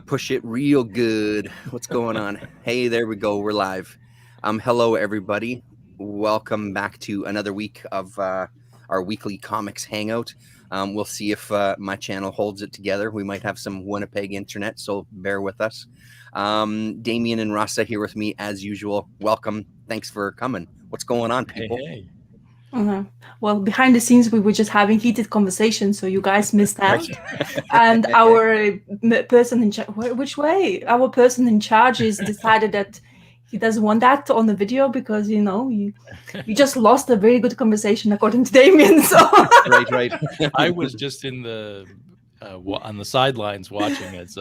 Push it real good. What's going on? Hey, there we go. We're live. Hello, everybody. Welcome back to another week of our weekly comics hangout. We'll see if my channel holds it together. We might have some Winnipeg internet, so bear with us. Damien and Rasa here with me as usual. Welcome. Thanks for coming. What's going on, people? Hey. Well, behind the scenes, we were just having heated conversations, so you guys missed out. And our person in charge, which way? Our person in charge is decided that he doesn't want that on the video because, you just lost a very good conversation, according to Damien. So Right. I was just in the on the sidelines watching as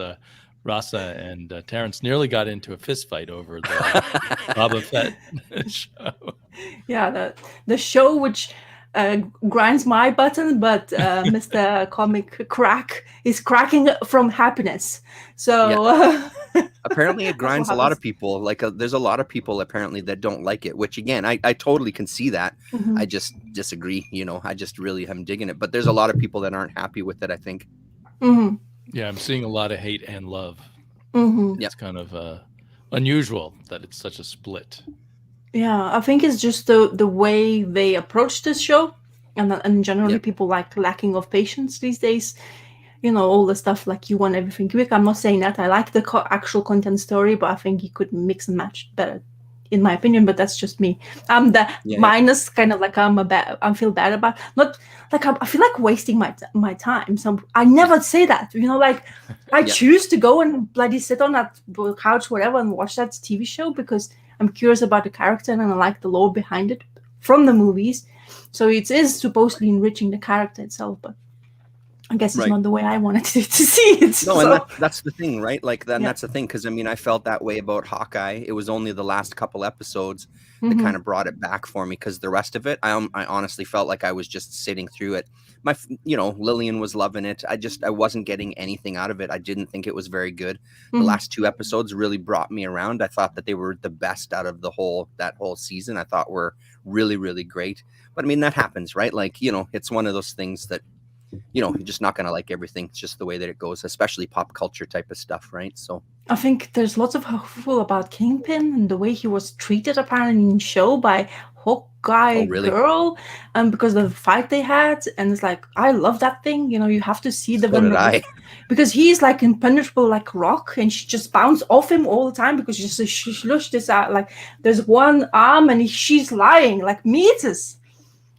Rasa and Terrence nearly got into a fist fight over the Boba Fett show. Yeah, the show which grinds my button, but Mr. Comic Crack is cracking from happiness. So apparently it grinds a lot of people. Like there's a lot of people apparently that don't like it, which again, I totally can see that. Mhm. I just disagree. I just really am digging it. But there's a lot of people that aren't happy with it, I think. Mhm. Yeah, I'm seeing a lot of hate and love. Mhm. It's kind of unusual that it's such a split. Yeah, I think it's just the way they approach this show, and generally people like lacking of patience these days. All the stuff like you want everything quick. I'm not saying that I like the actual content story, but I think you could mix and match better, in my opinion. But that's just me. Minus kind of like I feel bad about, not like I feel like wasting my time. So I never say that. Like I choose to go and bloody sit on that couch, whatever, and watch that TV show because I'm curious about the character and I like the lore behind it from the movies. So it is supposedly enriching the character itself, but I guess it's not the way I wanted to see it. No, and that's the thing, right? Like that's the thing, because I mean, I felt that way about Hawkeye. It was only the last couple episodes that kind of brought it back for me, because the rest of it, I honestly felt like I was just sitting through it. Lillian was loving it. I wasn't getting anything out of it. I didn't think it was very good. The last two episodes really brought me around. I thought that they were the best out of that whole season. I thought were really, really great. But I mean, that happens, right? Like, it's one of those things that, you're just not going to like everything. It's just the way that it goes, especially pop culture type of stuff, right? So I think there's lots of hopeful about Kingpin and the way he was treated apparently in show by Hawkeye girl, and because of the fight they had, and it's like I love that thing. You have to see the because he's like impenetrable like rock, and she just bounced off him all the time because she lushed this out like there's one arm and she's lying like meters,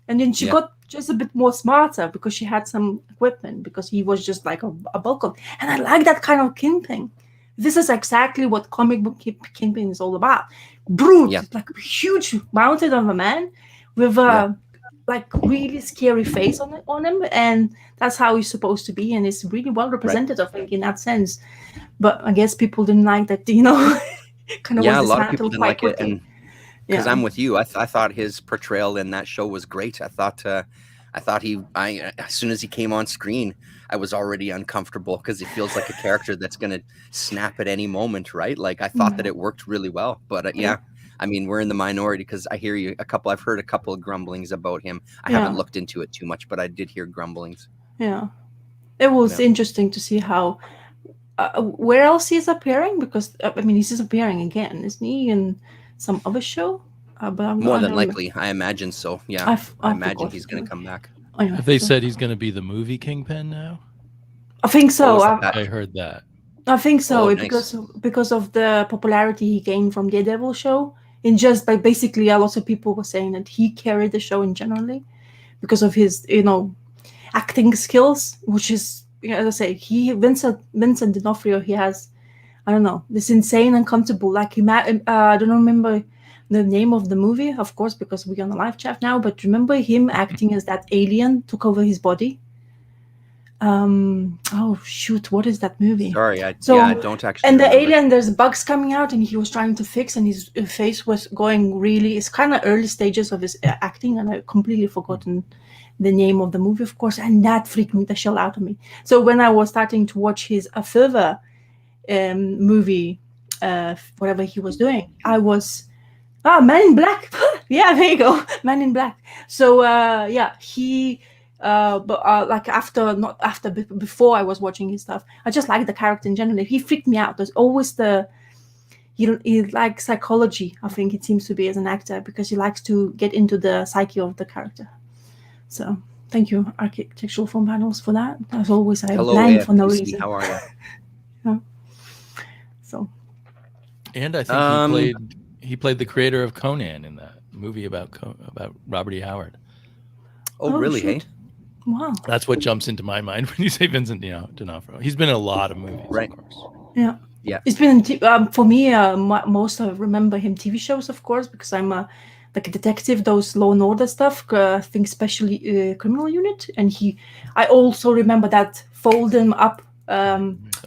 and then she got just a bit more smarter because she had some equipment because he was just like a bulk of, and I like that kind of Kingpin. This is exactly what comic book Kingpin is all about. Brute, like a huge mountain of a man with a like really scary face on him, and that's how he's supposed to be, and it's really well represented, I think, in that sense. But I guess people didn't like that, kind of a lot of people didn't like it, and because I'm with you, I thought his portrayal in that show was great. I thought as soon as he came on screen, I was already uncomfortable because he feels like a character that's going to snap at any moment, right? Like I thought that it worked really well, but I mean, we're in the minority because I hear I've heard a couple of grumblings about him. I haven't looked into it too much, but I did hear grumblings. Yeah, it was interesting to see how where else he's appearing, because I mean he's appearing again, isn't he, in some other show? But more than likely, I imagine so. Yeah, I imagine he's going to come back. Have they said he's going to be the movie Kingpin now? I think so. I heard that. I think so. Nice. because of the popularity he gained from Daredevil show, and just by basically a lot of people were saying that he carried the show in generally because of his acting skills, which is as I say, Vincent D'Onofrio, he has, I don't know, this insane and comfortable, like I don't remember the name of the movie, of course, because we're on a live chat now, but remember him acting as that alien took over his body? Oh shoot, what is that movie? Sorry, I don't actually. And the alien, there's bugs coming out, and he was trying to fix, and his face was going really. It's kind of early stages of his acting, and I've completely forgotten the name of the movie, of course, and that freaked me the shell out of me. So when I was starting to watch his further movie, whatever he was doing, I was. Man in Black. Yeah, there you go. Man in Black. So he but like before I was watching his stuff, I just like the character in general. He freaked me out. There's always he likes psychology. I think it seems to be as an actor because he likes to get into the psyche of the character. So thank you, Architectural Film Panels, for that. As always, I blank for no reason. How are you? Yeah. So. And I think he played the creator of Conan in that movie about Robert E. Howard. Oh really? Hey. Wow. That's what jumps into my mind when you say Vincent D'Onofrio. He's been in a lot of movies, right? Of course. Yeah. Yeah. It's been for me. Most I remember him TV shows, of course, because I'm like a detective. Those Law and Order stuff. I think especially Criminal Unit, and I also remember that fold him up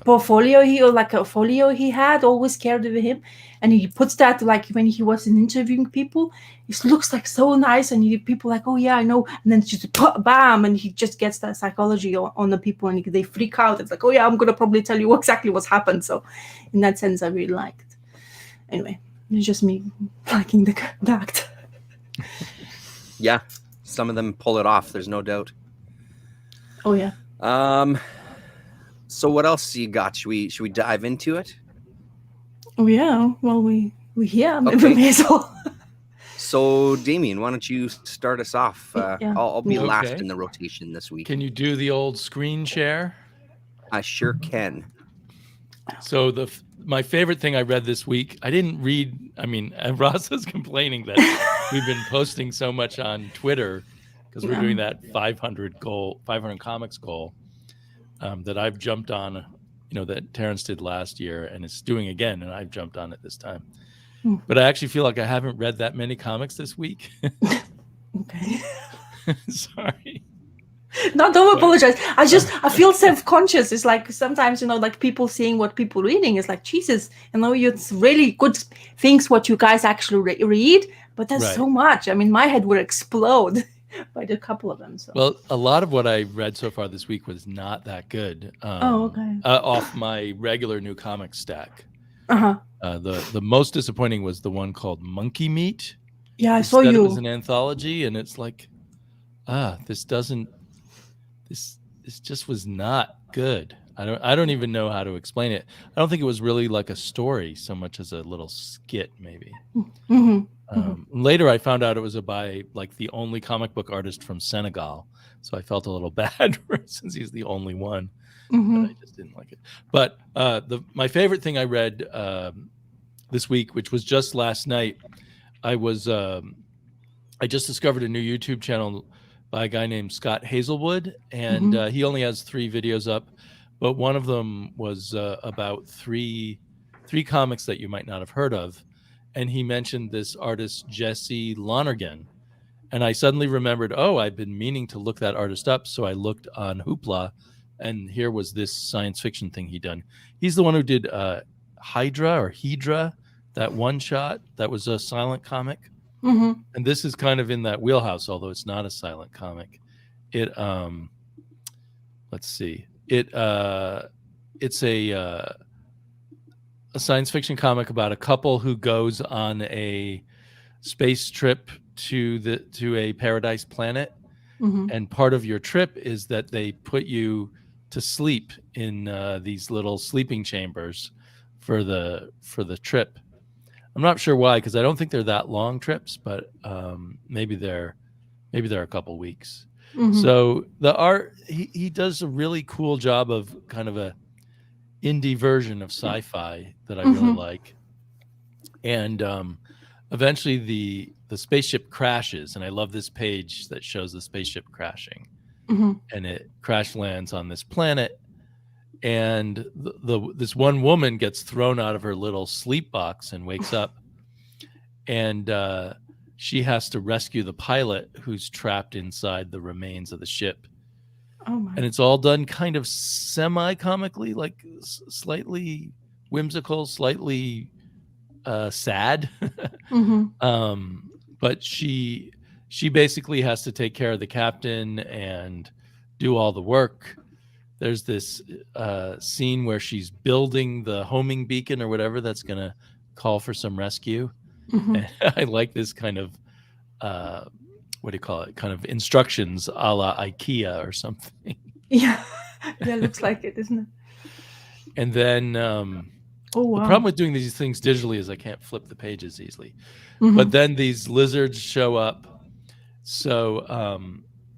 portfolio a folio he had always carried with him, and he puts that like when he was interviewing people, it looks like so nice, and people like, oh yeah, I know, and then just bam, and he just gets that psychology on the people, and they freak out. It's like, oh yeah, I'm gonna probably tell you exactly what's happened. So in that sense, I really liked. Anyway, it's just me liking the act. Yeah, some of them pull it off. There's no doubt. Oh yeah. So what else you got? Should we dive into it? Oh yeah. Well, we Okay. may as well. So Damien, why don't you start us off? Yeah. I'll be Okay. last in the rotation this week. Can you do the old screen share? I sure can. So my favorite thing I read this week, I didn't read. I mean, Ross is complaining that we've been posting so much on Twitter because we're doing that 500 comics goal. That I've jumped on, that Terrence did last year and is doing again, and I've jumped on it this time. But I actually feel like I haven't read that many comics this week. Okay. Sorry. No, don't apologize. I feel self-conscious. It's like sometimes, like people seeing what people reading is like, Jesus, it's really good things what you guys actually read, but there's so much. I mean, my head would explode. I did a couple of them. So. Well, a lot of what I read so far this week was not that good. Okay. Off my regular new comic stack. Uh-huh. The most disappointing was the one called Monkey Meat. Yeah, I saw you. It was an anthology, and it's like, this just was not good. I don't even know how to explain it. I don't think it was really like a story so much as a little skit, maybe. Mm-hmm. Later, I found out it was by like the only comic book artist from Senegal, so I felt a little bad since he's the only one. Mm-hmm. But I just didn't like it. But my favorite thing I read this week, which was just last night, I just discovered a new YouTube channel by a guy named Scott Hazelwood, and he only has 3 videos up, but one of them was about three comics that you might not have heard of. And he mentioned this artist, Jesse Lonergan. And I suddenly remembered, I've been meaning to look that artist up. So I looked on Hoopla, and here was this science fiction thing he'd done. He's the one who did Hydra, that one shot that was a silent comic. Mm-hmm. And this is kind of in that wheelhouse, although it's not a silent comic. It's a science fiction comic about a couple who goes on a space trip to a paradise planet, and part of your trip is that they put you to sleep in these little sleeping chambers for the trip. I'm not sure why, because I don't think they're that long trips, but maybe they're a couple weeks. So the art, he does a really cool job of kind of a indie version of sci-fi that I really like. And eventually the spaceship crashes, and I love this page that shows the spaceship crashing. And it crash lands on this planet, and this one woman gets thrown out of her little sleep box and wakes up, and she has to rescue the pilot who's trapped inside the remains of the ship. Oh my. And it's all done kind of semi-comically, like slightly whimsical, slightly sad. But she basically has to take care of the captain and do all the work. There's this scene where she's building the homing beacon or whatever that's going to call for some rescue. And I like this kind of what do you call it? Kind of instructions a la IKEA or something. Yeah, yeah, looks like it, isn't it? And then Oh wow. the problem with doing these things digitally is I can't flip the pages easily. But then these lizards show up, so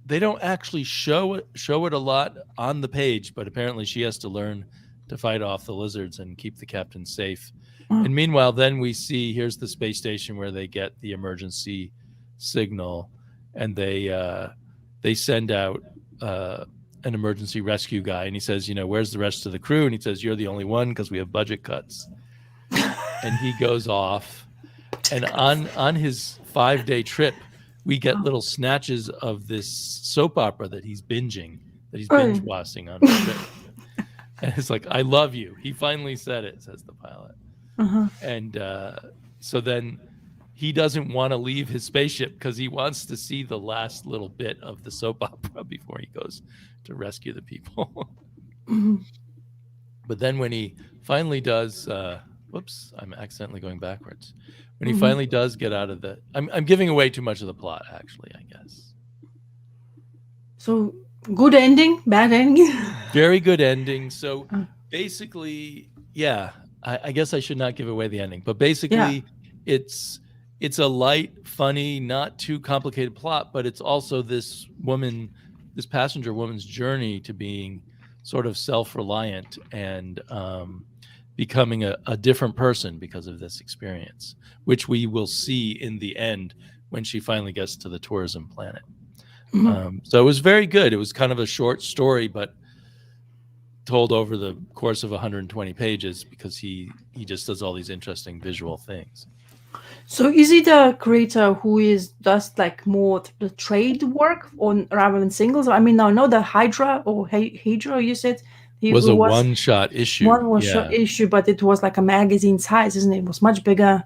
they don't actually show it a lot on the page. But apparently, she has to learn to fight off the lizards and keep the captain safe. And meanwhile, then we see here's the space station where they get the emergency signal, and they send out an emergency rescue guy, and he says, where's the rest of the crew? And he says, you're the only one because we have budget cuts. And he goes off, and on his 5-day trip, we get little snatches of this soap opera that he's binge watching on his trip. And it's like, I love you. He finally said it, says the pilot. And so then he doesn't want to leave his spaceship because he wants to see the last little bit of the soap opera before he goes to rescue the people. But then when he finally does, whoops, I'm accidentally going backwards. When he finally does get out of I'm giving away too much of the plot, actually, I guess. So good ending, bad ending? Very good ending. So basically, yeah, I guess I should not give away the ending, but basically it's a light, funny, not too complicated plot, but it's also this passenger woman's journey to being sort of self-reliant and becoming a different person because of this experience, which we will see in the end when she finally gets to the tourism planet. So it was very good. It was kind of a short story, but told over the course of 120 pages because he just does all these interesting visual things. So is he the creator who does like more the trade work rather than singles? I mean, I know the Hydra you said it was a one-shot issue. One-shot issue, but it was like a magazine size, isn't it? It was much bigger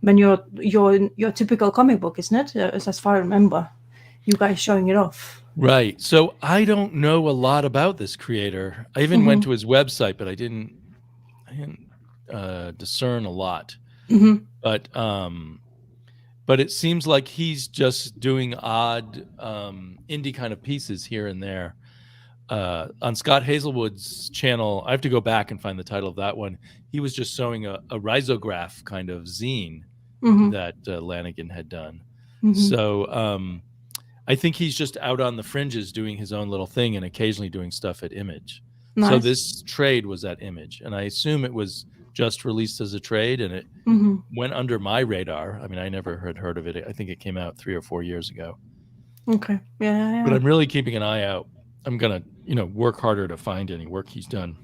than your typical comic book, isn't it? As far as I remember, you guys showing it off. Right. So I don't know a lot about this creator. I even went to his website, but I didn't discern a lot. But it seems like he's just doing odd indie kind of pieces here and there. On Scott Hazelwood's channel, I have to go back and find the title of that one. He was just showing a risograph kind of zine that Lanigan had done. So I think he's just out on the fringes doing his own little thing and occasionally doing stuff at Image. Nice. So this trade was at Image, and I assume it was just released as a trade, and it went under my radar. I mean, I never had heard of it. I think it came out 3 or 4 years ago. Okay. Yeah. But I'm really keeping an eye out. I'm going to, work harder to find any work he's done.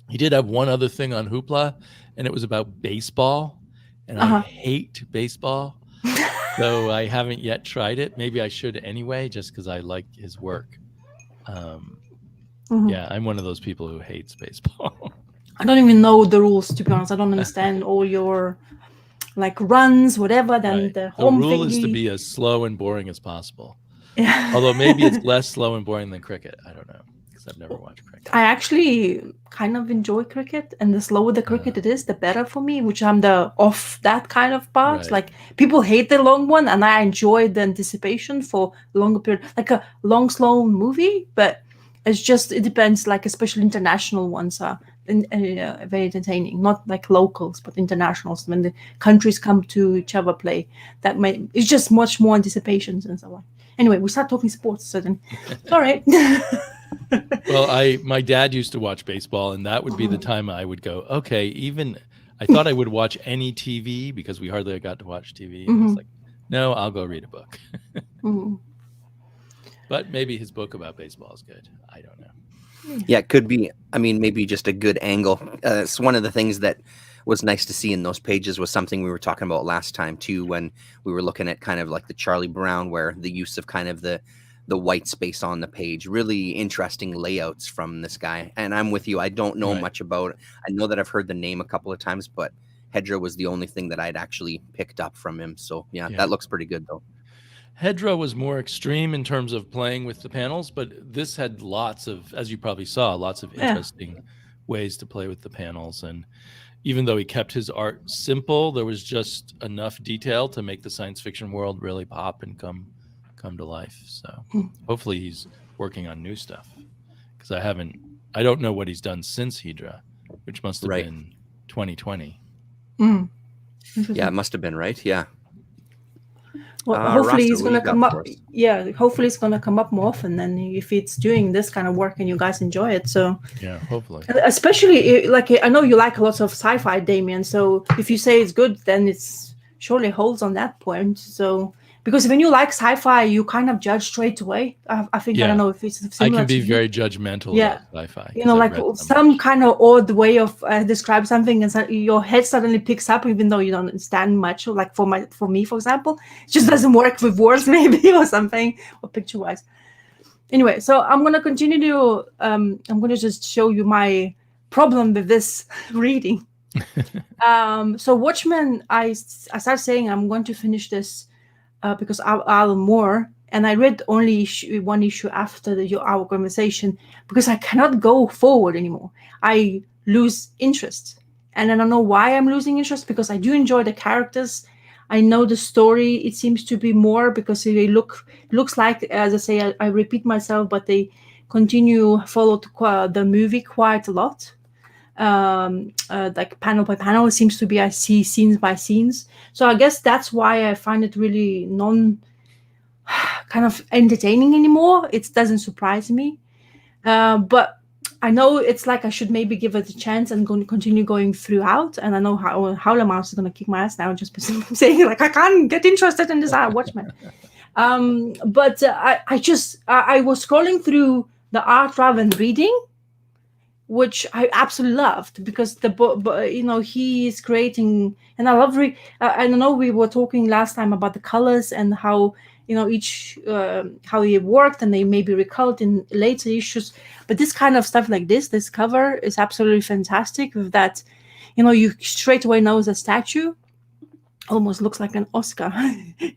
He did have one other thing on Hoopla, and it was about baseball, and I hate baseball. So I haven't yet tried it. Maybe I should anyway, just because I like his work. Yeah, I'm one of those people who hates baseball. I don't even know the rules, to be honest. I don't understand all your like runs, whatever. Then the home rule thingy is to be as slow and boring as possible. Yeah. Although maybe it's less slow and boring than cricket. I don't know, because I've never watched cricket. I actually kind of enjoy cricket, and the slower the cricket it is, the better for me, which I'm the off that kind of part. Right. Like people hate the long one, and I enjoy the anticipation for a longer period, like a long, slow movie. But it depends, like especially international ones are very entertaining, not like locals, but internationals. When the countries come to each other play, it's just much more anticipations and so on. Anyway, we start talking sports, so then, all right. Well, my dad used to watch baseball, and that would be the time I would go, okay, I thought I would watch any TV because we hardly got to watch TV. And it's like, no, I'll go read a book. But maybe his book about baseball is good. I don't know. Yeah, it could be. I mean, maybe just a good angle. It's one of the things that was nice to see in those pages was something we were talking about last time too, when we were looking at kind of like the Charlie Brown, where the use of kind of the white space on the page, really interesting layouts from this guy. And I'm with you. I don't know much about it. I know that I've heard the name a couple of times, but Hedra was the only thing that I'd actually picked up from him. So yeah. That looks pretty good though. Hedra was more extreme in terms of playing with the panels, but this had lots of, as you probably saw, lots of interesting ways to play with the panels. And even though he kept his art simple, there was just enough detail to make the science fiction world really pop and come come to life. So hopefully he's working on new stuff, because I don't know what he's done since Hydra, which must have been 2020. Yeah, it must have been, right? Yeah. Well, hopefully Rasta, he's what do gonna you got come for up. us? Yeah, hopefully it's gonna come up more often. And if it's doing this kind of work and you guys enjoy it, so Yeah, hopefully. especially like I know you like lots of sci-fi, Damien. So if you say it's good, then it's surely holds on that point. So because when you like sci-fi, you kind of judge straight away. I think I don't know if it's similar. I can be to very judgmental about sci-fi. You know, like some kind of odd way of describe something, and so your head suddenly picks up, even though you don't understand much. Like for me, for example, it just doesn't work with words, maybe, or something, or picture-wise. Anyway, so I'm gonna continue to. I'm gonna just show you my problem with this reading. So Watchmen, I started saying I'm going to finish this because Alan Moore. And I read only one issue after our conversation because I cannot go forward anymore. I lose interest. And I don't know why I'm losing interest, because I do enjoy the characters. I know the story. It seems to be more because they looks like, as I say, I repeat myself, but they follow the movie quite a lot. Like panel by panel, it seems to be I see scenes by scenes. So I guess that's why I find it really kind of entertaining anymore. It doesn't surprise me, but I know it's like I should maybe give it a chance and continue going throughout. And I know Howler Mouse is going to kick my ass now just saying like I can't get interested in this Watchmen. But I was scrolling through the art rather than reading, which I absolutely loved, because the book, he is creating, and I love. I know we were talking last time about the colors and how each how they worked, and they maybe recalled in later issues. But this kind of stuff like this cover is absolutely fantastic. With that, you straight away know the statue almost looks like an Oscar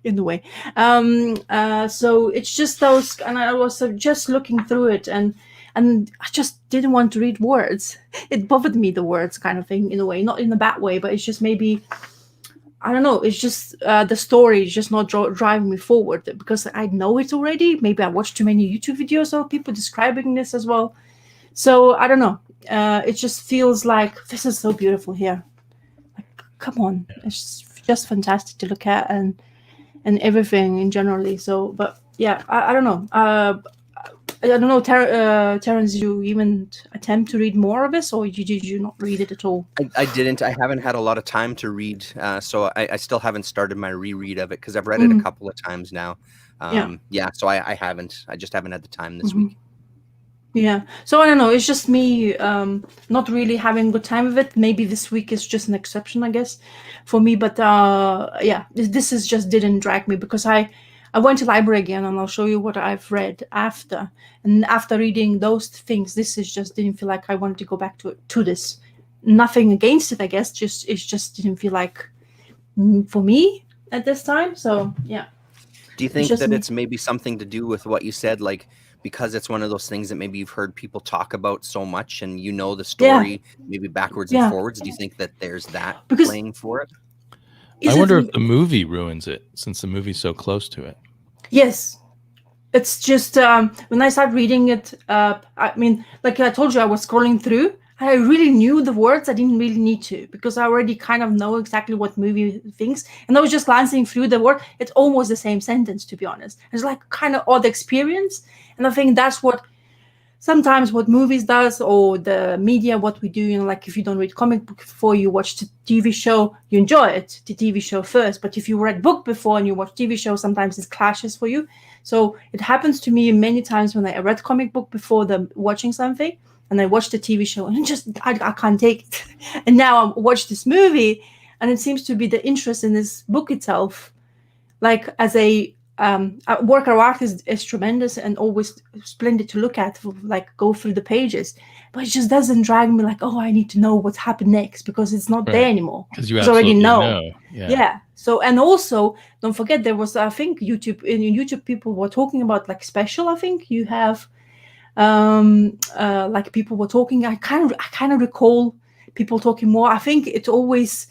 in a way. So it's just those, and I was just looking through it, and I just didn't want to read words. It bothered me, the words kind of thing, in a way, not in a bad way, but it's just maybe, I don't know, it's just the story is just not driving me forward, because I know it already. Maybe I watched too many YouTube videos of people describing this as well. So I don't know. It just feels like this is so beautiful here. Like, come on, it's just fantastic to look at, and everything in generally. So, but yeah, I don't know. I don't know, Terrence, did you even attempt to read more of this, or did you not read it at all? I didn't. I haven't had a lot of time to read, so I still haven't started my reread of it, because I've read it a couple of times now. So I haven't. I just haven't had the time this week. Yeah. So I don't know. It's just me not really having a good time with it. Maybe this week is just an exception, I guess, for me. But this is just didn't drag me, because I went to library again, and I'll show you what I've read after. And after reading those things, this is just didn't feel like I wanted to go back to this. Nothing against it, I guess. It just didn't feel like for me at this time. So yeah. Do you think that it's maybe something to do with what you said, like because it's one of those things that maybe you've heard people talk about so much, and the story maybe backwards and forwards? Do you think that there's that playing for it? I wonder if the movie ruins it, since the movie's so close to it. Yes. It's just when I started reading it, I mean, like I told you, I was scrolling through. I really knew the words. I didn't really need to, because I already kind of know exactly what movie thinks. And I was just glancing through the word. It's almost the same sentence, to be honest. It's like kind of odd experience. And I think that's what sometimes what movies does, or the media, what we do, like if you don't read comic book before you watch the TV show, you enjoy it, the TV show first. But if you read book before and you watch TV show, sometimes it clashes for you. So it happens to me many times when I read comic book before watching something, and I watch the TV show, and I can't take it. And now I watch this movie, and it seems to be the interest in this book itself, like as a work of art is tremendous and always splendid to look at, like go through the pages, but it just doesn't drag me like, oh, I need to know what's happened next, because it's not there anymore. Because you already know. Yeah. So, and also don't forget, there was, I think YouTube people were talking about like special. I think you have like people were talking. I kind of recall people talking more. I think it's always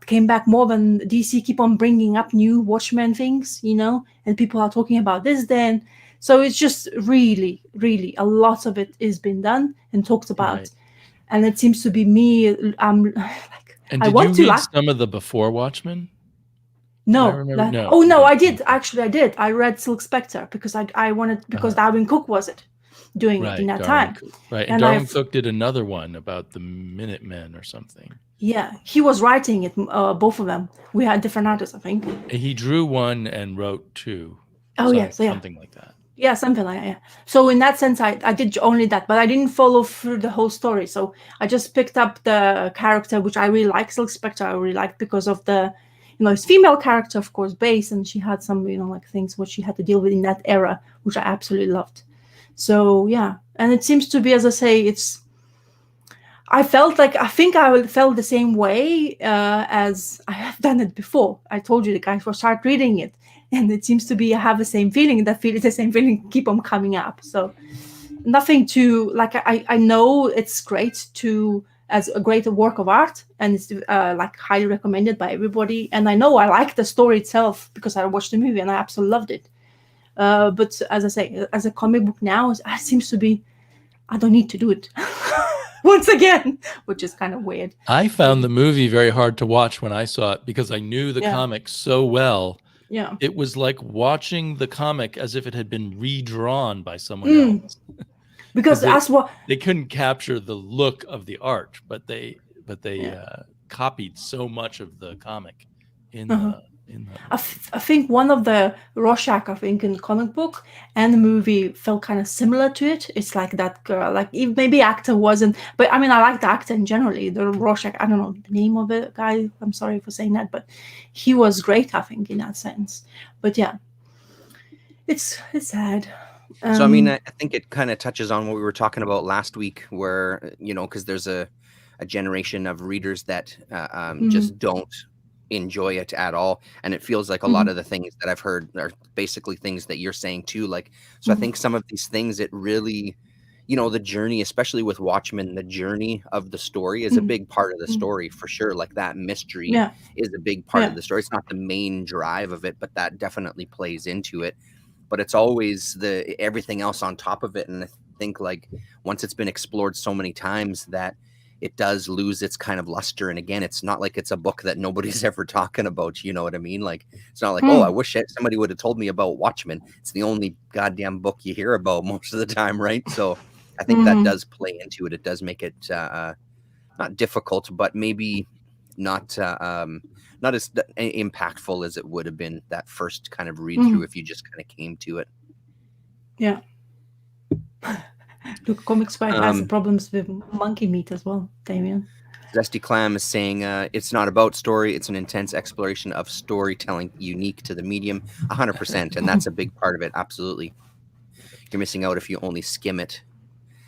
came back more than DC keep on bringing up new Watchmen things, and people are talking about this then. So it's just really, really a lot of it is been done and talked about. Right. And it seems to be me. Like, and did you read some of the before Watchmen? No. No, I did. Actually, I did. I read Silk Spectre because I wanted, because Darwin Cook was doing it in that time. Right. And Darwin Cook did another one about the Minutemen or something. Yeah, he was writing it, both of them. We had different artists, I think. He drew one and wrote two. Oh, yes. Yeah. Something like that. Yeah, something like that. Yeah. So in that sense, I did only that, but I didn't follow through the whole story. So I just picked up the character, which I really like. Silk Spectre, I really liked because of the, his female character, of course, base, and she had some, like things what she had to deal with in that era, which I absolutely loved. So yeah, and it seems to be, as I say, I think I felt the same way as I have done it before. I told you the guys will start reading it, and it seems to be I have the same feeling. The same feeling keep on coming up. So nothing to like. I know it's great as a great work of art, and it's like highly recommended by everybody. And I know I like the story itself because I watched the movie and I absolutely loved it. But as I say, as a comic book now, it seems to be I don't need to do it. Once again, which is kind of weird. I found the movie very hard to watch when I saw it because I knew the comic so well. Yeah. It was like watching the comic as if it had been redrawn by someone else. Because they couldn't capture the look of the art, but they copied so much of the comic in I think one of the Rorschach, in the comic book and the movie felt kind of similar to it. It's like that girl, like maybe actor wasn't, but I mean, I like the actor in generally. The Rorschach, I don't know the name of the guy. I'm sorry for saying that, but he was great, I think, in that sense. But yeah, it's sad. So I mean, I think it kind of touches on what we were talking about last week, where because there's a generation of readers that just don't enjoy it at all, and it feels like a lot of the things that I've heard are basically things that you're saying too. Like, so I think some of these things, it really, the journey, especially with Watchmen, the journey of the story is a big part of the story for sure. Like that mystery is a big part of the story. It's not the main drive of it, but that definitely plays into it. But it's always everything else on top of it. And I think like once it's been explored so many times that it does lose its kind of luster. And again, it's not like it's a book that nobody's ever talking about. You know what I mean? Like, it's not like, oh, I wish somebody would have told me about Watchmen. It's the only goddamn book you hear about most of the time, right? So I think that does play into it. It does make it not difficult, but maybe not as impactful as it would have been that first kind of read through if you just kind of came to it. Yeah. Look, Comix has problems with monkey meat as well, Damien. Zesty Clam is saying it's not about story. It's an intense exploration of storytelling unique to the medium, 100%. And that's a big part of it. Absolutely. You're missing out if you only skim it.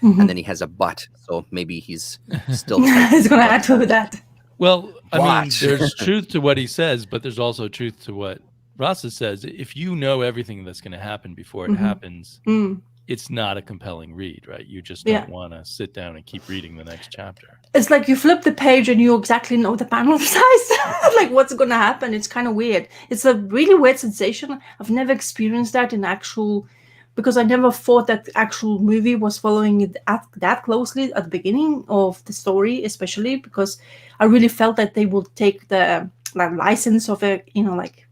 And then he has a butt. So maybe he's still. He's going to add to that. Well, I mean, there's truth to what he says, but there's also truth to what Rasa says. If you know everything that's going to happen before it happens, it's not a compelling read, right? You just don't want to sit down and keep reading the next chapter. It's like you flip the page and you exactly know the panel size, like what's going to happen. It's kind of weird. It's a really weird sensation. I've never experienced that in actual, because I never thought that the actual movie was following it that closely at the beginning of the story, especially because I really felt that they would take the license of it, like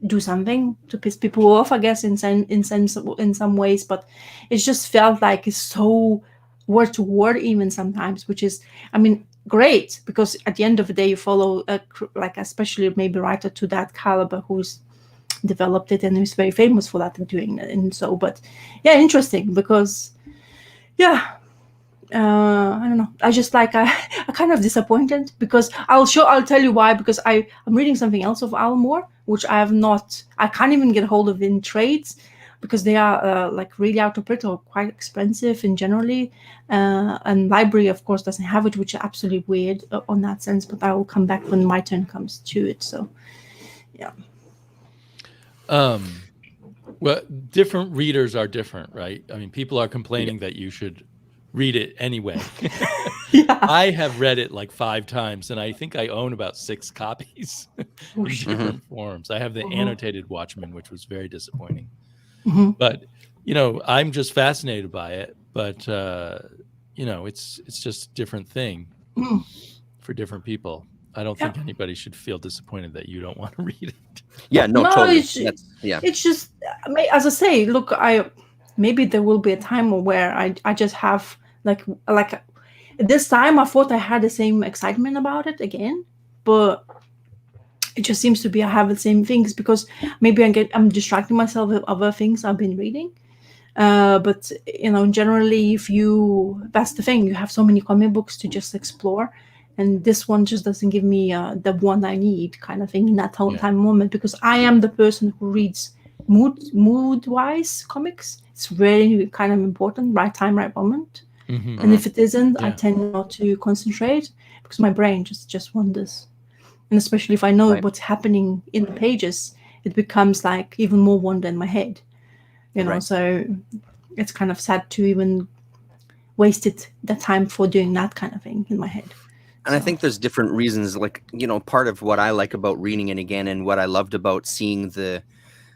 do something to piss people off, I guess, in some ways, but it just felt like it's so word to word even sometimes, which is, I mean, great, because at the end of the day you follow especially maybe writer to that caliber who's developed it and who's very famous for that and doing it. And so, but yeah, interesting, because I don't know. I just I'm kind of disappointed because I'll tell you why, because I'm reading something else of Alan Moore, which I can't even get hold of in trades because they are really out of print or quite expensive in generally. And library, of course, doesn't have it, which is absolutely weird on that sense, but I will come back when my turn comes to it. So, yeah. Well, different readers are different, right? I mean, people are complaining that you should read it anyway. Yeah. I have read it like 5 times, and I think I own about 6 copies in different forms. I have the annotated Watchmen, which was very disappointing. But, you know, I'm just fascinated by it. But, you know, it's just a different thing for different people. I don't think anybody should feel disappointed that you don't want to read it. Yeah, no, totally. It's just, as I say, look, maybe there will be a time where I just have like this time I thought I had the same excitement about it again, but it just seems to be I have the same things because maybe I'm distracting myself with other things I've been reading. But you know, generally, that's the thing, you have so many comic books to just explore, and this one just doesn't give me the one I need kind of thing in that time moment, because I am the person who reads mood wise comics. It's really kind of important, right time, right moment. And if it isn't, I tend not to concentrate because my brain just wanders. And especially if I know what's happening in the pages, it becomes like even more wonder in my head. You know, so it's kind of sad to even waste the time for doing that kind of thing in my head. And I think there's different reasons, like, you know, part of what I like about reading it again, and what I loved about seeing the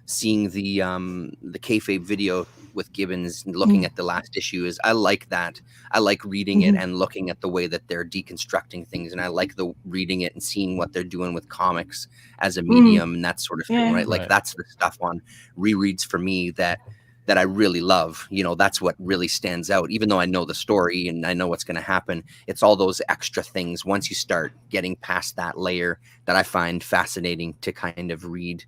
kayfabe video with Gibbons and looking at the last issue is I like that. I like reading it and looking at the way that they're deconstructing things, and I like reading it and seeing what they're doing with comics as a medium and that sort of thing, right? Like that's the stuff on rereads for me that I really love. You know, that's what really stands out. Even though I know the story and I know what's going to happen, it's all those extra things once you start getting past that layer that I find fascinating to kind of read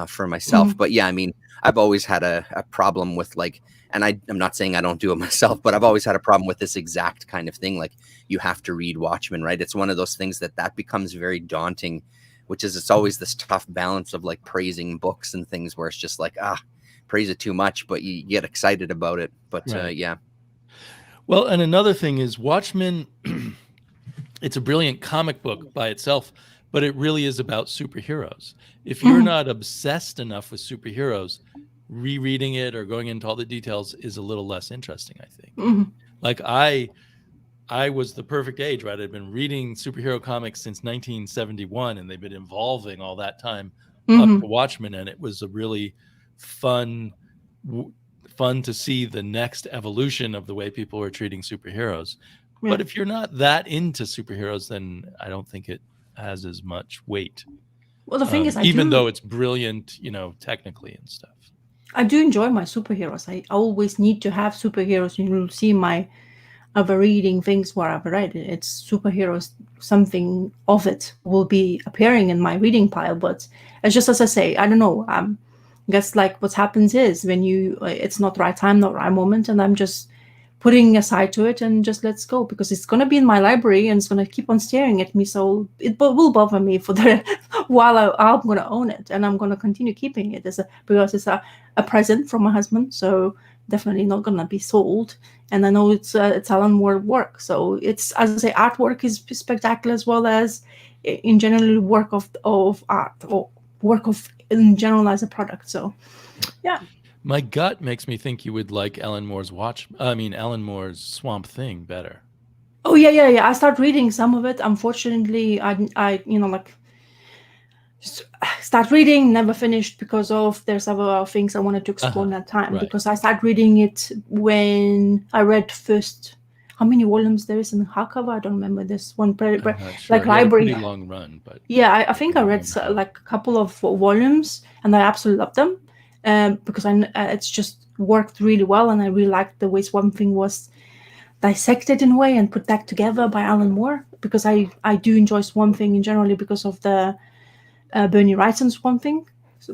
for myself. But yeah, I mean, I've always had a problem with like, and I'm not saying I don't do it myself, but I've always had a problem with this exact kind of thing. Like you have to read Watchmen, right? It's one of those things that becomes very daunting, which is it's always this tough balance of like praising books and things where it's just like, praise it too much, but you get excited about it. But yeah. Well, and another thing is Watchmen, it's a brilliant comic book by itself, but it really is about superheroes. If you're not obsessed enough with superheroes, rereading it or going into all the details is a little less interesting, I think. Like I was the perfect age, right? I'd been reading superhero comics since 1971, and they've been evolving all that time up to Watchmen, and it was a really fun to see the next evolution of the way people are treating superheroes. But if you're not that into superheroes, then I don't think it has as much weight. Well, the thing is, even though it's brilliant, you know, technically and stuff. I do enjoy my superheroes. I always need to have superheroes. You'll see my other reading things where I've read it. It's superheroes. Something of it will be appearing in my reading pile. But it's just as I say, I don't know. I guess like what happens is when it's not right time, not right moment, and I'm just putting aside to it and just let's go, because it's going to be in my library and it's going to keep on staring at me, so it will bother me for the while I'm going to own it, and I'm going to continue keeping it because it's a present from my husband, so definitely not going to be sold. And I know it's Alan Moore work, so it's, as I say, artwork is spectacular, as well as in general work of art, or work of in general as a product. So yeah. My gut makes me think you would like Alan Moore's Swamp Thing better. Oh yeah. I start reading some of it. Unfortunately, I start reading, never finished because of there's other things I wanted to explore in that time. Right. Because I started reading it when I read first. How many volumes there is in hardcover? I don't remember this one. Sure. Like library. Pretty long run, but yeah, I think I read like a couple of volumes, and I absolutely loved them. Because it's just worked really well, and I really liked the way Swamp Thing was dissected in a way and put back together by Alan Moore, because I do enjoy Swamp Thing in generally because of the Bernie Wrightson Swamp Thing,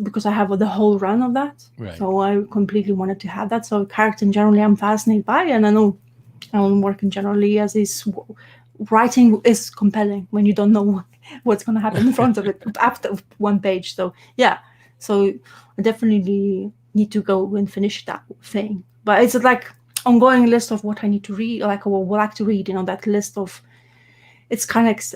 because I have the whole run of that. Right. So I completely wanted to have that. So character in generally I'm fascinated by, and I know Alan Moore in generally as his writing is compelling when you don't know what's going to happen in front of it after one page. So yeah. So I definitely need to go and finish that thing. But it's like ongoing list of what I need to read, like or would like to read. You know, that list of, it's kind of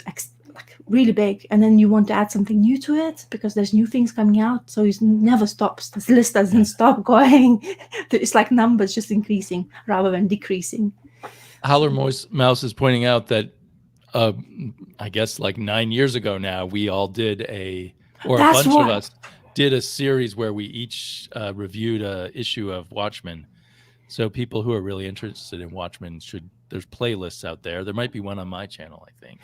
like really big, and then you want to add something new to it because there's new things coming out. So it never stops. This list doesn't stop going. It's like numbers just increasing rather than decreasing. Howler Mouse is pointing out that I guess like 9 years ago now, we all did a bunch of us did a series where we each reviewed a issue of Watchmen. So people who are really interested in Watchmen there's playlists out there. There might be one on my channel, I think.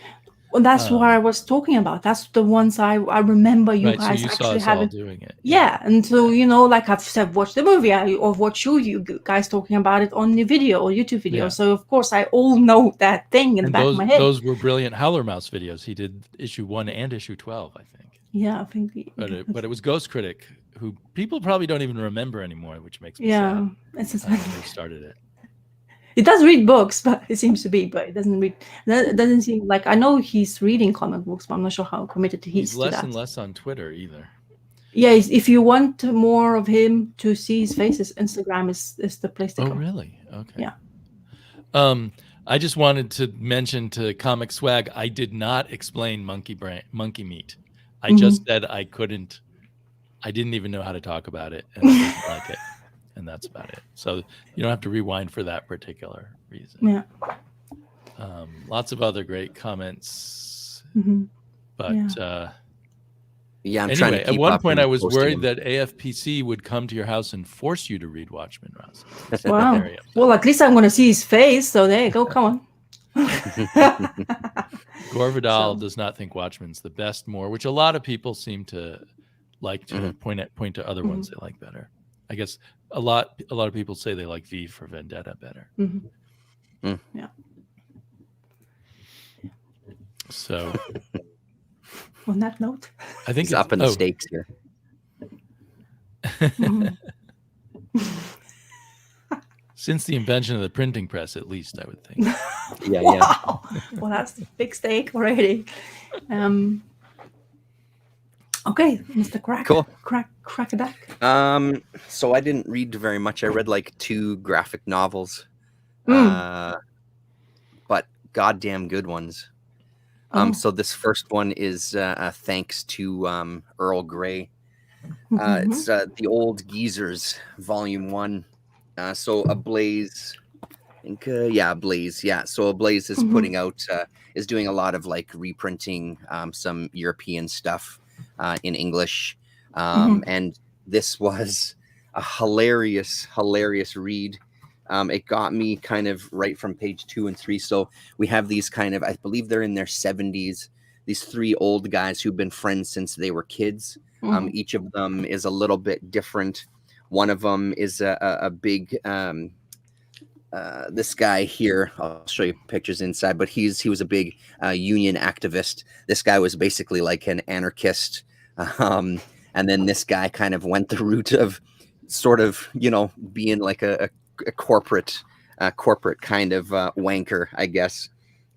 Well, that's what I was talking about. That's the ones I remember you guys so you actually saw us having. all doing it. Yeah, and so like I've said, watch the movie or watch you guys talking about it on the video or YouTube video. Yeah. So of course I all know that thing in the back of my head. Those were brilliant Howler Mouse videos. He did issue 1 and issue 12, I think. Yeah, I think. But it was Ghost Critic, who people probably don't even remember anymore, which makes me sad. It's just when he started it. It does read books, but it seems to be, but it doesn't read. That doesn't seem like, I know he's reading comic books, but I'm not sure how committed he is to that. He's less and less on Twitter either. Yeah, if you want more of him to see his faces, Instagram is the place to go. Oh, really? Okay. Yeah. I just wanted to mention to Comic Swag, I did not explain monkey meat. I just said I didn't even know how to talk about it, and I didn't like it. And that's about it. So you don't have to rewind for that particular reason. Yeah. Lots of other great comments. But I'm anyway, trying to keep at one up point I was worried them. that AFPC would come to your house and force you to read Watchmen, Ross. Wow. Well, at least I'm going to see his face. So there you go. Come on. Gore Vidal does not think Watchmen's the best more, which a lot of people seem to like to point to other ones they like better. I guess a lot of people say they like V for Vendetta better. Yeah. So on that note, I think it's up in the stakes here. Since the invention of the printing press, at least, I would think. Yeah. Wow. Well, that's a big stake already. Okay, Mr. Crack. Cool. Crack a deck. So I didn't read very much. I read like 2 graphic novels. But goddamn good ones. So this first one is thanks to Earl Grey. It's The Old Geezers, Volume 1. So Ablaze, I think, Ablaze. Yeah, so Ablaze is putting out, is doing a lot of like reprinting some European stuff in English. And this was a hilarious read. It got me kind of right from page 2 and 3. So we have these kind of, I believe they're in their 70s, these 3 old guys who've been friends since they were kids. Each of them is a little bit different. One of them is a big, this guy here, I'll show you pictures inside, but he was a big union activist. This guy was basically like an anarchist. And then this guy kind of went the route of sort of, being like a corporate kind of wanker, I guess.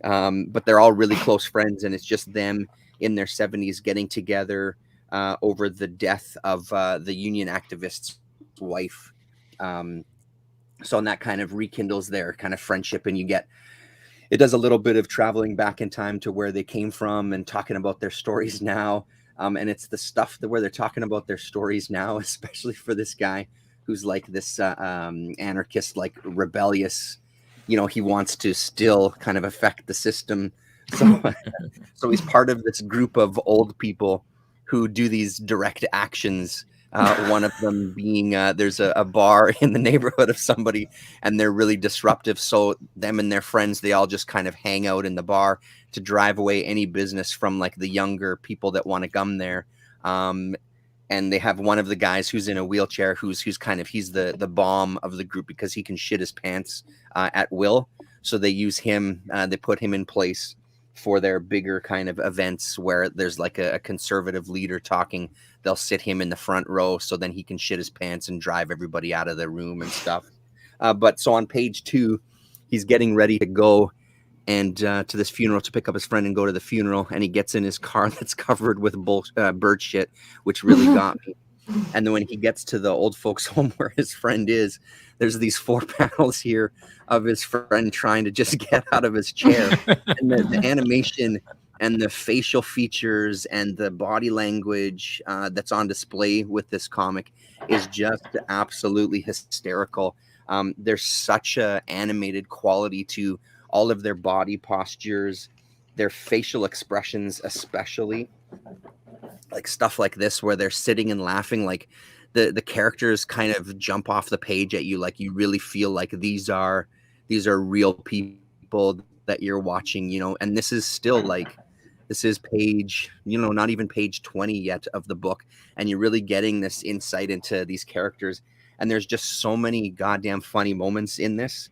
But they're all really close friends, and it's just them in their 70s getting together over the death of the union activist's wife. So and that kind of rekindles their kind of friendship, and it does a little bit of traveling back in time to where they came from and talking about their stories now. And it's the stuff where they're talking about their stories now, especially for this guy who's like this anarchist, like rebellious, he wants to still kind of affect the system. So he's part of this group of old people who do these direct actions. One of them being there's a bar in the neighborhood of somebody, and they're really disruptive. So them and their friends, they all just kind of hang out in the bar to drive away any business from like the younger people that want to come there. And they have one of the guys who's in a wheelchair, who's he's the bomb of the group because he can shit his pants at will. So they use him, they put him in place for their bigger kind of events where there's like a conservative leader talking. They'll sit him in the front row so then he can shit his pants and drive everybody out of the room and stuff. But so on page 2, he's getting ready to go and to this funeral to pick up his friend and go to the funeral. And he gets in his car that's covered with bird shit, which really got me. And then when he gets to the old folks home where his friend is, there's these 4 panels here of his friend trying to just get out of his chair. And the animation and the facial features and the body language that's on display with this comic is just absolutely hysterical. There's such a animated quality to all of their body postures, their facial expressions, especially like stuff like this where they're sitting and laughing, like the characters kind of jump off the page at you, like you really feel like these are real people that you're watching, you know. And this is still like, this is page, you know, not even page 20 yet of the book, and you're really getting this insight into these characters. And there's just so many goddamn funny moments in this.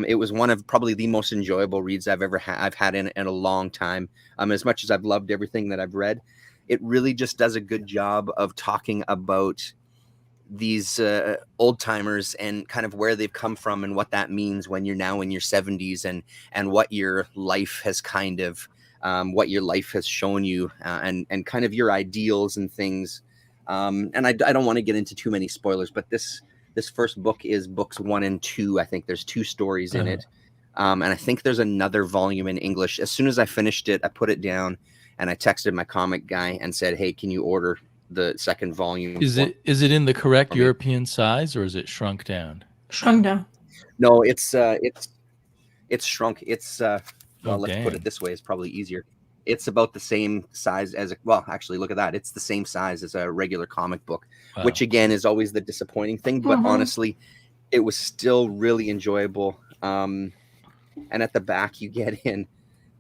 It was one of probably the most enjoyable reads I've ever had in a long time. As much as I've loved everything that I've read, it really just does a good job of talking about these old timers and kind of where they've come from and what that means when you're now in your 70s, and what your life has kind of what your life has shown you, and kind of your ideals and things. And I don't want to get into too many spoilers, but this first book is books 1 and 2. I think there's 2 stories in it. And I think there's another volume in English. As soon as I finished it, I put it down and I texted my comic guy and said, hey, can you order the second volume? Is it in the correct European size, or is it shrunk down? Shrunk down. No, it's shrunk. It's well, let's put it this way, it's probably easier. It's about the same size as well, actually, look at that. It's the same size as a regular comic book, which again is always the disappointing thing. But honestly, it was still really enjoyable. And at the back you get in,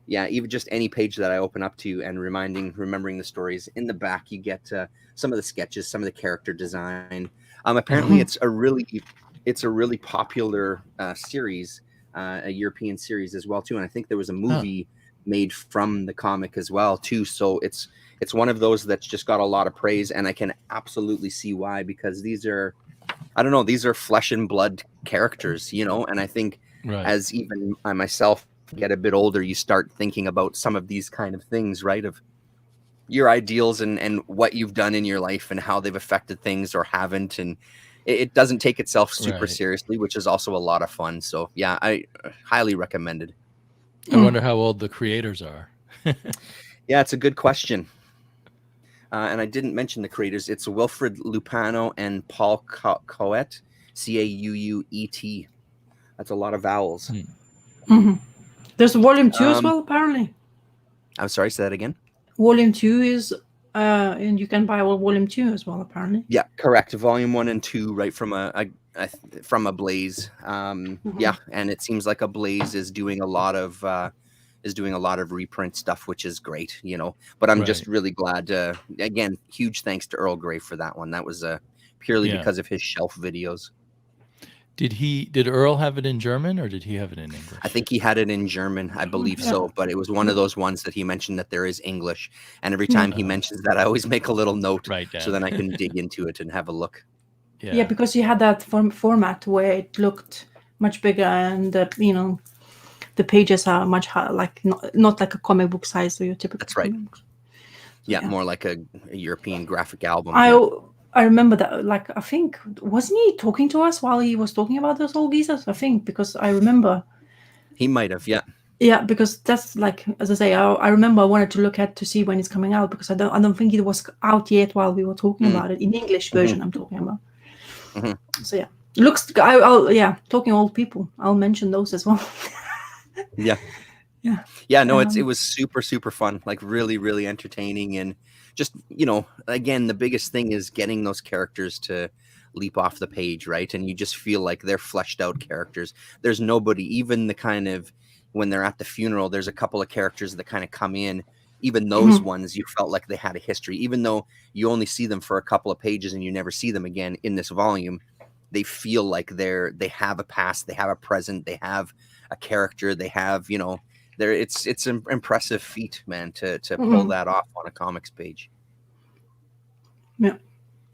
even just any page that I open up to and remembering the stories, in the back you get some of the sketches, some of the character design. Apparently it's a really popular series, a European series as well too. And I think there was a movie made from the comic as well too. So it's one of those that's just got a lot of praise, and I can absolutely see why, because these are flesh and blood characters, you know. And I think as even I myself get a bit older, you start thinking about some of these kind of things, right? Of your ideals and what you've done in your life and how they've affected things or haven't. And it doesn't take itself super seriously, which is also a lot of fun. So yeah, I highly recommend it. I wonder how old the creators are. Yeah, it's a good question. And I didn't mention the creators. It's Wilfred Lupano and Paul Coet, Cauet. That's a lot of vowels. There's volume 2 as well, apparently. I'm sorry, say that again. Volume 2 is, and you can buy volume 2 as well, apparently. Yeah, correct. Volume 1 and 2, right from a Blaze. Yeah, and it seems like a Blaze is doing a lot of reprint stuff, which is great, you know. But I'm just really glad. Again, huge thanks to Earl Grey for that one. That was purely because of his shelf videos. Did Earl have it in German, or did he have it in English? I think he had it in German, I believe so. But it was one of those ones that he mentioned that there is English, and every time he mentions that, I always make a little note so then I can dig into it and have a look. Yeah, because you had that format where it looked much bigger, and the pages are much higher, like not like a comic book size, so your typical. That's right. Yeah, more like a European graphic album. I remember that, like, I think, wasn't he talking to us while he was talking about those old geezers? I think, because I remember. He might have, yeah. Yeah, because that's like, as I say, I remember I wanted to look at to see when it's coming out, because I don't think it was out yet while we were talking about it, in English version I'm talking about. So yeah, looks, talking old people, I'll mention those as well. No, it was super, super fun, like really, really entertaining. And just, you know, again, the biggest thing is getting those characters to leap off the page, right? And you just feel like they're fleshed out characters. There's nobody, even the kind of, when they're at the funeral, there's a couple of characters that kind of come in. Even those ones, you felt like they had a history, even though you only see them for a couple of pages and you never see them again in this volume. They feel like they have a past, they have a present, they have a character, they have, you know, it's an impressive feat, man, to pull that off on a comics page. Yeah,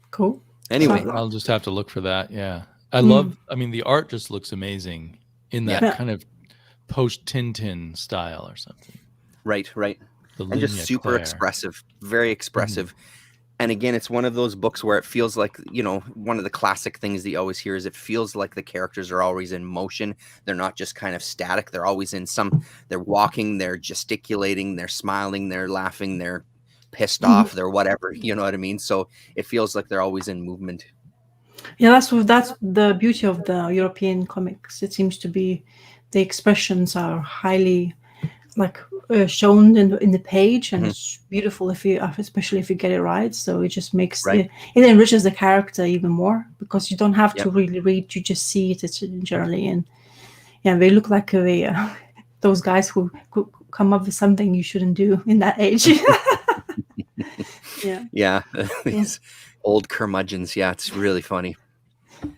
cool. Anyway, I'll just have to look for that. Yeah, I mean, the art just looks amazing in that kind of post Tintin style or something. Right. And just super expressive, very expressive. And again, it's one of those books where it feels like, you know, one of the classic things that you always hear is it feels like the characters are always in motion. They're not just kind of static. They're always in they're walking, they're gesticulating, they're smiling, they're laughing, they're pissed off, they're whatever, you know what I mean? So it feels like they're always in movement. Yeah, that's the beauty of the European comics. It seems to be the expressions are highly like shown in the page, and Mhm. it's beautiful if you, especially if you get it right. So it just makes Right. it enriches the character even more because you don't have to Yep. really read; you just see it. It's generally, and yeah, they look like those guys who come up with something you shouldn't do in that age. Yeah. Yeah. Yeah. These old curmudgeons. Yeah, it's really funny.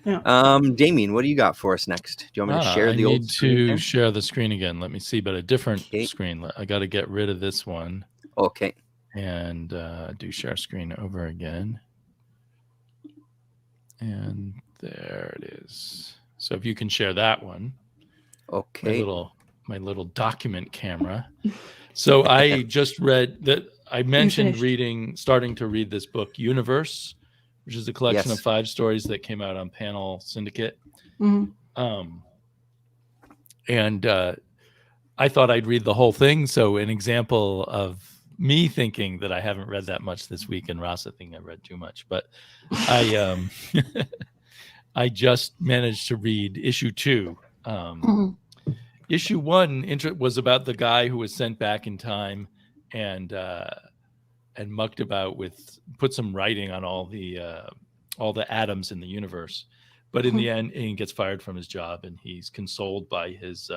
Yeah. Damien, what do you got for us next? Do you want me to share I the old need screen to here? share the screen again. Let me see, but a different Okay. screen. I got to get rid of this one. Okay. And do share screen over again. And there it is. So if you can share that one. Okay. My little document camera. So I just read that I mentioned starting to read this book, Universe, which is a collection of 5 stories that came out on Panel Syndicate. Mm-hmm. And I thought I'd read the whole thing. So an example of me thinking that I haven't read that much this week, and Rasa thinking I read too much, but I I just managed to read issue 2. Issue 1 was about the guy who was sent back in time and mucked about put some writing on all the atoms in the universe, but in the end he gets fired from his job and he's consoled by his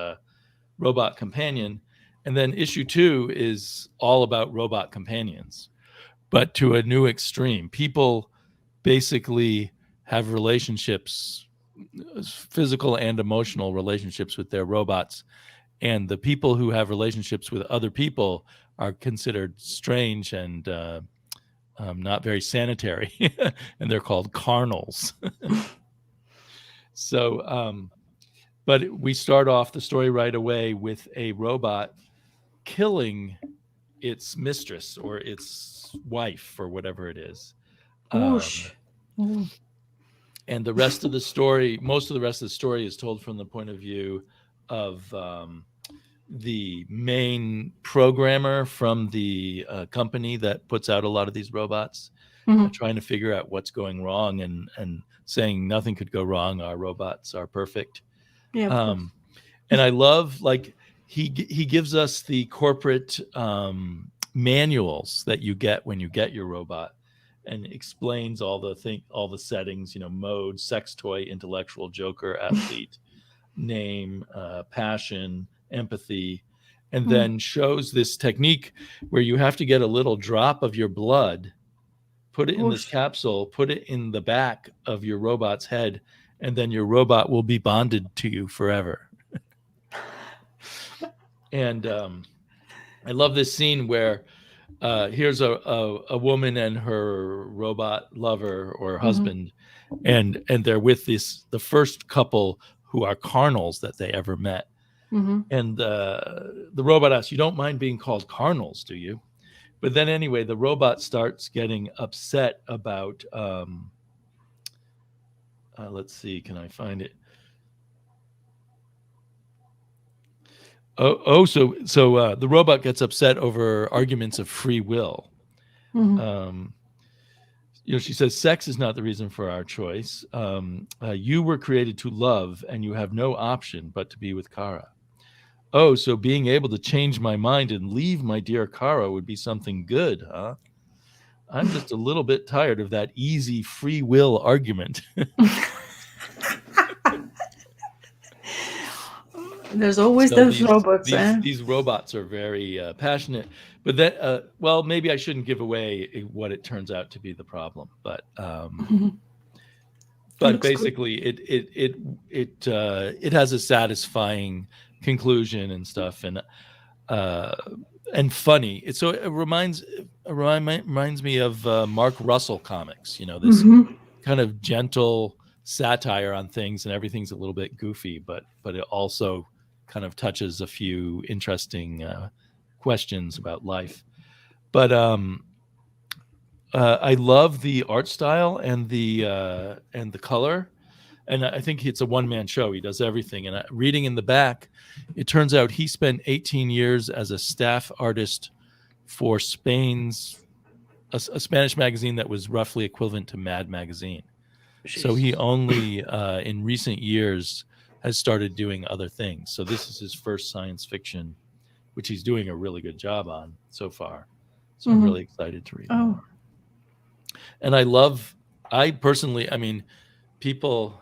robot companion. And then issue 2 is all about robot companions, but to a new extreme. People basically have relationships, physical and emotional relationships with their robots. And the people who have relationships with other people are considered strange and not very sanitary. And they're called carnals. So, but we start off the story right away with a robot killing its mistress or its wife or whatever it is. And the rest of the story, most of the rest of the story is told from the point of view of the main programmer from the company that puts out a lot of these robots, trying to figure out what's going wrong and saying nothing could go wrong. Our robots are perfect. Yeah. And I love, like, he gives us the corporate manuals that you get when you get your robot, and explains all the settings, mode, sex toy, intellectual, joker, athlete, name, passion, empathy, and then shows this technique where you have to get a little drop of your blood, put it in this capsule, put it in the back of your robot's head, and then your robot will be bonded to you forever. And I love this scene where here's a woman and her robot lover or husband, and they're with the first couple who are carnals that they ever met. And the robot asks, "You don't mind being called carnals, do you?" But then anyway, the robot starts getting upset about let's see, can I find it? So the robot gets upset over arguments of free will. She says, "Sex is not the reason for our choice. You were created to love, and you have no option but to be with Kara. Oh, so being able to change my mind and leave my dear Kara would be something good, huh? I'm just a little bit tired of that easy free will argument." There's always those robots. These robots are very passionate, but that well, maybe I shouldn't give away what it turns out to be the problem, but basically it has a satisfying conclusion and stuff, and funny. It reminds me of Mark Russell comics. This kind of gentle satire on things, and everything's a little bit goofy, but it also kind of touches a few interesting questions about life. But I love the art style and the color, and I think it's a one-man show. He does everything. And reading in the back, it turns out he spent 18 years as a staff artist for a Spanish magazine that was roughly equivalent to Mad magazine. So he only in recent years has started doing other things. So this is his first science fiction, which he's doing a really good job on so far. So I'm really excited to read more. And I personally, I mean, people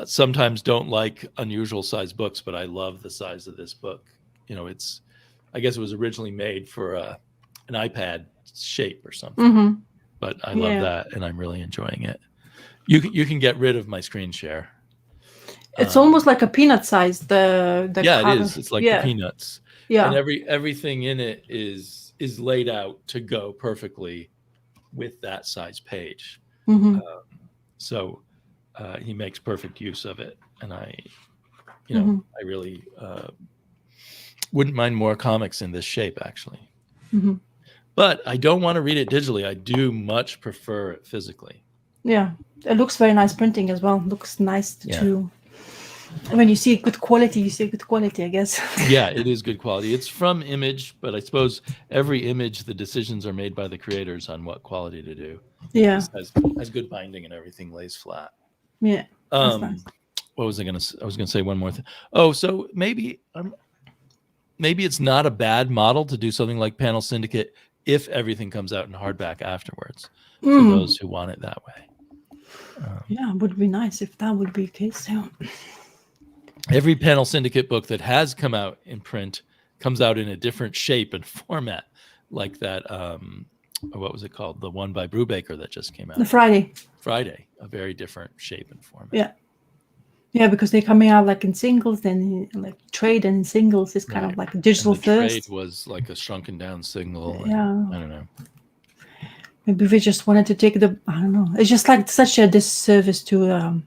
sometimes don't like unusual size books, but I love the size of this book. You know, I guess it was originally made for an iPad shape or something, but I love that, and I'm really enjoying it. You can get rid of my screen share. It's almost like a peanut size. The yeah, cover. It is. It's like the Peanuts. Yeah, and everything in it is laid out to go perfectly with that size page. So he makes perfect use of it, and I really wouldn't mind more comics in this shape, actually. But I don't want to read it digitally. I do much prefer it physically. Yeah, it looks very nice printing as well. It looks nice too. When you see good quality, you see good quality, I guess. Yeah, it is good quality. It's from Image, but I suppose every Image, the decisions are made by the creators on what quality to do. Yeah, has good binding and everything lays flat. Yeah, that's nice. What was I going to say? I was going to say one more thing. Oh, so maybe it's not a bad model to do something like Panel Syndicate if everything comes out in hardback afterwards for those who want it that way. Yeah, it would be nice if that would be the case. Yeah. Every Panel Syndicate book that has come out in print comes out in a different shape and format, like that. What was it called? The one by Brubaker that just came out. The Friday, a very different shape and format. Yeah, because they're coming out like in singles, then like trade and in singles is kind of like a digital and the first. Trade was like a shrunken down single. Yeah, I don't know. Maybe we just wanted to take I don't know. It's just like such a disservice to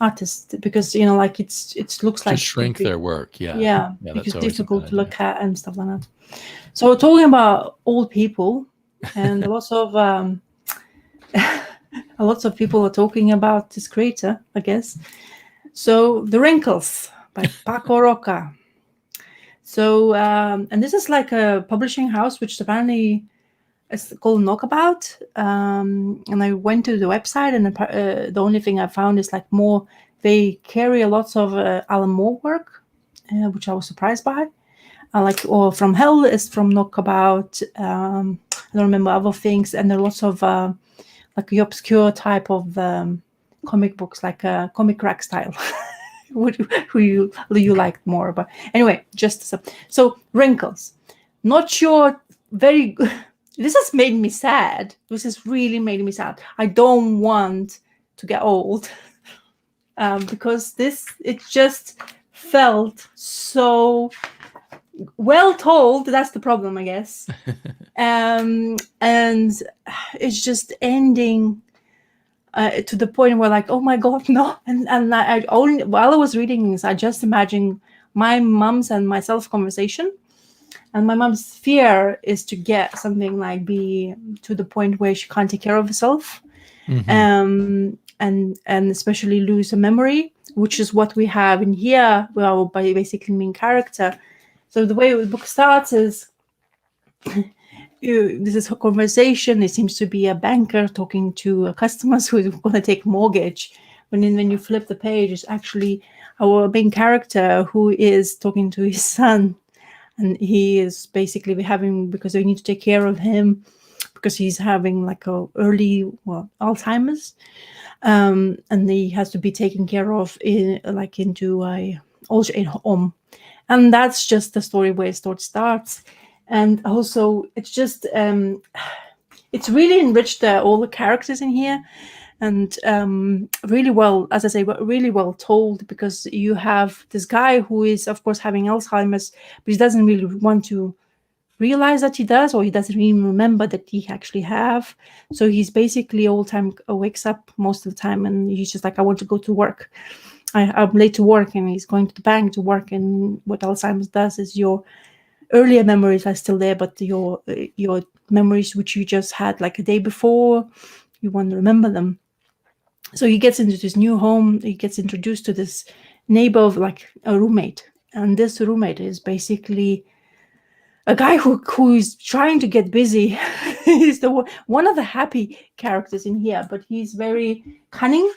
artists because like it looks like to shrink their work. Yeah, it's difficult to look at and stuff like that. So talking about old people, and lots of people are talking about this creator, I guess. So The Wrinkles by Paco Roca. So and this is like a publishing house which apparently is called Knockabout. And I went to the website, and the only thing I found is like more. They carry a lot of Alan Moore work, which I was surprised by. Or From Hell is from Knockabout. I don't remember other things, and there are lots of like the obscure type of comic books, like comic rack style. who you liked more, but anyway, just so Wrinkles. Not sure. Very good. This has made me sad. This has really made me sad. I don't want to get old because it just felt so well told. That's the problem, I guess. And it's just ending to the point where like, oh my God, no. And I only, while I was reading this, I just imagined my mom's and myself conversation. And my mom's fear is to get something like be to the point where she can't take care of herself, and especially lose a memory, which is what we have in here. Well, by basically main character. So the way the book starts is this is her conversation. It seems to be a banker talking to customers who are going to take mortgage. When you flip the page, it's actually our main character who is talking to his son. And he is basically because they need to take care of him because he's having like early Alzheimer's, and he has to be taken care of into a old age home, and that's just the story where it starts. And also, it's just it's really enriched all the characters in here. And really well, as I say, really well told, because you have this guy who is, of course, having Alzheimer's, but he doesn't really want to realize that he does, or he doesn't even remember that he actually have. So he's basically all the time wakes up most of the time, and he's just like, I want to go to work. I'm late to work, and he's going to the bank to work. And what Alzheimer's does is your earlier memories are still there, but your memories which you just had like a day before, you want to remember them. So he gets into this new home. He gets introduced to this neighbor of like a roommate. And this roommate is basically a guy who is trying to get busy. He's one of the happy characters in here, but he's very cunning,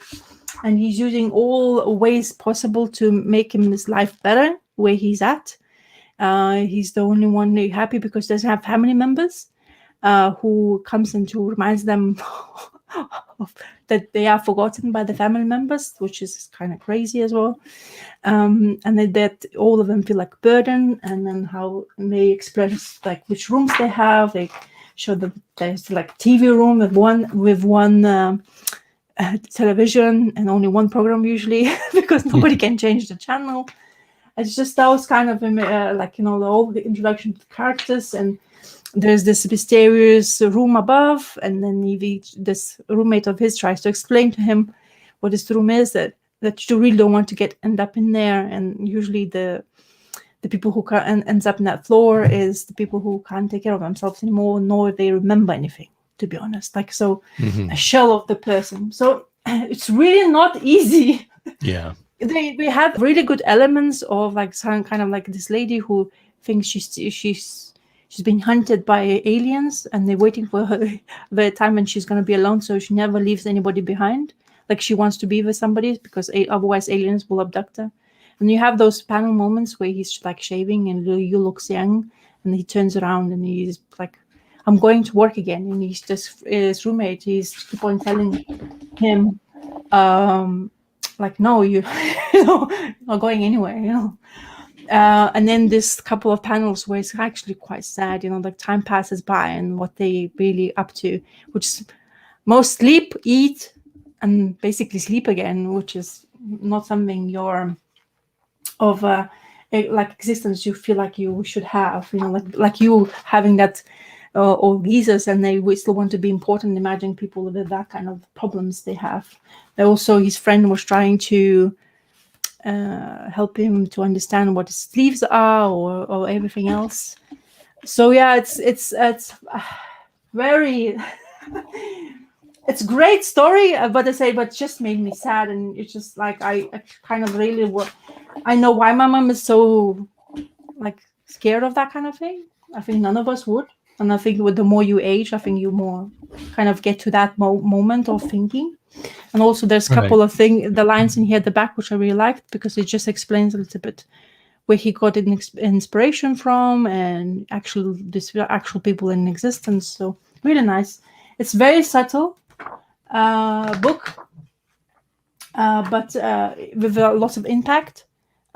and he's using all ways possible to make his life better where he's at. He's the only one happy because he doesn't have family members who comes in to remind them that they are forgotten by the family members, which is kind of crazy as well. And that all of them feel like burden, and then how they express like which rooms they have. They show that there's like TV room with one television and only one program usually because nobody can change the channel. It's just that was kind of like, you know, all the introduction to the characters, and there's this mysterious room above, and then this roommate of his tries to explain to him what this room is, that you really don't want to end up in there. And usually the people who ends up in that floor is the people who can't take care of themselves anymore, nor they remember anything, to be honest. Like, so a shell of the person. So it's really not easy. Yeah. We have really good elements of like some kind of like this lady who thinks she's being hunted by aliens, and they're waiting for her the time when she's going to be alone, so she never leaves anybody behind. Like, she wants to be with somebody because otherwise aliens will abduct her. And you have those panel moments where he's like shaving and you looks young, and he turns around and he's like, I'm going to work again. And he's just his roommate, he's keep on telling him like, no, you're not going anywhere, you know. And then this couple of panels where it's actually quite sad, you know, like time passes by and what they really up to, which is most sleep, eat, and basically sleep again, which is not something like existence you feel like you should have, you know, like you having that or geezers, and they still want to be important. Imagine people with that kind of problems they have. Also, his friend was trying to help him to understand what his sleeves are or everything else. So yeah, it's very it's a great story, but it just made me sad, and it's just like I kind of really I know why my mom is so like scared of that kind of thing. I think none of us would. And I think with the more you age, I think you more kind of get to that moment of thinking. And also there's a couple of the lines in here at the back, which I really liked, because it just explains a little bit where he got inspiration from, and actual people in existence. So really nice. It's very subtle book, but with a lot of impact.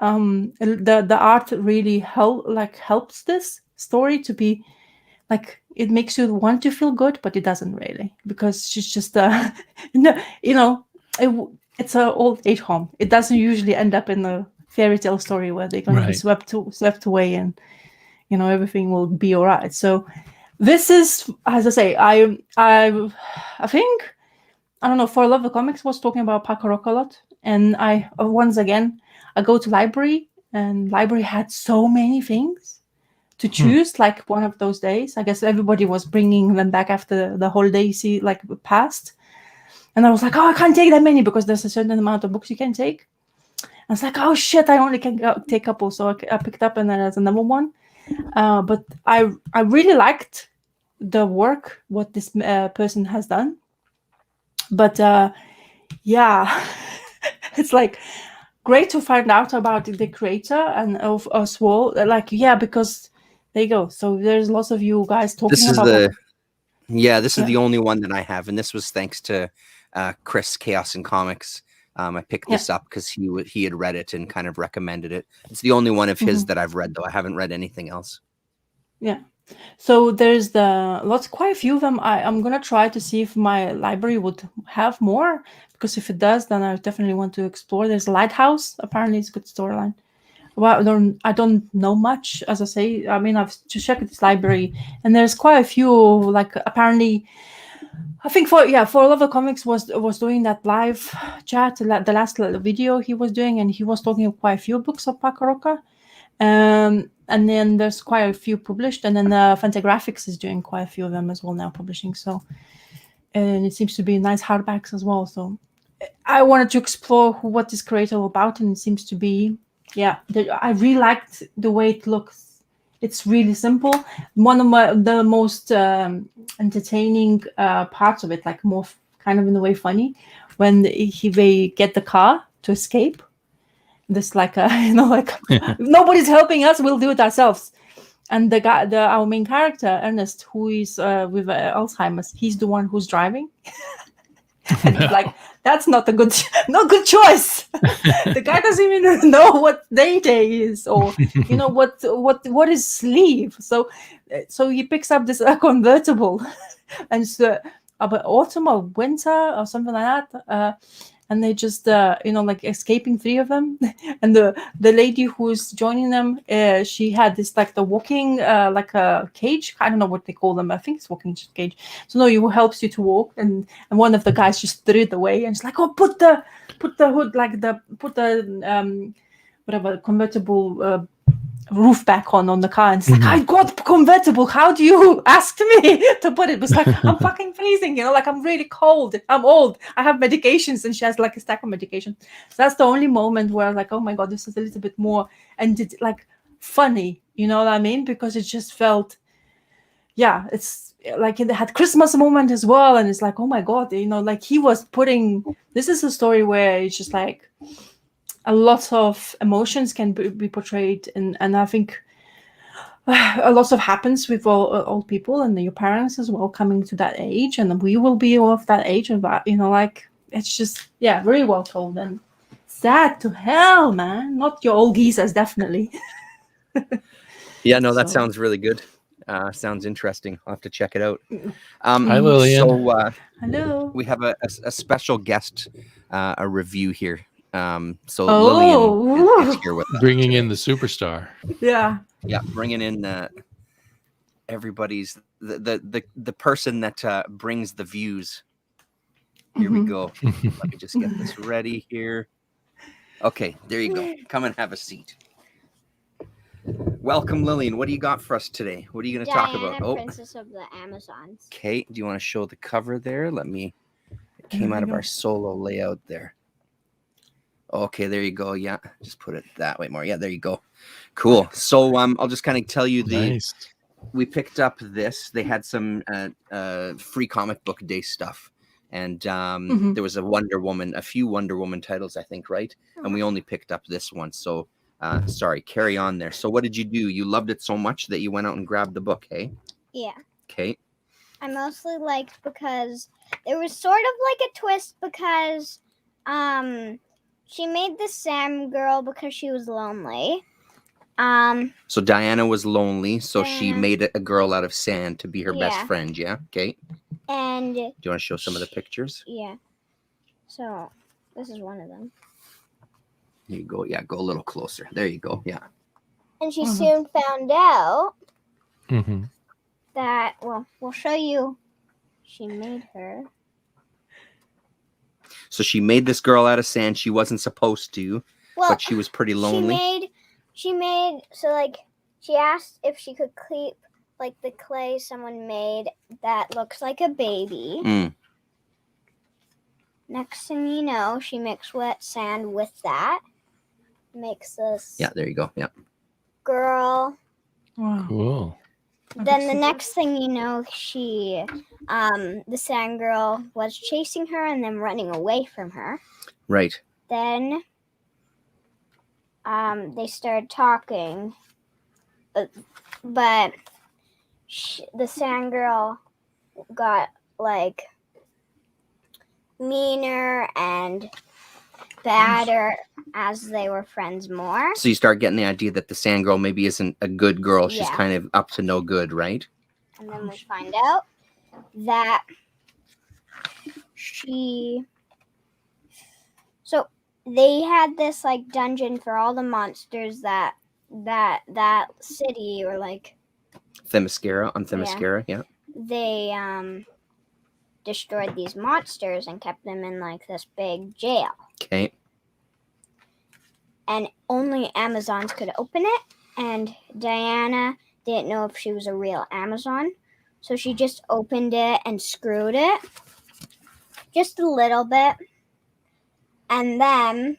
The art really helps this story to be like, it makes you want to feel good, but it doesn't really, because she's just it's an old age home. It doesn't usually end up in a fairy tale story where they're going to be swept away and, you know, everything will be all right. So this is, as I say, I think, I don't know, For Love of Comics was talking about Paco Roca a lot, and I once again I go to library, and library had so many things to choose. Like one of those days, I guess everybody was bringing them back after the holiday passed, and I was like, oh, I can't take that many because there's a certain amount of books you can take. I was like, oh shit, I only can take a couple, so I picked up, and then there's another one. But I really liked the work what this person has done. But yeah, it's like great to find out about the creator and of as well. Like, yeah, because there you go. So there's lots of you guys talking about. This is the only one that I have, and this was thanks to Chris Chaos and Comics. I picked this up because he had read it and kind of recommended it. It's the only one of his that I've read, though. I haven't read anything else. Yeah. So there's quite a few of them. I'm gonna try to see if my library would have more, because if it does, then I definitely want to explore. There's Lighthouse. Apparently, it's a good storyline. Well, I don't know much, as I say. I mean, I've just checked this library, and there's quite a few. Like, apparently, I think For Love of Comics was doing that live chat, the last video he was doing, and he was talking of quite a few books of Paco Roca. And then there's quite a few published, and then Fantagraphics is doing quite a few of them as well now, publishing. So, and it seems to be nice hardbacks as well. So I wanted to explore what this creator was about, and it seems to be, I really liked the way it looks. It's really simple. One of the most entertaining parts of it, like more kind of in a way funny, when they get the car to escape. This like like nobody's helping us, we'll do it ourselves. And the guy, our main character Ernest, who is with Alzheimer's, he's the one who's driving. And it's like, that's not a good choice. The guy doesn't even know what day is, or what is sleep. So he picks up this convertible, and it's about autumn or winter or something like that. And they just like escaping, three of them. And the lady who's joining them, she had this like the walking like a cage. I don't know what they call them. I think it's walking cage. So no, it helps you to walk. And one of the guys just threw it away, and it's like, oh, put the hood, like put the whatever convertible roof back on the car. And it's like, I got convertible, how do you ask me to put it? It's like, I'm fucking freezing, like I'm really cold, I'm old, I have medications. And she has like a stack of medication. So that's the only moment where I was like, oh my god, this is a little bit more, and it's like funny, you know what I mean? Because it just felt, it's like it had Christmas moment as well. And it's like, oh my god, like he was putting, this is a story where it's just like a lot of emotions can be portrayed, and I think a lot of happens with all people and your parents as well, coming to that age, and we will be of that age, and that like it's just very well told, and sad to hell, man. Not your old geezers, definitely. That sounds really good. Sounds interesting. I'll have to check it out. Hi, Lillian. So hello, we have a special guest, a review here. So Lillian is here with us bringing today. in the superstar. Bringing in everybody's the person that brings the views. Here we go. Let me just get this ready here. Okay, there you go. Come and have a seat. Welcome, Lillian. What do you got for us today? What are you going to talk about? Princess of the Amazons. Okay, do you want to show the cover there? It came out of our solo layout there. Okay, there you go. Yeah, just put it that way more. Yeah, there you go. Cool. So I'll just kind of tell you we picked up this. They had some free comic book day stuff, and there was a few Wonder Woman titles, I think, right? And we only picked up this one. So sorry, carry on there. So what did you do? You loved it so much that you went out and grabbed the book, hey? Yeah. Okay. I mostly liked because there was sort of like a twist, because she made the Sam girl because she was lonely. So Diana was lonely, so she made a girl out of sand to be her best friend, yeah? Okay. And do you want to show some of the pictures? Yeah. So this is one of them. There you go. Yeah, go a little closer. There you go. Yeah. And she soon found out that, we'll show you. She made her. So she made this girl out of sand. She wasn't supposed to, but she was pretty lonely. She asked if she could keep like the clay someone made that looks like a baby. Next thing you know, she mixed wet sand with that. Makes this. Yeah, there you go. Yeah. Girl. Wow. Cool. Then the next thing you know, she, the sand girl was chasing her and then running away from her. Right. Then, they started talking, but the sand girl got like meaner and badder as they were friends more. So you start getting the idea that the sand girl maybe isn't a good girl. She's kind of up to no good, right? And then we find out that so they had this like dungeon for all the monsters that city, or like Themyscira, yeah. They destroyed these monsters and kept them in like this big jail. Okay. And only Amazons could open it, and Diana didn't know if she was a real Amazon, so she just opened it and screwed it just a little bit, and then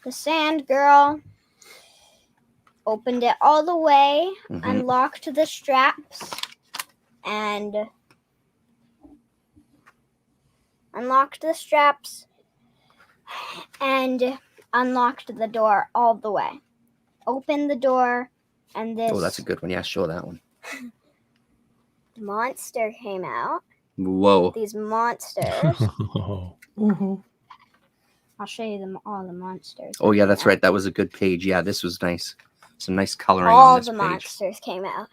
the sand girl opened it all the way, unlocked the straps, and unlocked the door all the way. Opened the door, and this... Oh, that's a good one. Yeah, show that one. monster came out. Whoa. These monsters. Mm-hmm. I'll show you all the monsters. Oh, yeah, that's right. That was a good page. Yeah, this was nice. Some nice coloring all on this the page. monsters came out.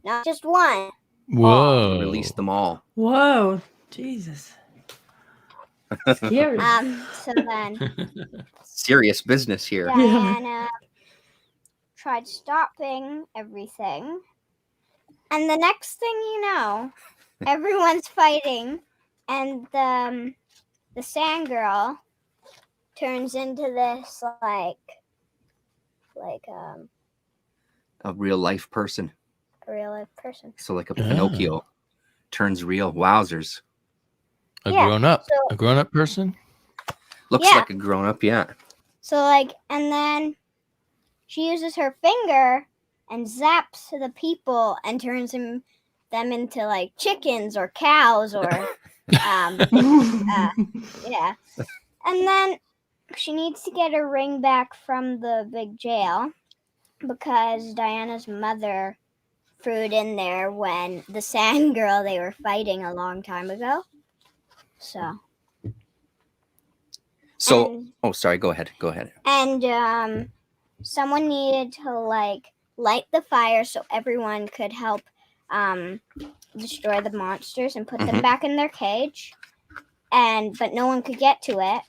Not just one. Whoa. Release them all. Whoa, Jesus. Scary. So then Serious business here. Diana tried stopping everything. And the next thing you know, everyone's fighting, and the sand girl turns into this A real life person. a real life person. So like a Pinocchio turns real. Wowzers. A grown up person? Looks like a grown up, yeah. So and then she uses her finger and zaps the people and turns them into chickens or cows or yeah. And then she needs to get her ring back from the big jail because Diana's mother threw it in there when the sand girl they were fighting a long time ago. Oh, sorry, go ahead. And someone needed to light the fire so everyone could help destroy the monsters and put them back in their cage. But no one could get to it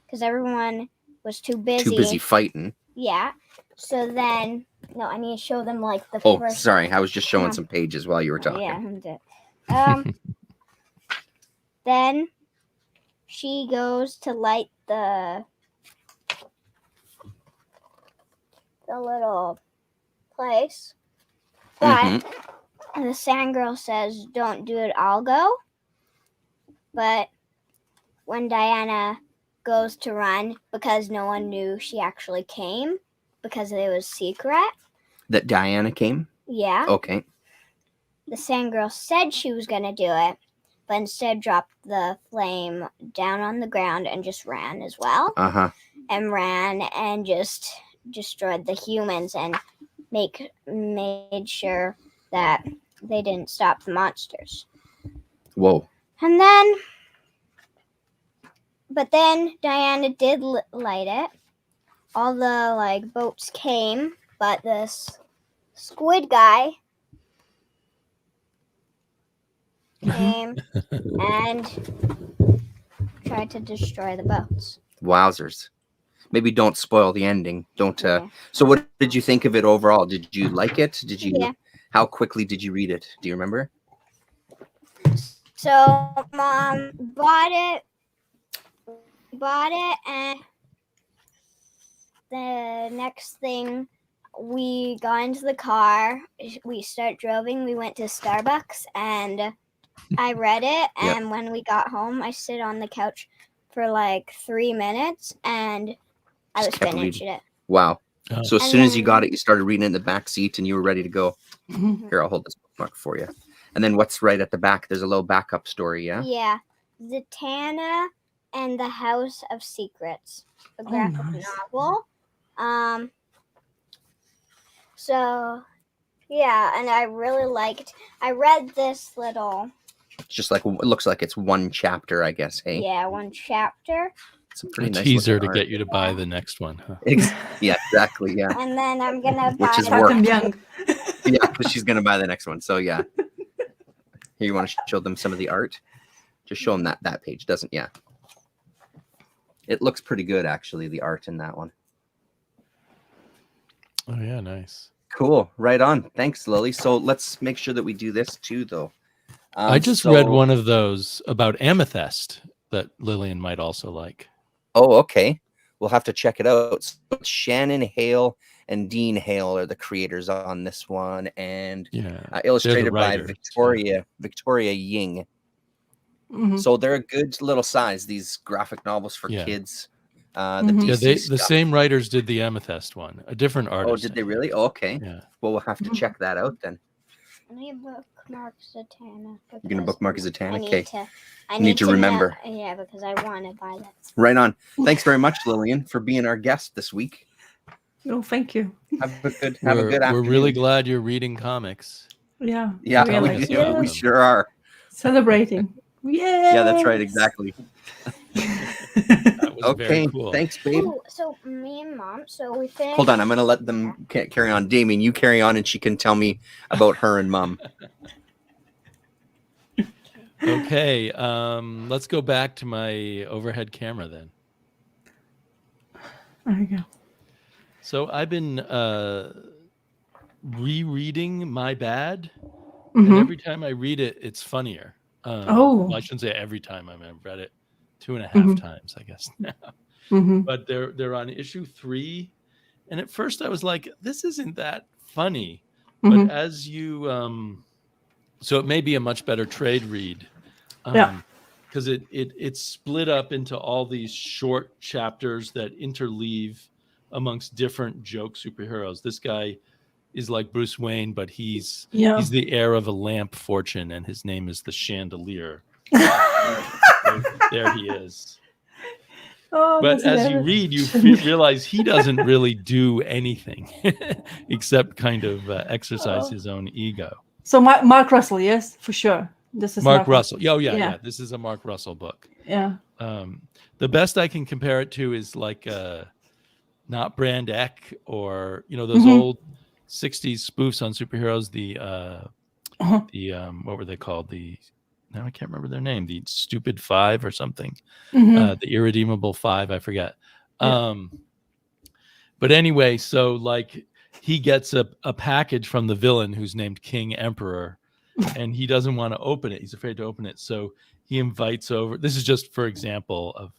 because everyone was too busy. Too busy fighting. Yeah. So then, no, I need to show them the Oh, first. sorry, I was just showing some pages while you were talking. Yeah. Then she goes to light the little place. But the sand girl says, "Don't do it, I'll go." But when Diana goes to run, because no one knew she actually came, because it was secret. That Diana came? Yeah. Okay. The sand girl said she was going to do it, but instead dropped the flame down on the ground and just ran as well. And ran and just destroyed the humans and made sure that they didn't stop the monsters. Whoa. And then Diana did light it. All the boats came, but this squid guy came and tried to destroy the boats. Wowzers. Maybe don't spoil the ending. Don't. So what did you think of it overall? Did you like it? Did you? Yeah. How quickly did you read it? Do you remember? So Mom bought it, and the next thing we got into the car, we start driving. We went to Starbucks, and I read it. And when we got home, I sit on the couch for 3 minutes, and I was finished it. Wow. So as soon as you got it, you started reading it in the back seat and you were ready to go. Here, I'll hold this bookmark for you. And then what's right at the back? There's a little backup story, yeah? Yeah. Zatanna and the House of Secrets, a graphic novel. So, yeah, and I really I read this little... It's just it looks like it's one chapter, I guess, hey? Yeah, one chapter. It's a pretty nice teaser to get you to buy the next one, huh? Yeah, exactly, yeah. And then I'm going to buy... Which is work. Yeah, because she's going to buy the next one, so yeah. Here, you want to show them some of the art? Just show them that page, doesn't, yeah. It looks pretty good, actually, the art in that one. Oh, yeah, nice. Cool, right on. Thanks, Lily. So let's make sure that we do this too, though. I just read one of those about amethyst that Lillian might also like. Oh, okay. We'll have to check it out. So Shannon Hale and Dean Hale are the creators on this one, and illustrated by Victoria Ying. So they're a good little size, these graphic novels for kids. The DC the stuff. same writers did the Amethyst one, a different artist. Oh, did they really? Oh, okay. Yeah. Well, we'll have to check that out then. I'm gonna bookmark Zatanna. You're gonna bookmark Zatanna. Okay. I need to remember. Yeah, because I want to buy that. Right on. Thanks very much, Lillian, for being our guest this week. No, thank you. Have a good afternoon. We're really glad you're reading comics. Yeah. Yeah, really. we sure are. Celebrating. Yeah. Yeah, that's right. Exactly. That was Okay. very cool. Thanks, babe. Ooh, so me and Mom. So we finished. Hold on. I'm gonna let them carry on. Damien, you carry on, and she can tell me about her and Mom. Okay. Let's go back to my overhead camera then. There you go. So I've been rereading My Bad, Mm-hmm. and every time I read it, it's funnier. Well, I shouldn't say every time. I've read it 2.5 times, I guess now. But they're on issue 3, and at first I was like, "This isn't that funny," but as you, so it may be a much better trade read, because it's split up into all these short chapters that interleave amongst different joke superheroes. This guy is like Bruce Wayne, but he's the heir of a lamp fortune, and his name is the Chandelier. There he is. Oh, but as you read, you realize he doesn't really do anything except kind of exercise his own ego. So Mark Russell, yes, for sure. This is Mark Russell. Oh, yeah. This is a Mark Russell book. Yeah. The best I can compare it to is like not Brand Eck or those old 60s spoofs on superheroes. The what were they called? Now I can't remember their name. The Stupid Five or something. The Irredeemable Five. I forget. But anyway, so like he gets a package from the villain who's named King Emperor, and he doesn't want to open it. He's afraid to open it. So he invites over. This is just for example of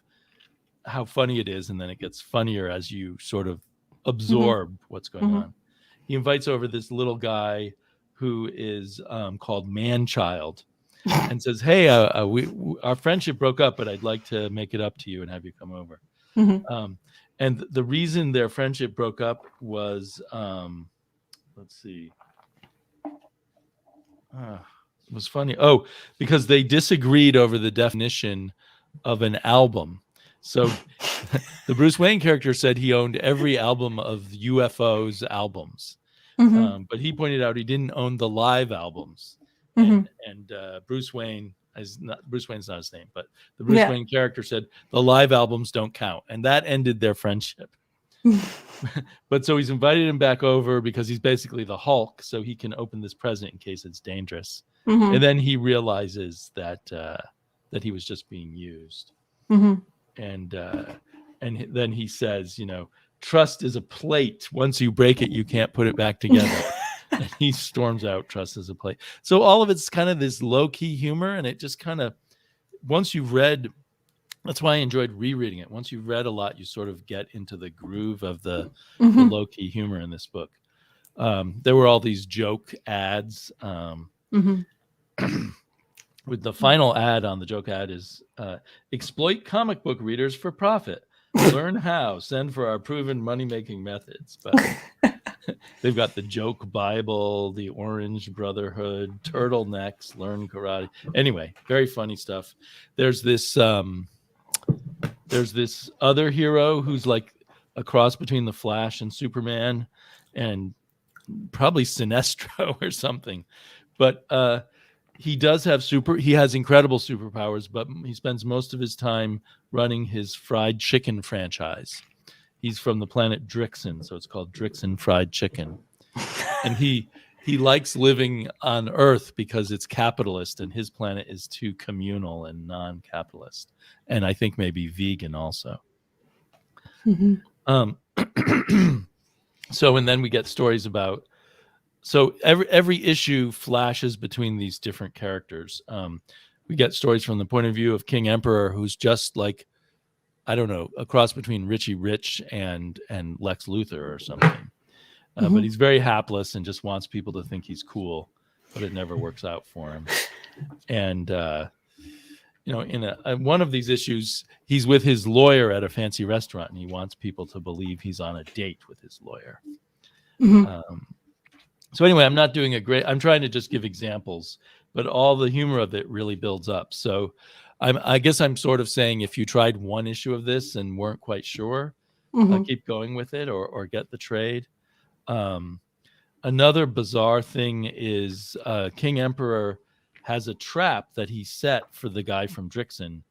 how funny it is, and then it gets funnier as you sort of absorb what's going on. He invites over this little guy who is called Man-Child, and says, "Hey, our friendship broke up, but I'd like to make it up to you and have you come over." And the reason their friendship broke up was, let's see, it was funny. Oh, because they disagreed over the definition of an album. So the Bruce Wayne character said he owned every album of UFO's albums, but he pointed out he didn't own the live albums. And Bruce Wayne's not his name, but the Bruce Wayne character said the live albums don't count, and that ended their friendship. But so he's invited him back over because he's basically the Hulk, so he can open this present in case it's dangerous. And then he realizes that he was just being used. And then he says, trust is a plate. Once you break it, you can't put it back together. And he storms out, trust is a plate. So all of it's kind of this low-key humor, and it just kind of, once you've read, that's why I enjoyed rereading it. Once you've read a lot, you sort of get into the groove of the low-key humor in this book. There were all these joke ads. With the final ad on the joke ad is exploit comic book readers for profit. Learn how. Send for our proven money-making methods. But they've got the joke Bible, the Orange Brotherhood, turtlenecks, learn karate. Anyway, very funny stuff. There's this other hero who's like a cross between the Flash and Superman, and probably Sinestro or something. But he does have he has incredible superpowers, but he spends most of his time running his fried chicken franchise. He's from the planet Drixon, so it's called Drixon Fried Chicken. And he likes living on Earth because it's capitalist, and his planet is too communal and non-capitalist. And I think maybe vegan also. So, and then we get stories about, so every issue flashes between these different characters. We get stories from the point of view of King Emperor, who's just like, I don't know, a cross between Richie Rich and Lex Luthor or something. But he's very hapless and just wants people to think he's cool, but it never works out for him. And in one of these issues, he's with his lawyer at a fancy restaurant, and he wants people to believe he's on a date with his lawyer. So anyway, I'm not doing I'm trying to just give examples, but all the humor of it really builds up. So I guess I'm sort of saying, if you tried one issue of this and weren't quite sure, keep going with it or get the trade. Another bizarre thing is King Emperor has a trap that he set for the guy from Drixon,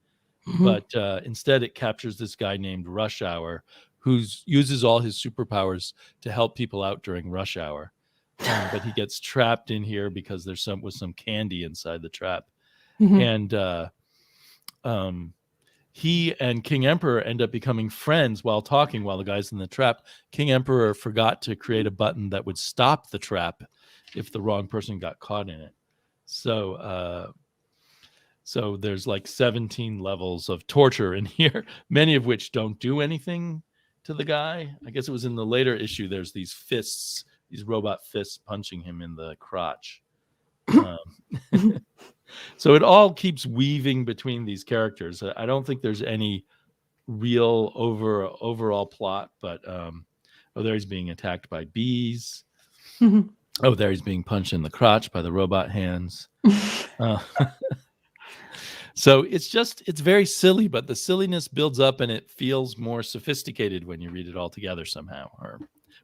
but instead it captures this guy named Rush Hour, who uses all his superpowers to help people out during rush hour. But he gets trapped in here because there's some candy inside the trap. And he and King Emperor end up becoming friends while talking while the guy's in the trap. King Emperor forgot to create a button that would stop the trap if the wrong person got caught in it. So there's like 17 levels of torture in here, many of which don't do anything to the guy. I guess it was in the later issue. There's these fists, these robot fists punching him in the crotch. So it all keeps weaving between these characters. I don't think there's any real overall plot, but there he's being attacked by bees. There he's being punched in the crotch by the robot hands. So it's very silly, but the silliness builds up and it feels more sophisticated when you read it all together somehow, or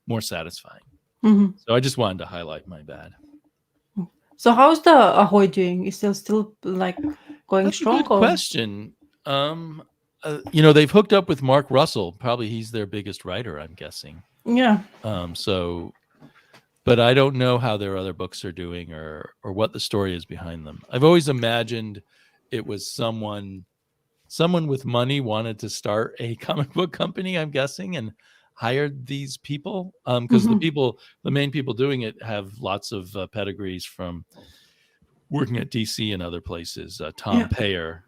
more satisfying. So I just wanted to highlight my bad. So how's the Ahoy doing? Is still like going That's strong? A good question. They've hooked up with Mark Russell. Probably he's their biggest writer, I'm guessing. Yeah. But I don't know how their other books are doing or what the story is behind them. I've always imagined it was someone with money wanted to start a comic book company, I'm guessing, and hired these people because the main people doing it have lots of pedigrees from working at DC and other places. Tom Payer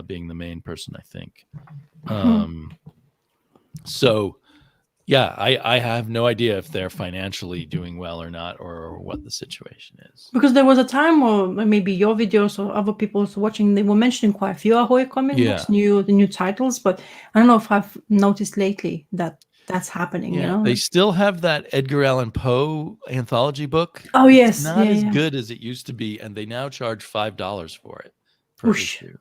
being the main person, I think. So yeah, I have no idea if they're financially doing well or not, or what the situation is. Because there was a time, or maybe your videos or other people watching, they were mentioning quite a few Ahoy comic books, the new titles, but I don't know if I've noticed lately that that's happening. They still have that Edgar Allan Poe anthology book. Oh yes, it's not as good as it used to be, and they now charge $5 for it per issue.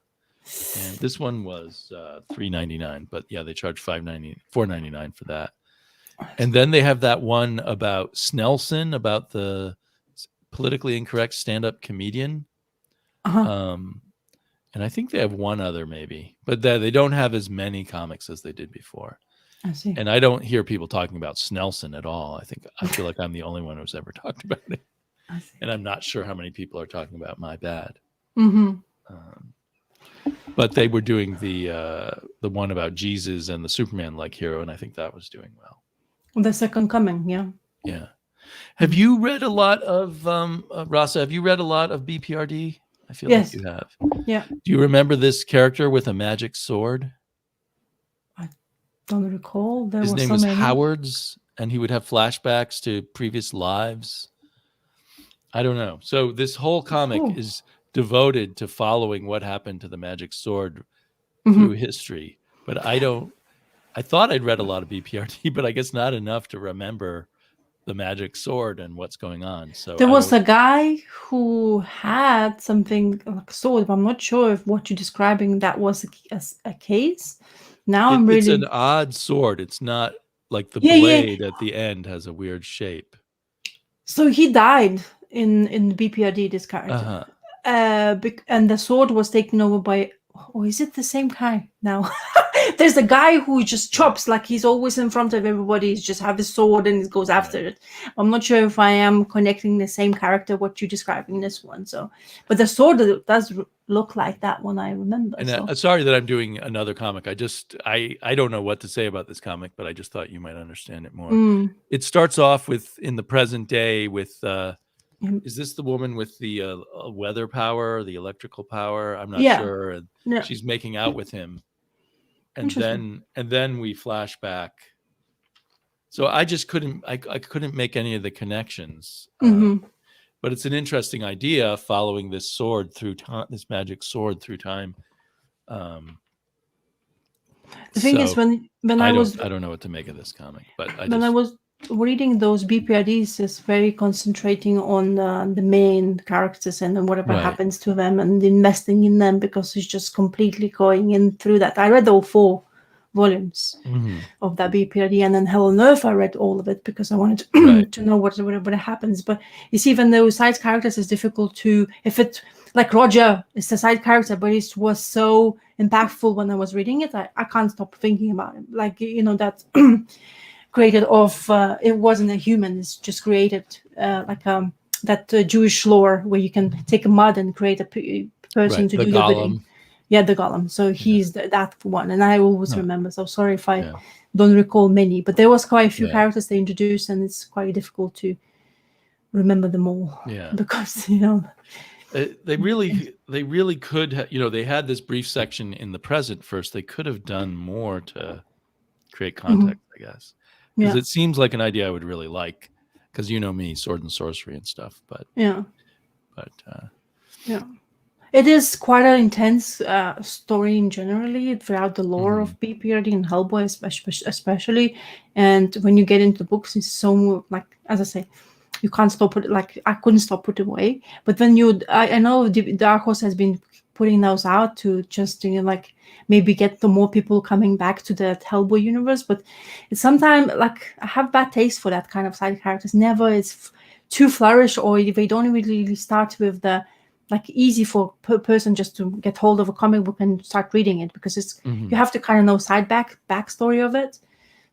And this one was $3.99, but yeah, they charge $4.99 for that. And then they have that one about Snelson, about the politically incorrect stand-up comedian. And I think they have one other maybe, but they don't have as many comics as they did before. I see. And I don't hear people talking about Snelson at all. I feel like I'm the only one who's ever talked about it. And I'm not sure how many people are talking about My Bad. But they were doing the one about Jesus and the Superman-like hero, and I think that was doing well. The Second Coming, yeah. Yeah. Have you read a lot of Rasa? Have you read a lot of BPRD? I feel like you have. Yeah. Do you remember this character with a magic sword? I don't recall. His name was Howard's, and he would have flashbacks to previous lives. I don't know. So this whole comic is devoted to following what happened to the magic sword through history. But I thought I'd read a lot of BPRD, but I guess not enough to remember the magic sword and what's going on. So there was a guy who had something like a sword, but I'm not sure if what you're describing that was a case. Now it's an odd sword. It's not like the blade at the end has a weird shape. So he died in BPRD, this character. And the sword was taken over by, is it the same guy now? There's a guy who just chops, like he's always in front of everybody. He's just have his sword and he goes after it. I'm not sure if I am connecting the same character what you're describing in this one. So, but the sword does look like that one, I remember. And sorry that I'm doing another comic. I don't know what to say about this comic, but I just thought you might understand it more. It starts off with in the present day with is this the woman with the weather power, the electrical power? I'm not sure. And she's making out with him. And then we flash back. So I just couldn't make any of the connections. But it's an interesting idea following this sword through time, this magic sword through time. The thing is, when I don't know what to make of this comic, but I was reading those BPRDs, is very concentrating on the main characters and whatever happens to them and investing in them, because it's just completely going in through that. I read all 4 volumes of that BPRD, and then Hell on Earth I read all of it because I wanted to know what happens. But you see, even those side characters, is difficult to, if it, like Roger is the side character, but it was so impactful when I was reading it, I can't stop thinking about it. Like, you know, that created of it wasn't a human, it's just created that Jewish lore where you can take a mud and create a person to do the bidding. Yeah, the golem. So he's that one, and I always remember. So sorry if I don't recall many, but there was quite a few characters they introduced, and it's quite difficult to remember them all. Yeah, because they really could. They had this brief section in the present first. They could have done more to create context, I guess, because it seems like an idea I would really like. Because me, sword and sorcery and stuff. But yeah. It is quite an intense story in generally throughout the lore of BPRD and Hellboy especially. And when you get into the books, it's so, like, as I say, you can't stop it. Like, I couldn't stop putting away. But then I know Dark Horse has been putting those out to just, like, maybe get the more people coming back to the Hellboy universe. But it's sometimes, like, I have bad taste for that kind of side characters. Never is too flourish, or they don't really start with the, like, easy for a person just to get hold of a comic book and start reading it, because it's you have to kind of know backstory of it.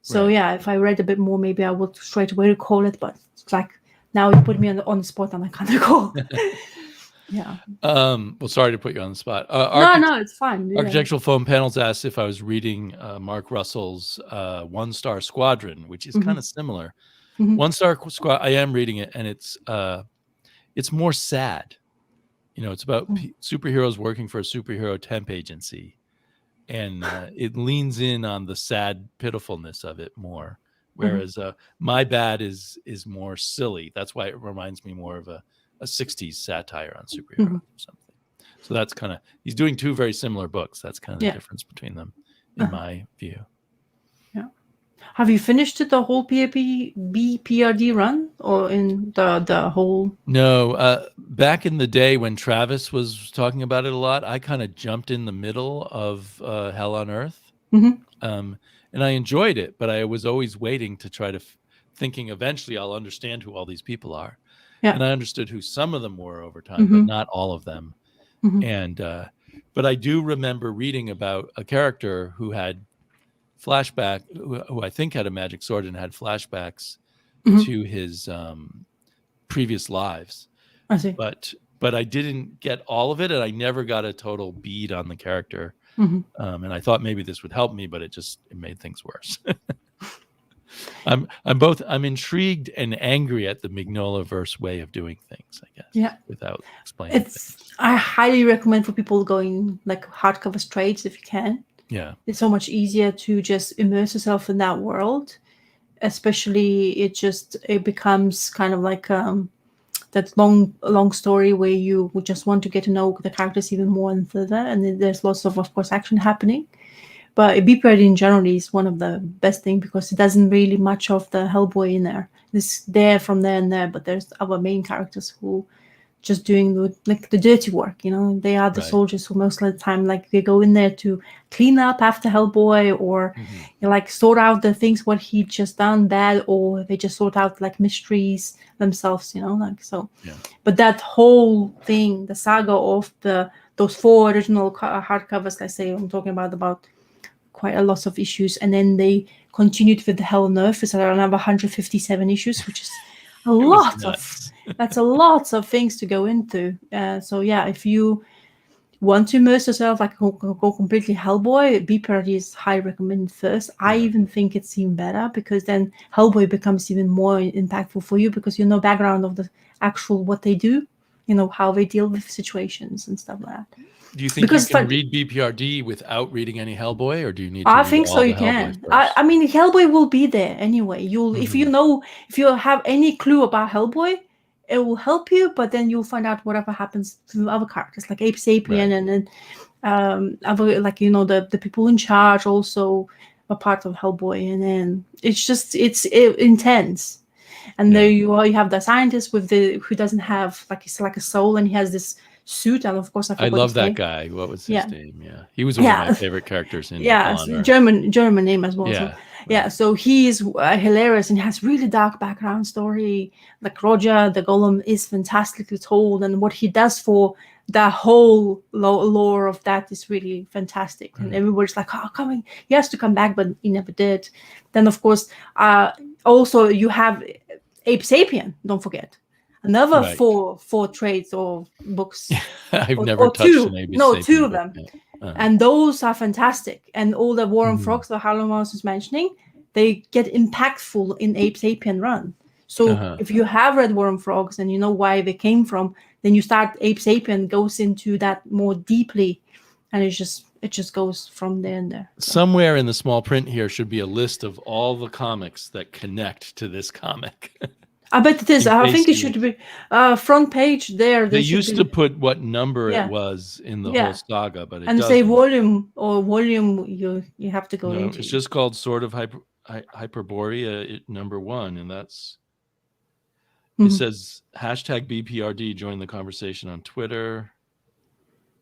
So if I read a bit more, maybe I would straight away recall it. But it's like, now you put me on the spot and I can't recall. Well, sorry to put you on the spot. No, it's fine. Architectural Foam Panels asked if I was reading Mark Russell's One Star Squadron, which is kind of similar. One Star Squad. I am reading it, and it's more sad. It's about superheroes working for a superhero temp agency, and it leans in on the sad pitifulness of it more. Whereas My Bad is more silly. That's why it reminds me more of a 60s satire on superheroes or something. So that's kind of, he's doing 2 very similar books. That's kind of the difference between them, in my view. Yeah. Have you finished the whole BPRD run, or in the whole? No. Back in the day when Travis was talking about it a lot, I kind of jumped in the middle of Hell on Earth. And I enjoyed it, but I was always waiting to try to thinking eventually I'll understand who all these people are. Yeah. And I understood who some of them were over time, but not all of them. And but I do remember reading about a character who had flashback, who I think had a magic sword and had flashbacks to his previous lives. I see. But I didn't get all of it, and I never got a total bead on the character. And I thought maybe this would help me, but it made things worse. I'm intrigued and angry at the Mignola-verse way of doing things, I guess. Yeah. Without explaining things. I highly recommend for people going like hardcover straights if you can. Yeah. It's so much easier to just immerse yourself in that world. Especially it becomes kind of like that long story where you would just want to get to know the characters even more and further, and there's lots of course action happening. But BPRD in general is one of the best things because it doesn't really much of the Hellboy in there. It's there from there and there, but there's other main characters who just doing the dirty work. They are the soldiers who most of the time they go in there to clean up after Hellboy, or sort out the things what he just done bad, or they just sort out mysteries themselves. So. Yeah. But that whole thing, the saga of those 4 original hardcovers, I say I'm talking about quite a lot of issues, and then they continued with the Hell on Earth. It's around 157 issues, which is a lot that's a lot of things to go into. So yeah, if you want to immerse yourself, go completely Hellboy, BPRD is highly recommended first. I even think it's even better because then Hellboy becomes even more impactful for you because you know background of the actual what they do, how they deal with situations and stuff like that. Do you think you can read BPRD without reading any Hellboy, or do you need to I think so, you can. I mean, Hellboy will be there anyway. If you have any clue about Hellboy, it will help you, but then you'll find out whatever happens to other characters, like Ape Sapien and like the people in charge also are part of Hellboy, and then it's intense. And there you have the scientist who doesn't have it's like a soul, and he has this suit, and of course I love that guy. What was his name? Yeah, he was one of my favorite characters in Honor. German name as well. Yeah, so, yeah. So he is hilarious and has really dark background story. Like Roger the Golem is fantastically told, and what he does for the whole lore of that is really fantastic. And everybody's like, "Oh, he has to come back," but he never did. Then, of course, also you have Ape Sapien. Don't forget. Another four trades or books. I've never touched an Ape Sapien. Two of them. And those are fantastic. And all the War and Frogs that Harlan was mentioning, they get impactful in Ape Sapien run. So if you have read War and Frogs and you know why they came from, then you start Ape Sapien goes into that more deeply, and it just goes from there and there. So. Somewhere in the small print here should be a list of all the comics that connect to this comic. I bet it is. I think it should be front page there. They used to put what number it was in the whole saga, but it doesn't. Say volume you have to go into. It's just called Sword of Hyperborea number 1, and that's. It says #BPRD. Join the conversation on Twitter.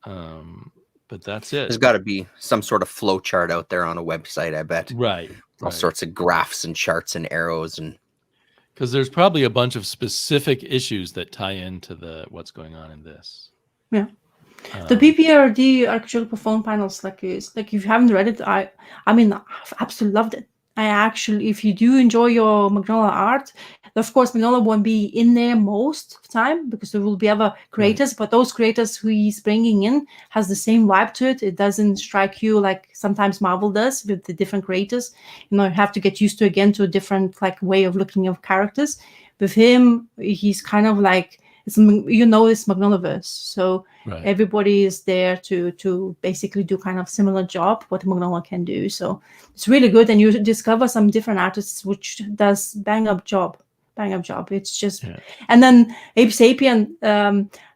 But that's it. There's got to be some sort of flow chart out there on a website, I bet. Right. All sorts of graphs and charts and arrows and. Because there's probably a bunch of specific issues that tie into what's going on in this. Yeah. The BPRD archetypal phone panels, if you haven't read it, I mean, I've absolutely loved it. I actually, if you do enjoy your Magnolia art, of course, Magnolia won't be in there most of the time because there will be other creators, but those creators who he's bringing in has the same vibe to it. It doesn't strike you like sometimes Marvel does with the different creators. You have to get used to a different way of looking at characters. With him, he's kind of like, it's Magnoliaverse. So everybody is there to basically do kind of similar job what Magnolia can do. So it's really good, and you discover some different artists which does bang up job. It's just, and then Ape Sapien,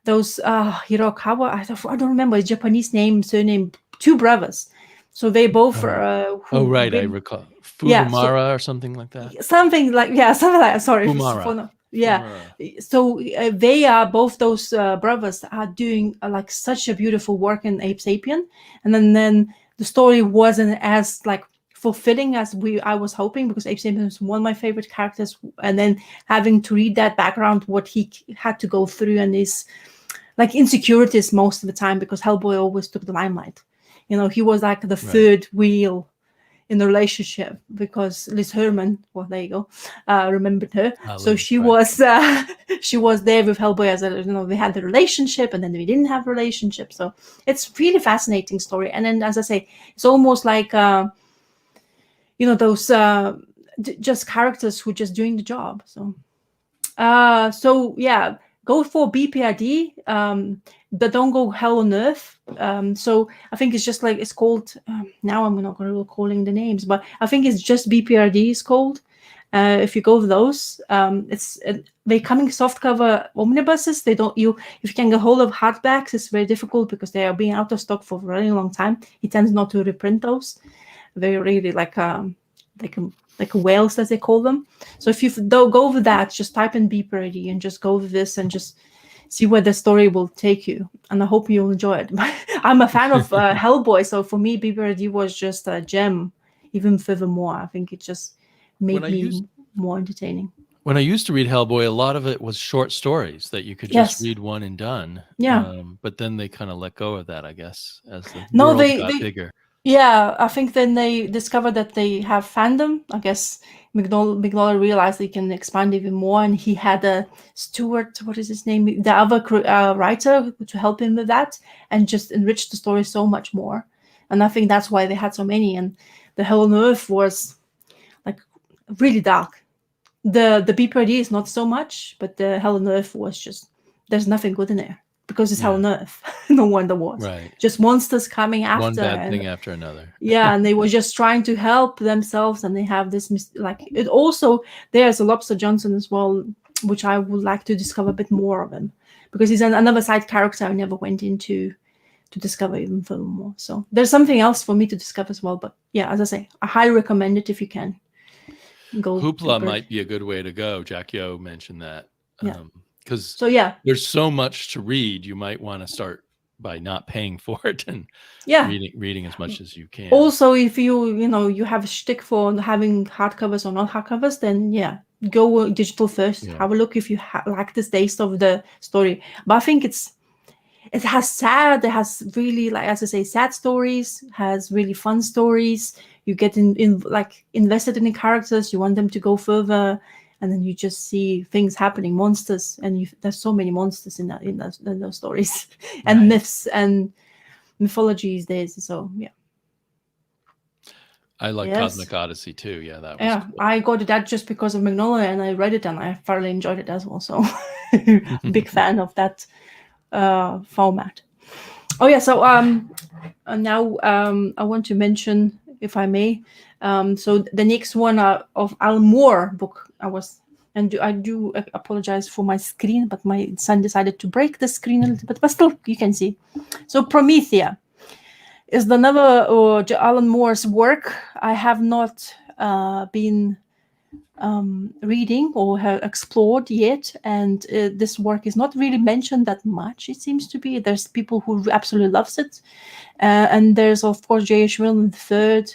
those Hirokawa, I don't remember his Japanese surname, 2 brothers. So they both I recall Fumara or something like that. Something like sorry. Fumara. So they are both those brothers are doing such a beautiful work in Ape Sapien, and then the story wasn't as fulfilling as I was hoping, because Ape Sapien is one of my favorite characters, and then having to read that background, what he had to go through, and his insecurities most of the time, because Hellboy always took the limelight. He was the third wheel in the relationship, because Liz Herman, well, there you go, remembered her. So she was there with Hellboy as they had the relationship, and then they didn't have a relationship. So it's really fascinating story. And then, as I say, it's almost like those just characters who are just doing the job. So go for BPRD, but don't go Hell on Earth. So I think it's just it's called, now I'm not going to recalling the names, but I think it's just BPRD is called. If you go with those, they're coming softcover omnibuses. If you can get hold of hardbacks, it's very difficult because they are being out of stock for a very long time. He tends not to reprint those. They're really like whales, as they call them. So if you don't go with that, just type in BPRD and just go with this and just see where the story will take you. And I hope you'll enjoy it. I'm a fan of Hellboy, so for me, BPRD was just a gem, even furthermore. I think it just made me more entertaining. When I used to read Hellboy, a lot of it was short stories that you could just read one and done. Yeah. But then they kind of let go of that, I guess, as the world got bigger. Yeah, I think then they discovered that they have fandom. I guess Mignola realized they can expand even more, and he had a Stuart, what is his name, the other writer to help him with that, and just enrich the story so much more. And I think that's why they had so many. And the Hell on Earth was really dark. The BPRD is not so much, but the Hell on Earth was just, there's nothing good in there. Because it's Hell on Earth. No wonder was. Right. Just monsters coming after. One bad thing after another. Yeah, and they were just trying to help themselves, and they have this it also, there's a Lobster Johnson as well, which I would like to discover a bit more of him, because he's another side character I never went into to discover even further more. So there's something else for me to discover as well. But yeah, as I say, I highly recommend it if you can. Go Hoopla might be a good way to go. Jack Yo mentioned that. Yeah. Because there's so much to read. You might want to start by not paying for it and reading as much as you can. Also, if you have a shtick for having hardcovers or not hardcovers, then go digital first. Yeah. Have a look if you like the taste of the story. But I think it has really, like, as I say, sad stories, has really fun stories. You get invested in the characters. You want them to go further, and then you just see things happening, monsters, and there's so many monsters in those stories, and myths and mythologies. So yeah. I like Cosmic Odyssey too. Yeah, that was cool. I got that just because of Magnolia, and I read it, and I thoroughly enjoyed it as well. So, big fan of that format. Oh yeah, so now I want to mention, if I may, so the next one of Alan Moore book. I do apologize for my screen, but my son decided to break the screen a little bit, but still you can see. So Promethea is another Alan Moore's work. I have not been reading or have explored yet, and this work is not really mentioned that much. It seems to be there's people who absolutely loves it, and there's of course J.H. Williams III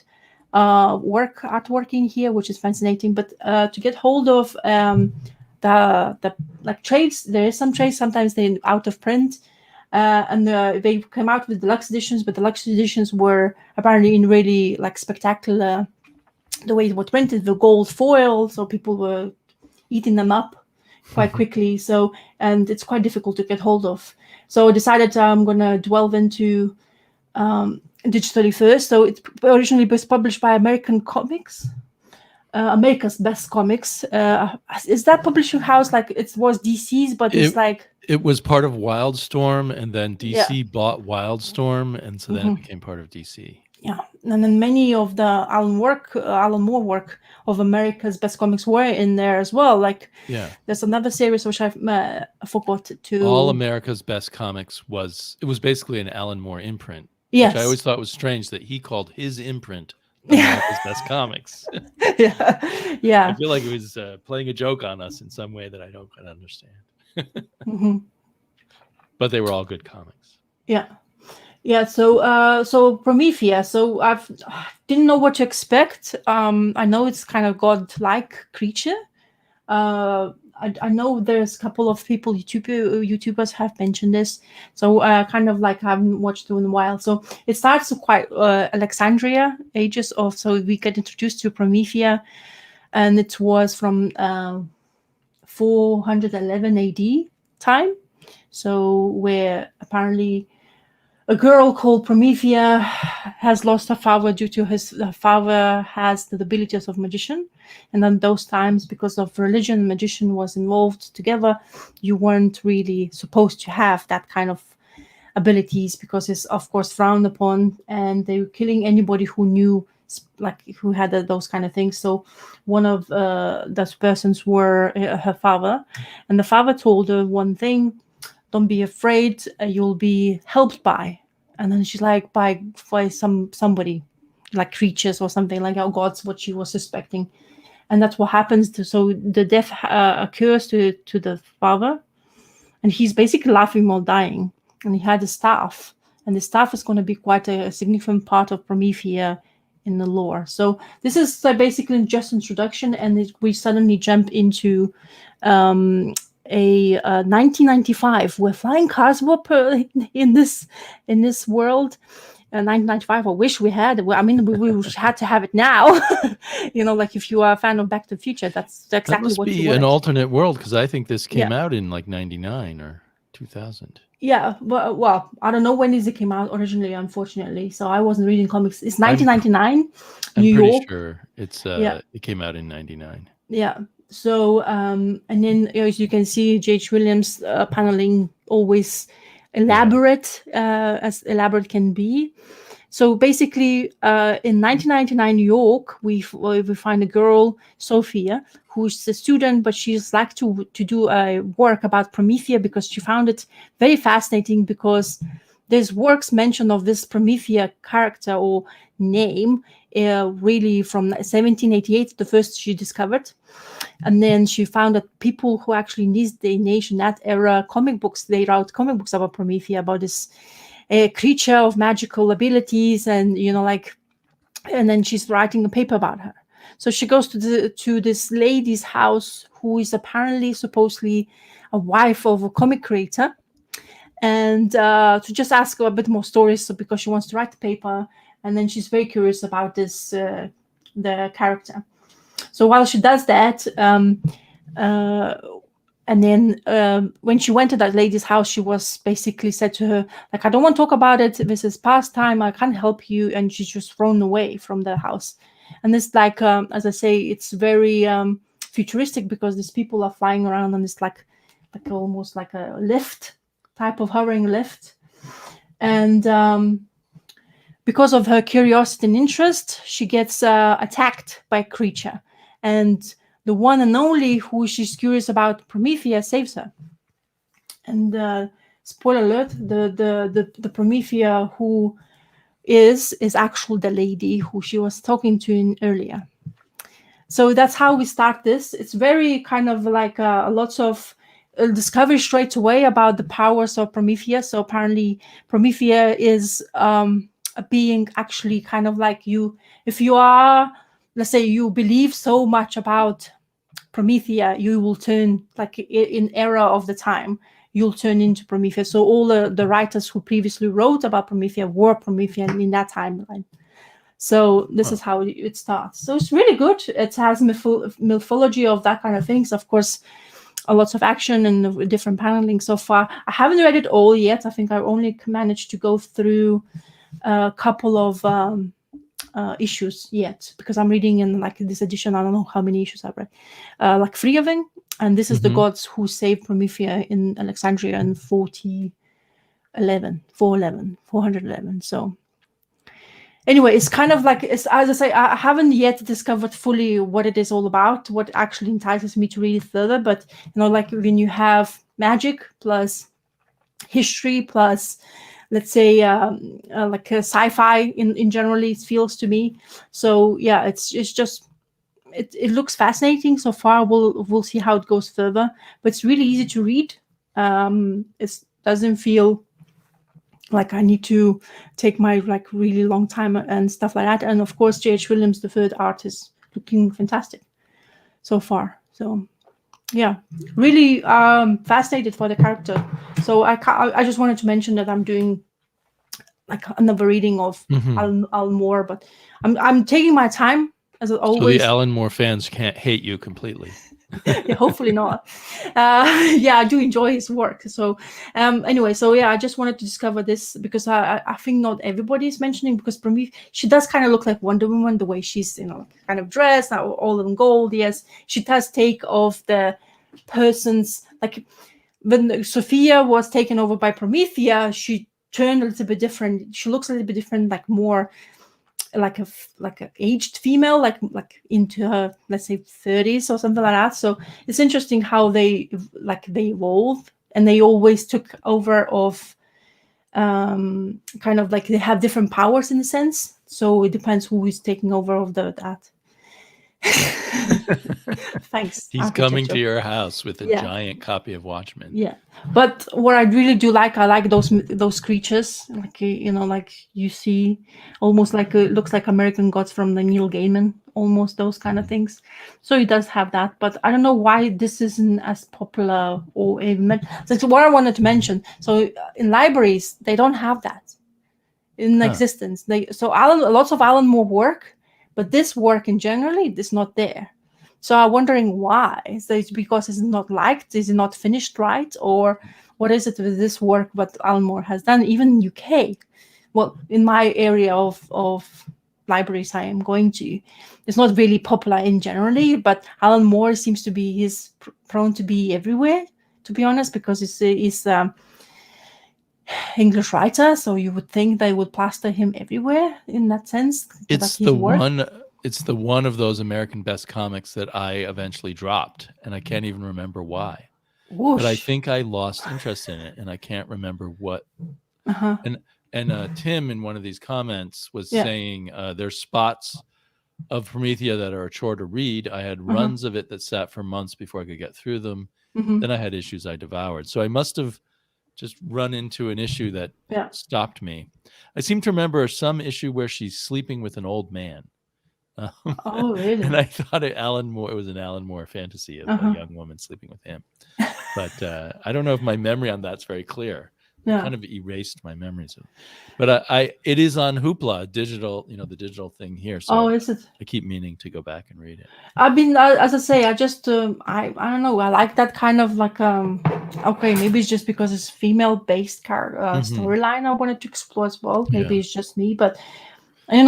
artwork in here, which is fascinating. But to get hold of the trades, there is some trades. Sometimes they're out of print. And they came out with deluxe editions, but the deluxe editions were apparently in really spectacular, the way it was printed, the gold foil, so people were eating them up quite quickly. So, and it's quite difficult to get hold of. So I decided I'm going to delve into digitally first. So it originally was published by American Comix, America's Best Comics. Is that publishing house it was DC's, but it was part of Wildstorm, and then DC bought Wildstorm, and so then it became part of DC. Yeah, and then many of the Alan Moore work of America's Best Comics were in there as well. There's another series which I forgot to. All America's Best Comics was basically an Alan Moore imprint. Yes. Which I always thought was strange that he called his imprint America's Best Comics. Yeah. I feel like he was playing a joke on us in some way that I don't quite understand. But they were all good comics. Yeah. So Promethea. So I didn't know what to expect. I know it's kind of godlike creature. I know there's a couple of people, YouTubers have mentioned this. So I haven't watched it in a while. So it starts quite Alexandria ages of. So we get introduced to Promethea, and it was from 411 AD time. So where apparently a girl called Promethea has lost her father due to her father has the abilities of magician. And in those times, because of religion, magician was involved together. You weren't really supposed to have that kind of abilities because it's, of course, frowned upon. And they were killing anybody who knew, who had those kind of things. So one of those persons were her father. And the father told her one thing: don't be afraid, you'll be helped by. And then she's by somebody, like creatures or something, like our gods, what she was suspecting. And that's what happens. So the death occurs to the father, and he's basically laughing while dying. And he had a staff, and the staff is going to be quite a significant part of Promethea in the lore. So this is basically just introduction, and we suddenly jump into a 1995 where flying cars were in this world. 1995, I wish we had. I mean, we had to have it now. If you are a fan of Back to the Future, that's exactly what you want. That must be an alternate world, because I think this came out in 99 or 2000. Yeah, well, I don't know when it came out originally, unfortunately. So I wasn't reading comics. It's 1999, New York. I'm pretty sure it came out in 99. Yeah. So, and then as you can see, J.H. Williams paneling always elaborate, as elaborate can be. So basically, in 1999 New York, we find a girl, Sophia, who's a student, but she's to do a work about Promethea because she found it very fascinating, because there's works mentioned of this Promethea character or name really from 1788, the first she discovered. And then she found that people who actually in this day and age, in that era, they wrote comic books about Promethea, about this creature of magical abilities, and and then she's writing a paper about her. So she goes to this lady's house who is supposedly a wife of a comic creator, and to just ask her a bit more stories, because she wants to write the paper, and then she's very curious about this the character. So while she does that, and then when she went to that lady's house, she was basically said to her, like, I don't want to talk about it. This is past time. I can't help you. And she's just thrown away from the house. And this, like, as I say, it's very futuristic, because these people are flying around on this like almost like a lift, type of hovering lift. And because of her curiosity and interest, she gets attacked by a creature. And the one and only who she's curious about, Promethea, saves her. And spoiler alert: the Promethea who is actually the lady who she was talking to earlier. So that's how we start this. It's very kind of like lots of discovery straight away about the powers of Promethea. So apparently, Promethea is a being actually kind of like you. If you are, let's say, you believe so much about Promethea, you will turn, like in era of the time, you'll turn into Promethea. So all the writers who previously wrote about Promethea were Promethea in that timeline. So this is how it starts. So it's really good. It has mythology of that kind of things. Of course, a lot of action and different paneling so far. I haven't read it all yet. I think I only managed to go through a couple of issues yet, because I'm reading in like this edition. I don't know how many issues I've read, like 3 of them. And this is the gods who saved Promethea in Alexandria in 411. So anyway, it's kind of like, as I say, I haven't yet discovered fully what it is all about, what actually entices me to read it further. But like when you have magic plus history plus, let's say, like a sci-fi in generally, it feels to me. So yeah, it's just it looks fascinating so far. We'll see how it goes further, but it's really easy to read. It doesn't feel like I need to take my like really long time and stuff like that. And of course, J.H. Williams, the third art, is looking fantastic so far. So yeah, really fascinated for the character. So I just wanted to mention that I'm doing like another reading of Alan Moore, but I'm taking my time as always. So the Alan Moore fans can't hate you completely. Yeah, hopefully not. Yeah, I do enjoy his work. So anyway, so yeah, I just wanted to discover this because I think not everybody is mentioning, because for me, she does kind of look like Wonder Woman, the way she's, kind of dressed, all in gold. Yes, she does take of the person's, like when Sophia was taken over by Promethea, she turned a little bit different. She looks a little bit different, like more like a aged female, like into her, let's say, 30s or something like that. So it's interesting how they evolve, and they always took over of kind of like they have different powers in a sense. So it depends who is taking over of that. Thanks. He's coming to your house with a giant copy of Watchmen. Yeah, but what I really do like, I like those creatures, like like you see, almost like it looks like American Gods from the Neil Gaiman, almost those kind of things. So he does have that, but I don't know why this isn't as popular or even. So what I wanted to mention. So in libraries, they don't have that in existence. Lots of Alan Moore work, but this work in generally is not there. So I'm wondering why. Is it because it's not liked? Is it not finished right? Or what is it with this work what Alan Moore has done, even in UK? Well, in my area of libraries I am going to, it's not really popular in generally, but Alan Moore seems to be, he's prone to be everywhere, to be honest, because he's English writer, so you would think they would plaster him everywhere in that sense. It's the one of those American Best comics that I eventually dropped, and I can't even remember why. Whoosh. But I think I lost interest in it, and I can't remember what And Tim in one of these comments was saying there's spots of Promethea that are a chore to read. I had runs of it that sat for months before I could get through them. Then I had issues I devoured. So I must have just run into an issue that stopped me. I seem to remember some issue where she's sleeping with an old man. Oh, really? And I thought it was an Alan Moore fantasy of a young woman sleeping with him. But I don't know if my memory on that's very clear. Kind of erased my memories of it. But it is on Hoopla digital, the digital thing here. So is it? I keep meaning to go back and read it. I've been, as I say, I just I don't know, I like that kind of like okay, maybe it's just because it's female based storyline I wanted to explore as well. Maybe it's just me, but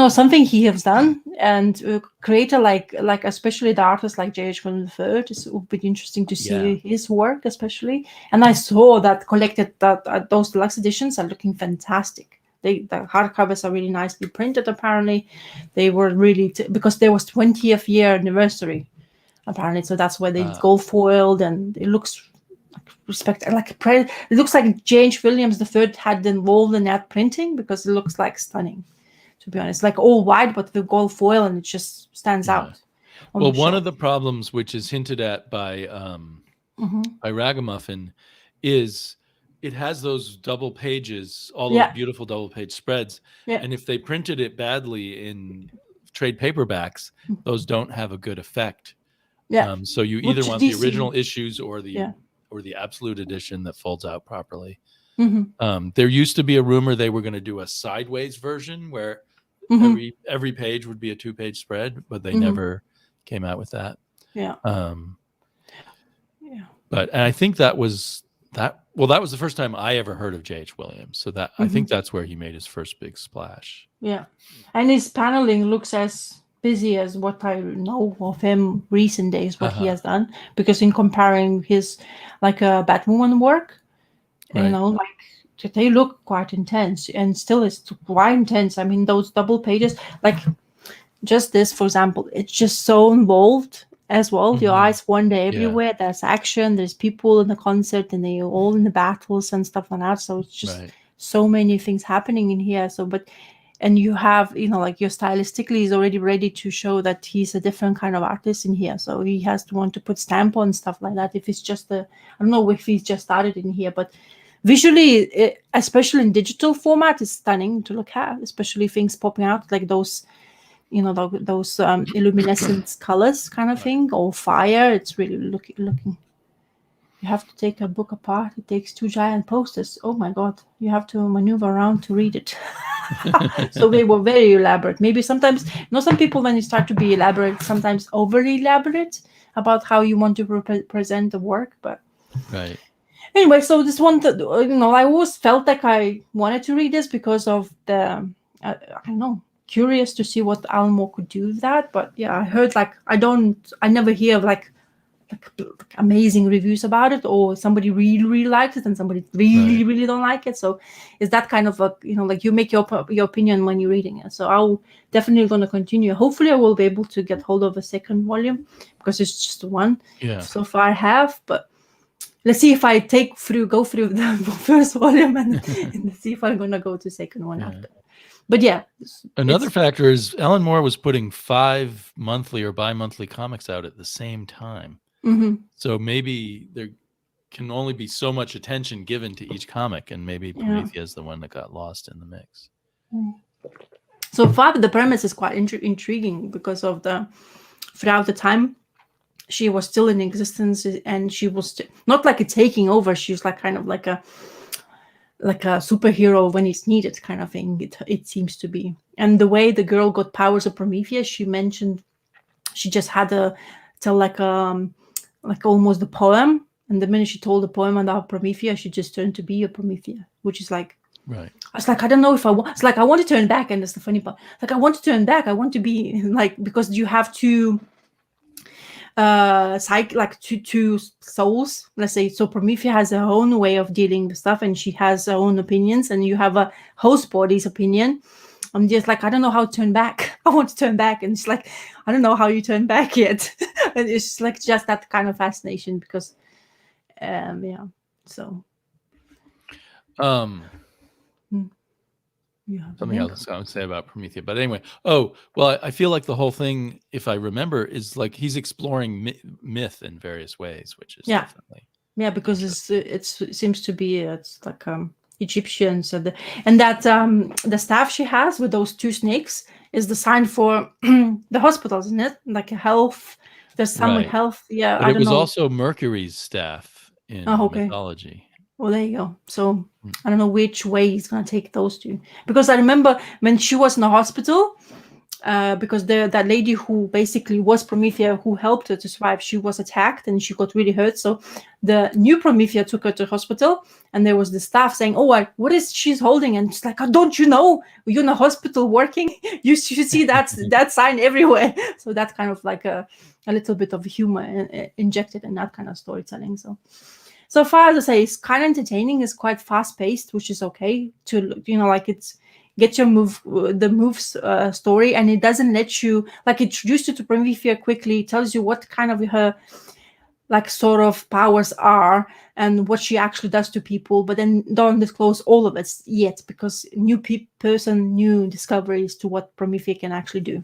something he has done, and creator like especially the artist like J.H. Williams III, it would be interesting to see his work especially. And I saw that collected that those deluxe editions are looking fantastic. The hardcovers are really nicely printed. Apparently, they were really because there was 20th year anniversary. Apparently, so that's why they gold foiled, and it looks it looks like J.H. Williams III had involved in that printing because it looks like stunning. To be honest, like all white, but with gold foil, and it just stands out. Well, one of the problems, which is hinted at by Ragamuffin, is it has those double pages, all those beautiful double page spreads. And if they printed it badly in trade paperbacks, those don't have a good effect. So you either want the original issues or the absolute edition that folds out properly. There used to be a rumor they were going to do a sideways version where every page would be a 2-page spread, but they never came out with that. But I think that was the first time I ever heard of J.H. Williams. So that I think that's where he made his first big splash. And his paneling looks as busy as what I know of him recent days, what he has done, because in comparing his Batwoman work, they look quite intense, and still is quite intense. I mean, those double pages, like just this, for example, it's just so involved as well. Your eyes wander everywhere. There's action, there's people in the concert, and they're all in the battles and stuff like that. So it's just so many things happening in here. So, and you have, your stylistically is already ready to show that he's a different kind of artist in here. So he has to want to put stamp on stuff like that. If it's just I don't know if he's just started in here, but visually, especially in digital format, it's stunning to look at, especially things popping out like those, those luminescent colors kind of thing, or fire. It's really looking. You have to take a book apart. It takes 2 giant posters. Oh my God. You have to maneuver around to read it. So they were very elaborate. Maybe sometimes, some people, when you start to be elaborate, sometimes overly elaborate about how you want to present the work. But anyway, so this one, I always felt like I wanted to read this because of the, I don't know, curious to see what Alan Moore could do with that. But I heard I never hear of like amazing reviews about it, or somebody really, really likes it and somebody really, really don't like it. So it's that kind of you make your opinion when you're reading it. So I'll definitely going to continue. Hopefully I will be able to get hold of a second volume because it's just one. So far I have, but let's see if I go through the first volume and see if I'm going to go to second one after. But another factor is Alan Moore was putting 5 monthly or bi-monthly comics out at the same time. So maybe there can only be so much attention given to each comic, and maybe Promethea is the one that got lost in the mix. So far, the premise is quite intriguing because of throughout the time she was still in existence, and she was not like a taking over. She was like kind of like a superhero when it's needed kind of thing. It seems to be. And the way the girl got powers of Promethea, she mentioned she just had to tell like almost the poem, and the minute she told the poem about Promethea, she just turned to be a Promethea, which is like I was like, I don't know if I want. It's like I want to turn back, and that's the funny part. Like I want to turn back. I want to be like, because you have two two souls, let's say. So Promethea has her own way of dealing with stuff, and she has her own opinions, and you have a host body's opinion. I'm just like, I don't know how to turn back. I want to turn back, and it's like, I don't know how you turn back yet. And it's just like just that kind of fascination because so Something else I would say about Promethea, but anyway. Oh, well, I feel like the whole thing, if I remember, is like he's exploring myth in various ways, which is definitely because it seems to be it's like Egyptians and that the staff she has with those two snakes is the sign for the hospitals, isn't it? Like a health. There's some with health. Yeah, but it was also Mercury's staff in mythology. Well, there you go. So I don't know which way he's gonna take those two, because I remember when she was in the hospital, because that lady who basically was Promethea, who helped her to survive, she was attacked and she got really hurt. So the new Promethea took her to the hospital, and there was the staff saying, "Oh, what is she's holding?" And it's like, "Oh, don't you know? You're in a hospital working. You should see that sign everywhere." So that's kind of like a little bit of humor injected in that kind of storytelling. So far, as I say, it's kind of entertaining. It's quite fast paced, which is okay to, like it's get your moves story, and it doesn't let you, like, introduce you to Promethea quickly, tells you what kind of her like sort of powers are and what she actually does to people, but then don't disclose all of it yet, because new discoveries to what Promethea can actually do,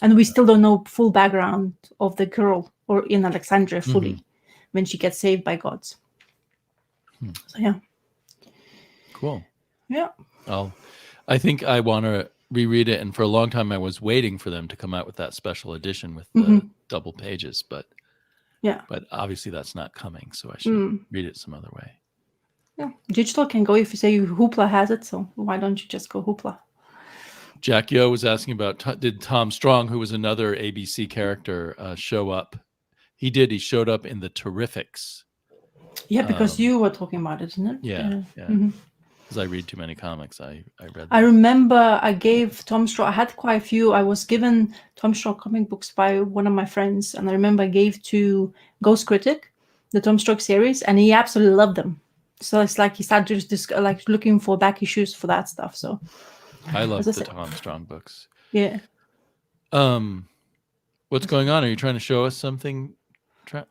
and we still don't know full background of the girl or in Alexandria fully when she gets saved by gods. So yeah, cool. Yeah. I think I want to reread it, and for a long time I was waiting for them to come out with that special edition with the double pages, but obviously that's not coming, so I should read it some other way. Yeah, digital can go if you say Hoopla has it, so why don't you just go Hoopla? Jack Yo was asking about did Tom Strong, who was another ABC character, show up? He did. He showed up in the Terrifics. Yeah, because you were talking about it, isn't it? Yeah. Because I read too many comics. I read them. I remember I gave Tom Strong, I had quite a few. I was given Tom Strong comic books by one of my friends, and I remember I gave to Ghost Critic the Tom Strong series, and he absolutely loved them. So it's like he started just like looking for back issues for that stuff. So I love the Tom Strong books. Yeah. What's going on? Are you trying to show us something, Terrence?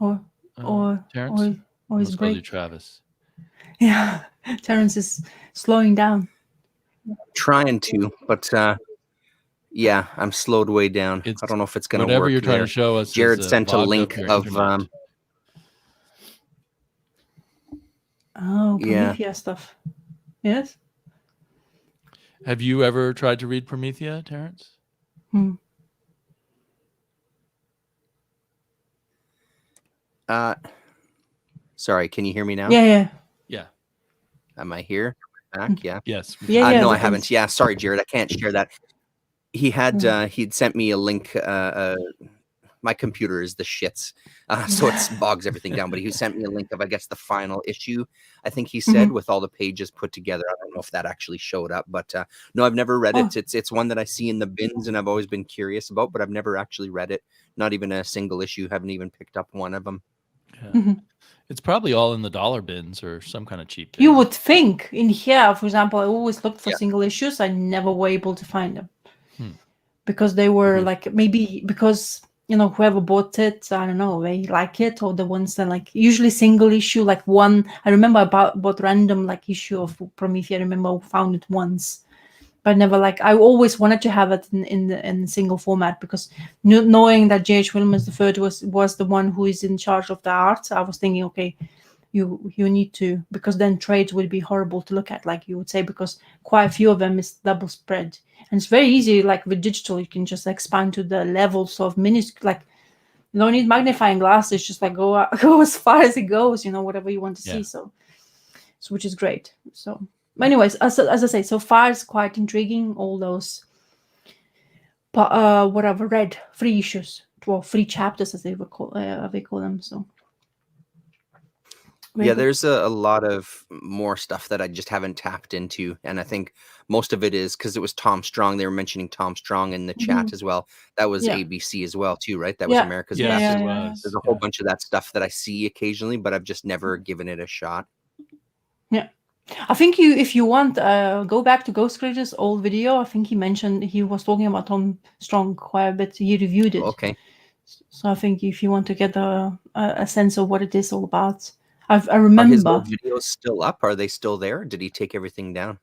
Or his break? Travis. Yeah, Terrence is slowing down. Trying to, but yeah, I'm slowed way down. I don't know if it's going to work. Whatever you're trying to show us. Jared sent a link of. Promethea stuff. Yes. Have you ever tried to read Promethea, Terrence? Sorry, can you hear me now? Yeah. Am I here? Back? Yeah. Yes. No, I haven't. Yeah, sorry, Jared. I can't share that. He had he'd sent me a link. My computer is the shits, so it bogs everything down. But he sent me a link of, I guess, the final issue. I think he said with all the pages put together. I don't know if that actually showed up, but no, I've never read it. It's one that I see in the bins, and I've always been curious about, but I've never actually read it. Not even a single issue. Haven't even picked up one of them. Yeah. It's probably all in the dollar bins or some kind of cheap bin. You would think in here, for example, I always looked for single issues. I never were able to find them because they were like, maybe because, whoever bought it, I don't know, they like it, or the ones that like usually single issue, like one. I remember I bought random like issue of Promethea. I remember I found it once, but never like, I always wanted to have it in single format, because knowing that J.H. Williams III was the one who is in charge of the art, I was thinking, okay, you need to, because then trades would be horrible to look at, like you would say, because quite a few of them is double spread, and it's very easy. Like with digital, you can just expand to the levels of minuscule. Like you don't need magnifying glasses; just like go as far as it goes. Whatever you want to see. So which is great. So. Anyways, as I say, so far it's quite intriguing. All those, what I've read, 3 issues, or 3 chapters, as they call them. So, there's a lot of more stuff that I just haven't tapped into, and I think most of it is because it was Tom Strong. They were mentioning Tom Strong in the chat as well. That was ABC as well, too, right? That was America's Best as well. There's a whole bunch of that stuff that I see occasionally, but I've just never given it a shot. Yeah. I think if you want, go back to Ghost Critic's old video. I think he was talking about Tom Strong quite a bit. He reviewed it. Okay. So I think if you want to get a sense of what it is all about, I remember. Are his old videos still up? Are they still there? Did he take everything down?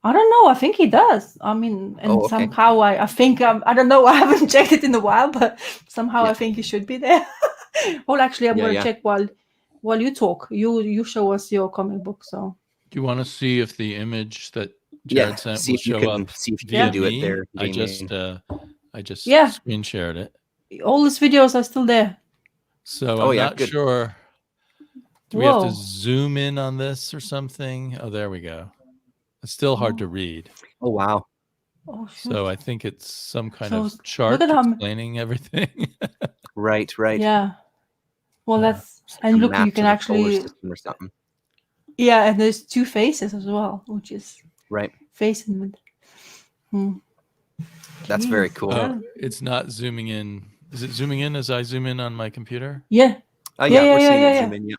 I don't know. I think he does. I mean, and Oh, okay. somehow I think I don't know. I haven't checked it in a while, but somehow I think he should be there. Well, actually, I'm gonna check while you talk. You show us your comic book. So Do you want to see if the image that Jared sent see will if you show can up see if you via can do it me? there, I Damien. just Yeah. screen shared it. all these videos are still there. So Oh, I'm yeah, not good. sure. Do we have to Whoa. zoom in on this or something? Oh, there we go. It's still hard to read. Oh, wow. Oh, shoot. So I think it's some kind So, of chart look at how explaining everything. Right. Yeah. Well, Yeah. that's and look, Map you to can the actually solar system or something. yeah, and there's two faces as well, which is Right. facing with. That's very Jeez. cool. Oh, it's not zooming in. Is it zooming in as I zoom in on my computer? Yeah. Oh, Yeah, yeah, we're seeing it yeah. zoom in. Yeah.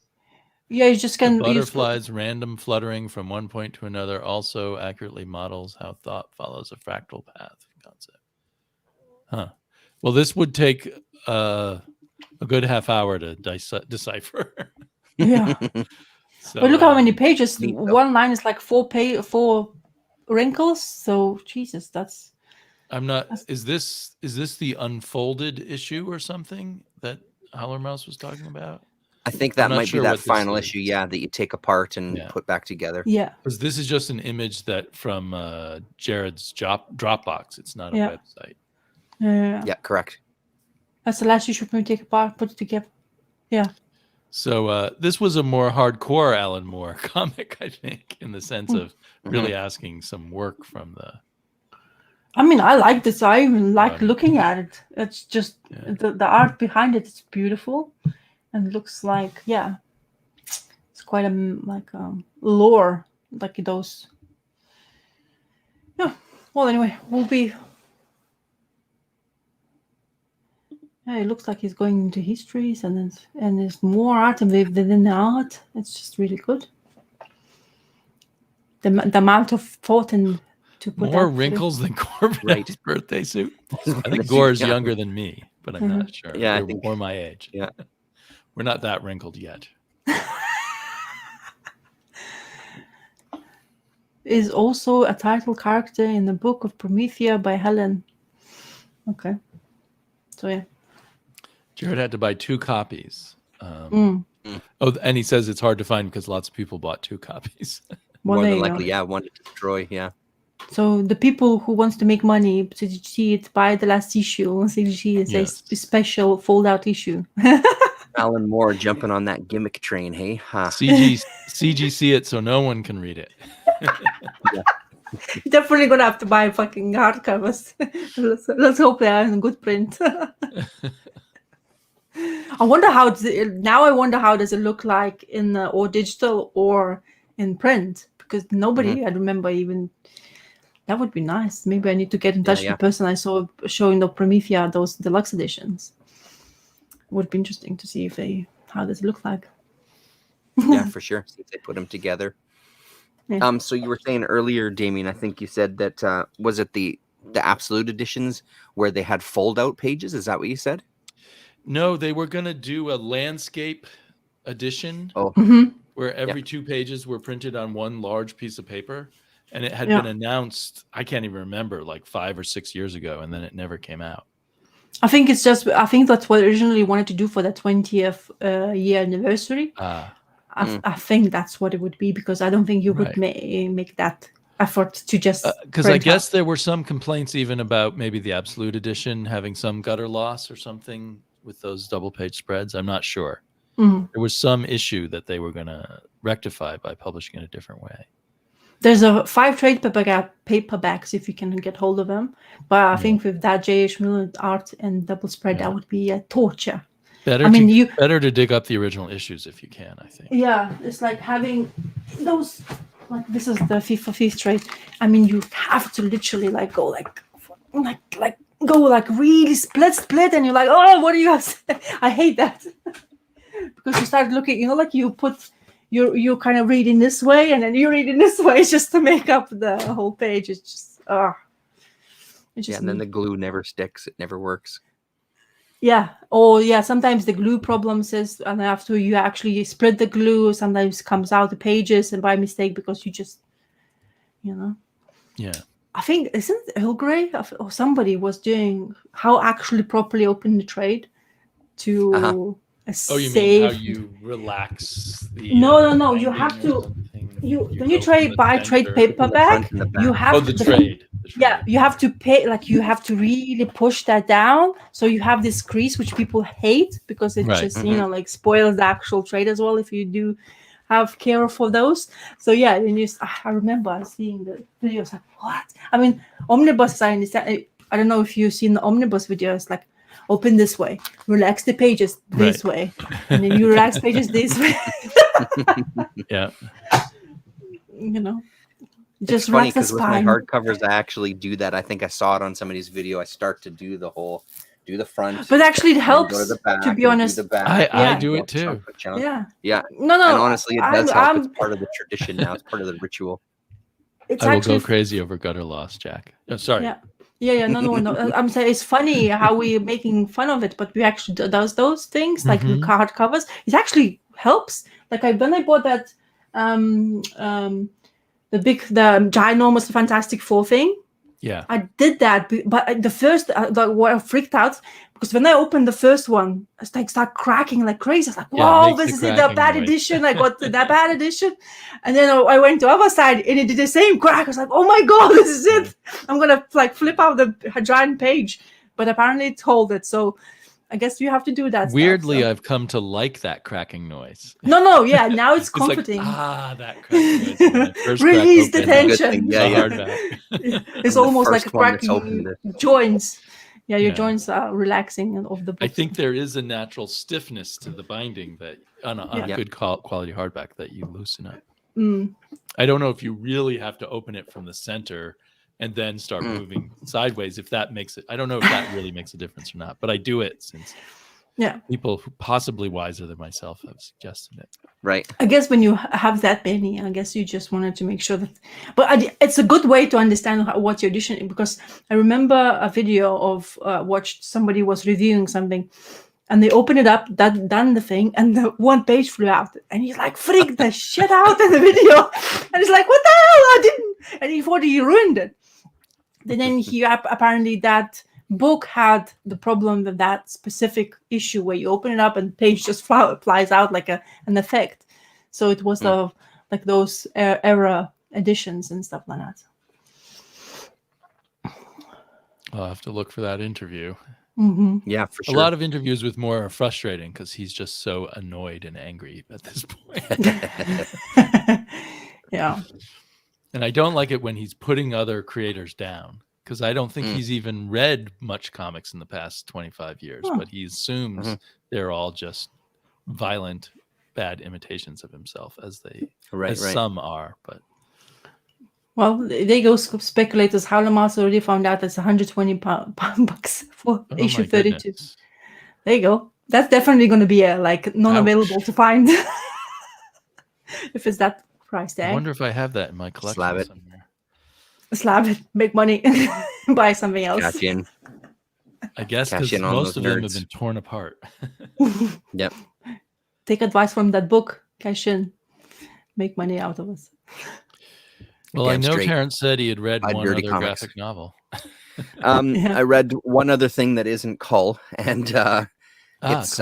Yeah, you just The can butterfly's random fluttering from one point to another also accurately models how thought follows a fractal path concept. Huh. Well, this would take a good half hour to decipher. Yeah. So, But look how many pages. neat, though. One line is like four wrinkles. So Jesus, that's. I'm not. Is this the unfolded issue or something that Howler Mouse was talking about? I think that not might sure be that what this final is. issue, yeah, that you take apart and Yeah. put back together. Yeah. Because this is just an image that from Jared's Dropbox. It's not a Yeah. website. Yeah, correct. That's the last issue. Take apart, put it together. Yeah. So this was a more hardcore Alan Moore comic, I think, in the sense of really asking some work from the. I mean, I like this. I even like looking at it. It's just the art behind it is beautiful, and looks like it's quite lore like those. Yeah. Well, anyway, we'll be. Yeah, it looks like he's going into histories, and there's more art and within the art. It's just really good. The amount of thought and to put More that wrinkles than Corbin's birthday suit. I think suit, Gore's yeah. younger than me, but I'm not sure. Yeah, I Or- think- or my age. Yeah. We're not that wrinkled yet. Is also a title character in the book of Promethea by Helen. Okay. So yeah. Jared had to buy 2 copies. Oh, and he says it's hard to find because lots of people bought 2 copies. Well, More there than you go. likely, yeah, one to destroy, yeah. So the people who wants to make money, CGC it, buy the last issue. CGC is Yes. a special fold-out issue. Alan Moore jumping on that gimmick train, hey? Huh. CGC it so no one can read it. You're definitely gonna have to buy fucking hardcovers. let's hope they are in good print. I wonder how does it look like in or digital or in print, because nobody I remember even. That would be nice. Maybe I need to get in touch with the person I saw showing the Promethea, those deluxe editions. Would be interesting to see how does it look like. Yeah, for sure. See if they put them together. Yeah. So you were saying earlier, Damien, I think you said that was it the absolute editions where they had fold-out pages? Is that what you said? No, they were going to do a landscape edition where every 2 pages were printed on one large piece of paper. And it had been announced, I can't even remember, like 5 or 6 years ago, and then it never came out. I think that's what originally wanted to do for the 20th year anniversary. I think that's what it would be, because I don't think you would make that effort to just. Because I guess there were some complaints even about maybe the Absolute Edition having some gutter loss or something with those double page spreads. I'm not sure. There was some issue that they were going to rectify by publishing it a different way. There's 5 trade paperbacks if you can get hold of them. But I think with that J.H. Miller art and double spread, that would be a torture. Better to dig up the original issues if you can, I think. Yeah, it's like having those, like this is the fifth trade. I mean, you have to literally go really split, and you're like, oh, what do you have to say? I hate that. Because you start looking, you put... You're kind of reading this way, and then you're reading this way just to make up the whole page. It's just and then the glue never sticks. It never works. Yeah. Sometimes the glue problems is, and after you actually split the glue, sometimes comes out the pages and by mistake because you just, Yeah. I think, isn't Earl Grey or somebody was doing how actually properly open the trade to Oh, you save. mean how you relax the No. You binding have or to. something? When you go from the buy trade center- paperback, and the back. you have the trade. Yeah, you have to pay, like you have to really push that down. So you have this crease, which people hate because it Right. just, like spoils the actual trade as well if you do have care for those. So yeah, then I remember seeing the videos like, what? I mean, omnibus, I understand. I don't know if you've seen the omnibus videos, like open this way, relax the pages this way, and then you relax pages this way. Yeah. Just it's funny because with my hardcovers, I actually do that. I think I saw it on somebody's video. I start to do the front, but actually it helps. Go to the back, to be honest, do the back. I do it too. Yeah. Yeah. No. And honestly, it does help. It's part of the tradition now. It's part of the ritual. I will go crazy over gutter loss, Jack. Oh, sorry. Yeah. No. I'm saying it's funny how we're making fun of it, but we actually does those things like the hard covers. It actually helps. Like when I bought that, the ginormous Fantastic Four thing. Yeah, I did that, but the first, I freaked out because when I opened the first one, it's like start cracking like crazy. I was like, "Whoa, this is the bad edition!" I got that bad edition, and then I went to the other side and it did the same crack. I was like, "Oh my god, this is it! I'm gonna like flip out the giant page." But apparently it hold it, so I guess you have to do that. Weirdly, I've come to like that cracking noise. No, yeah. Now it's comforting. Like, that cracking noise. Release the tension. Yeah. It's almost like a cracking joints. Yeah, your joints are relaxing of the book. I think there is a natural stiffness to the binding that on a good quality hardback that you loosen up. I don't know if you really have to open it from the center and then start moving sideways. If that makes it, I don't know if that really makes a difference or not, but I do it since people who possibly wiser than myself have suggested it. Right. I guess when you have that many, I guess you just wanted to make sure that, but it's a good way to understand what you're auditioning, because I remember a video of somebody was reviewing something and they opened it up, done the thing, and the one page flew out, and he's like freaked the shit out in the video, and he's like, what the hell, I didn't, and he thought he ruined it. And then apparently that book had the problem with that specific issue where you open it up and the page just flies out like an effect. So it was like those era editions and stuff like that. I'll have to look for that interview. Yeah, for sure. A lot of interviews with Moore are frustrating because he's just so annoyed and angry at this point. Yeah. And I don't like it when he's putting other creators down, because I don't think he's even read much comics in the past 25 years, but he assumes they're all just violent, bad imitations of himself, as some are. But well, they go speculators. Howler Master already found out that's $120 for issue 32. Goodness. There you go. That's definitely going to be non-available to find if it's that price tag. I wonder if I have that in my collection somewhere. Slab it, make money, buy something else. Cash in. I guess because most of them have been torn apart. Yep. Take advice from that book. Cash in, make money out of us. Well, I know Terrence said he had read one other graphic novel. I read one other thing that isn't Cull, and it's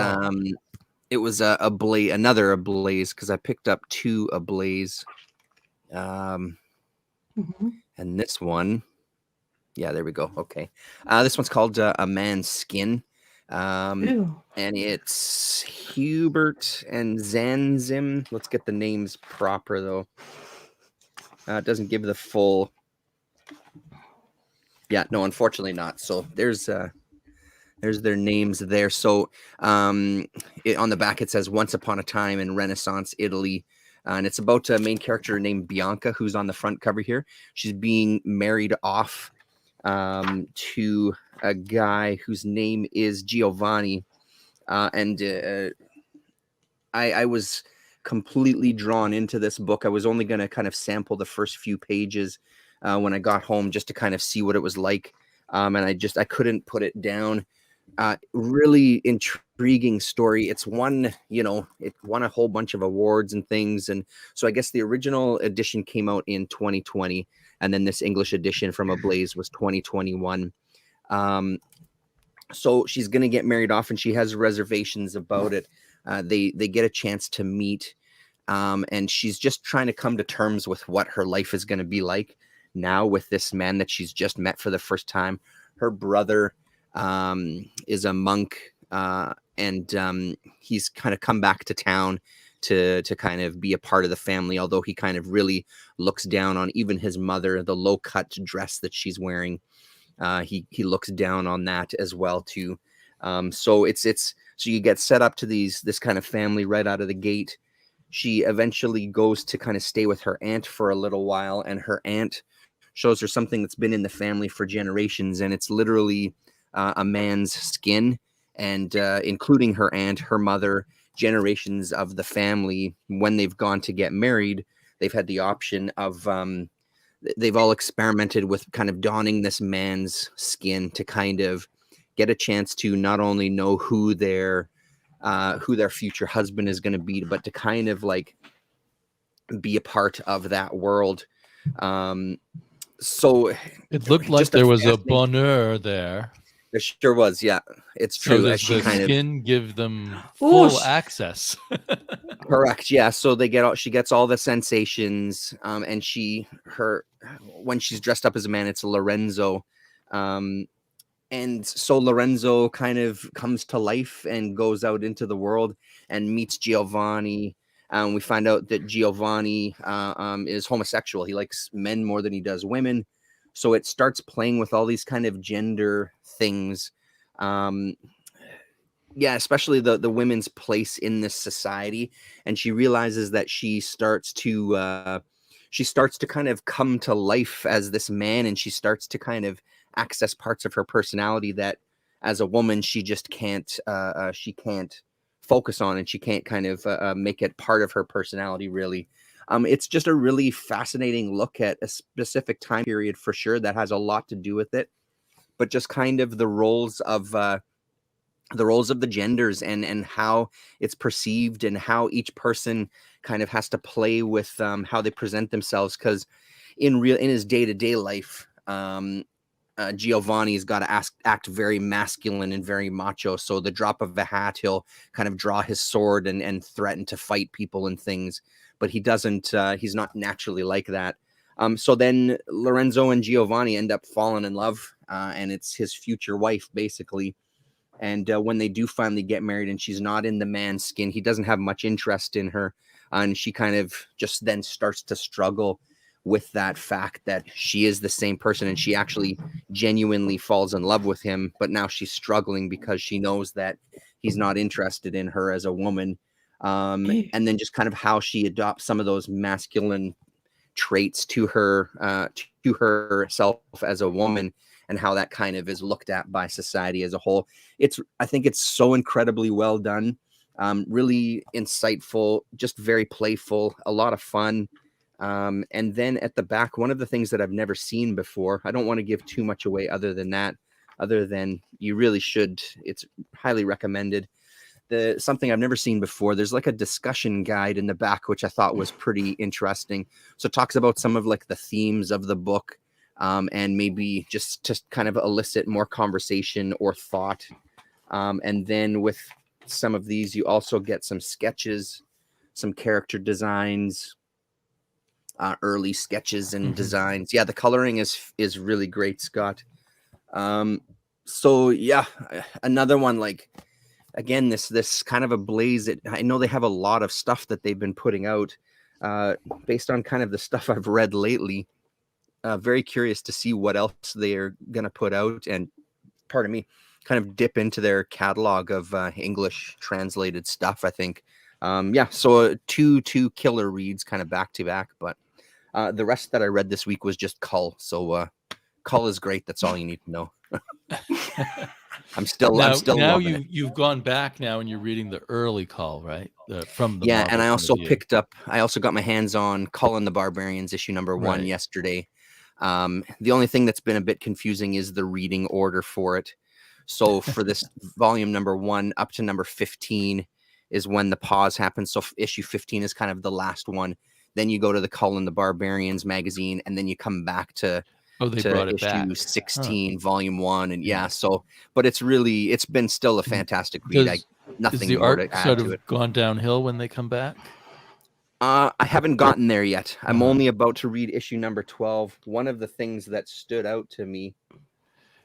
it was another Ablaze, because I picked up two Ablaze. And this one, there we go. Okay. This one's called A Man's Skin. And it's Hubert and Zanzim. Let's get the names proper, though. It doesn't give the full. Yeah, no, unfortunately not. So there's their names there. So on the back it says "Once Upon a Time in Renaissance Italy," and it's about a main character named Bianca, who's on the front cover here. She's being married off to a guy whose name is Giovanni, and I was completely drawn into this book. I was only going to kind of sample the first few pages when I got home, just to kind of see what it was like. And I couldn't put it down. Really intriguing story. It's won, it won a whole bunch of awards and things. And so I guess the original edition came out in 2020, and then this English edition from Ablaze was 2021. So she's going to get married off, and she has reservations about it. They get a chance to meet, and she's just trying to come to terms with what her life is going to be like now with this man that she's just met for the first time. Her brother is a monk, and he's kind of come back to town to kind of be a part of the family, although he kind of really looks down on even his mother, the low-cut dress that she's wearing. He looks down on that as well too. So so you get set up to this kind of family right out of the gate. She eventually goes to kind of stay with her aunt for a little while, and her aunt shows her something that's been in the family for generations, and it's literally a man's skin, and including her aunt, her mother, generations of the family, when they've gone to get married, they've had the option of they've all experimented with kind of donning this man's skin to kind of get a chance to not only know who their future husband is going to be, but to kind of like be a part of that world. So it looked like there was a bonheur there. There sure was, yeah. It's true. So does the skin give them full access? Correct, yeah. So she gets all the sensations, and when she's dressed up as a man, it's Lorenzo. And so Lorenzo kind of comes to life and goes out into the world and meets Giovanni. We find out that Giovanni is homosexual. He likes men more than he does women. So it starts playing with all these kind of gender things. Especially the women's place in this society. And she realizes that she starts to kind of come to life as this man, and she starts to kind of access parts of her personality that as a woman she just can't focus on, and she can't kind of make it part of her personality really. It's just a really fascinating look at a specific time period for sure that has a lot to do with it, but just kind of the roles of the genders and how it's perceived, and how each person kind of has to play with how they present themselves. Because in his day-to-day life, Giovanni's got to act very masculine and very macho. So the drop of a hat, he'll kind of draw his sword and threaten to fight people and things. But he doesn't. He's not naturally like that. So then Lorenzo and Giovanni end up falling in love, and it's his future wife basically. And when they do finally get married, and she's not in the man's skin, he doesn't have much interest in her, and she kind of just then starts to struggle with that fact that she is the same person, and she actually genuinely falls in love with him. But now she's struggling because she knows that he's not interested in her as a woman. And then just kind of how she adopts some of those masculine traits to herself as a woman, and how that kind of is looked at by society as a whole. I think it's so incredibly well done, really insightful, just very playful, a lot of fun. And then at the back, one of the things that I've never seen before, I don't want to give too much away other than you really should. It's highly recommended. Something I've never seen before, there's like a discussion guide in the back, which I thought was pretty interesting. So it talks about some of like the themes of the book, and maybe just to kind of elicit more conversation or thought. And then with some of these, you also get some sketches, some character designs, early sketches and designs. Yeah, the coloring is really great, Scott. So yeah, another one, like, again, this kind of Ablaze. I know they have a lot of stuff that they've been putting out based on kind of the stuff I've read lately. Very curious to see what else they're going to put out, and pardon me, kind of dip into their catalog of English translated stuff, I think. So two killer reads kind of back to back, but the rest that I read this week was just Cull. So Cull is great. That's all you need to know. I'm still loving it. You've gone back now and you're reading the early Cull, right? From the and I also got my hands on Cull and the Barbarians issue number 1 yesterday. The only thing that's been a bit confusing is the reading order for it. So for this volume number 1 up to number 15 is when the pause happens. So issue 15 is kind of the last one. Then you go to the Cull and the Barbarians magazine, and then you come back to issue 16, volume 1, and so. But it's been still a fantastic read. Nothing is the more art to add sort to of it. gone downhill when they come back? I haven't gotten there yet. I'm only about to read issue number 12. One of the things that stood out to me,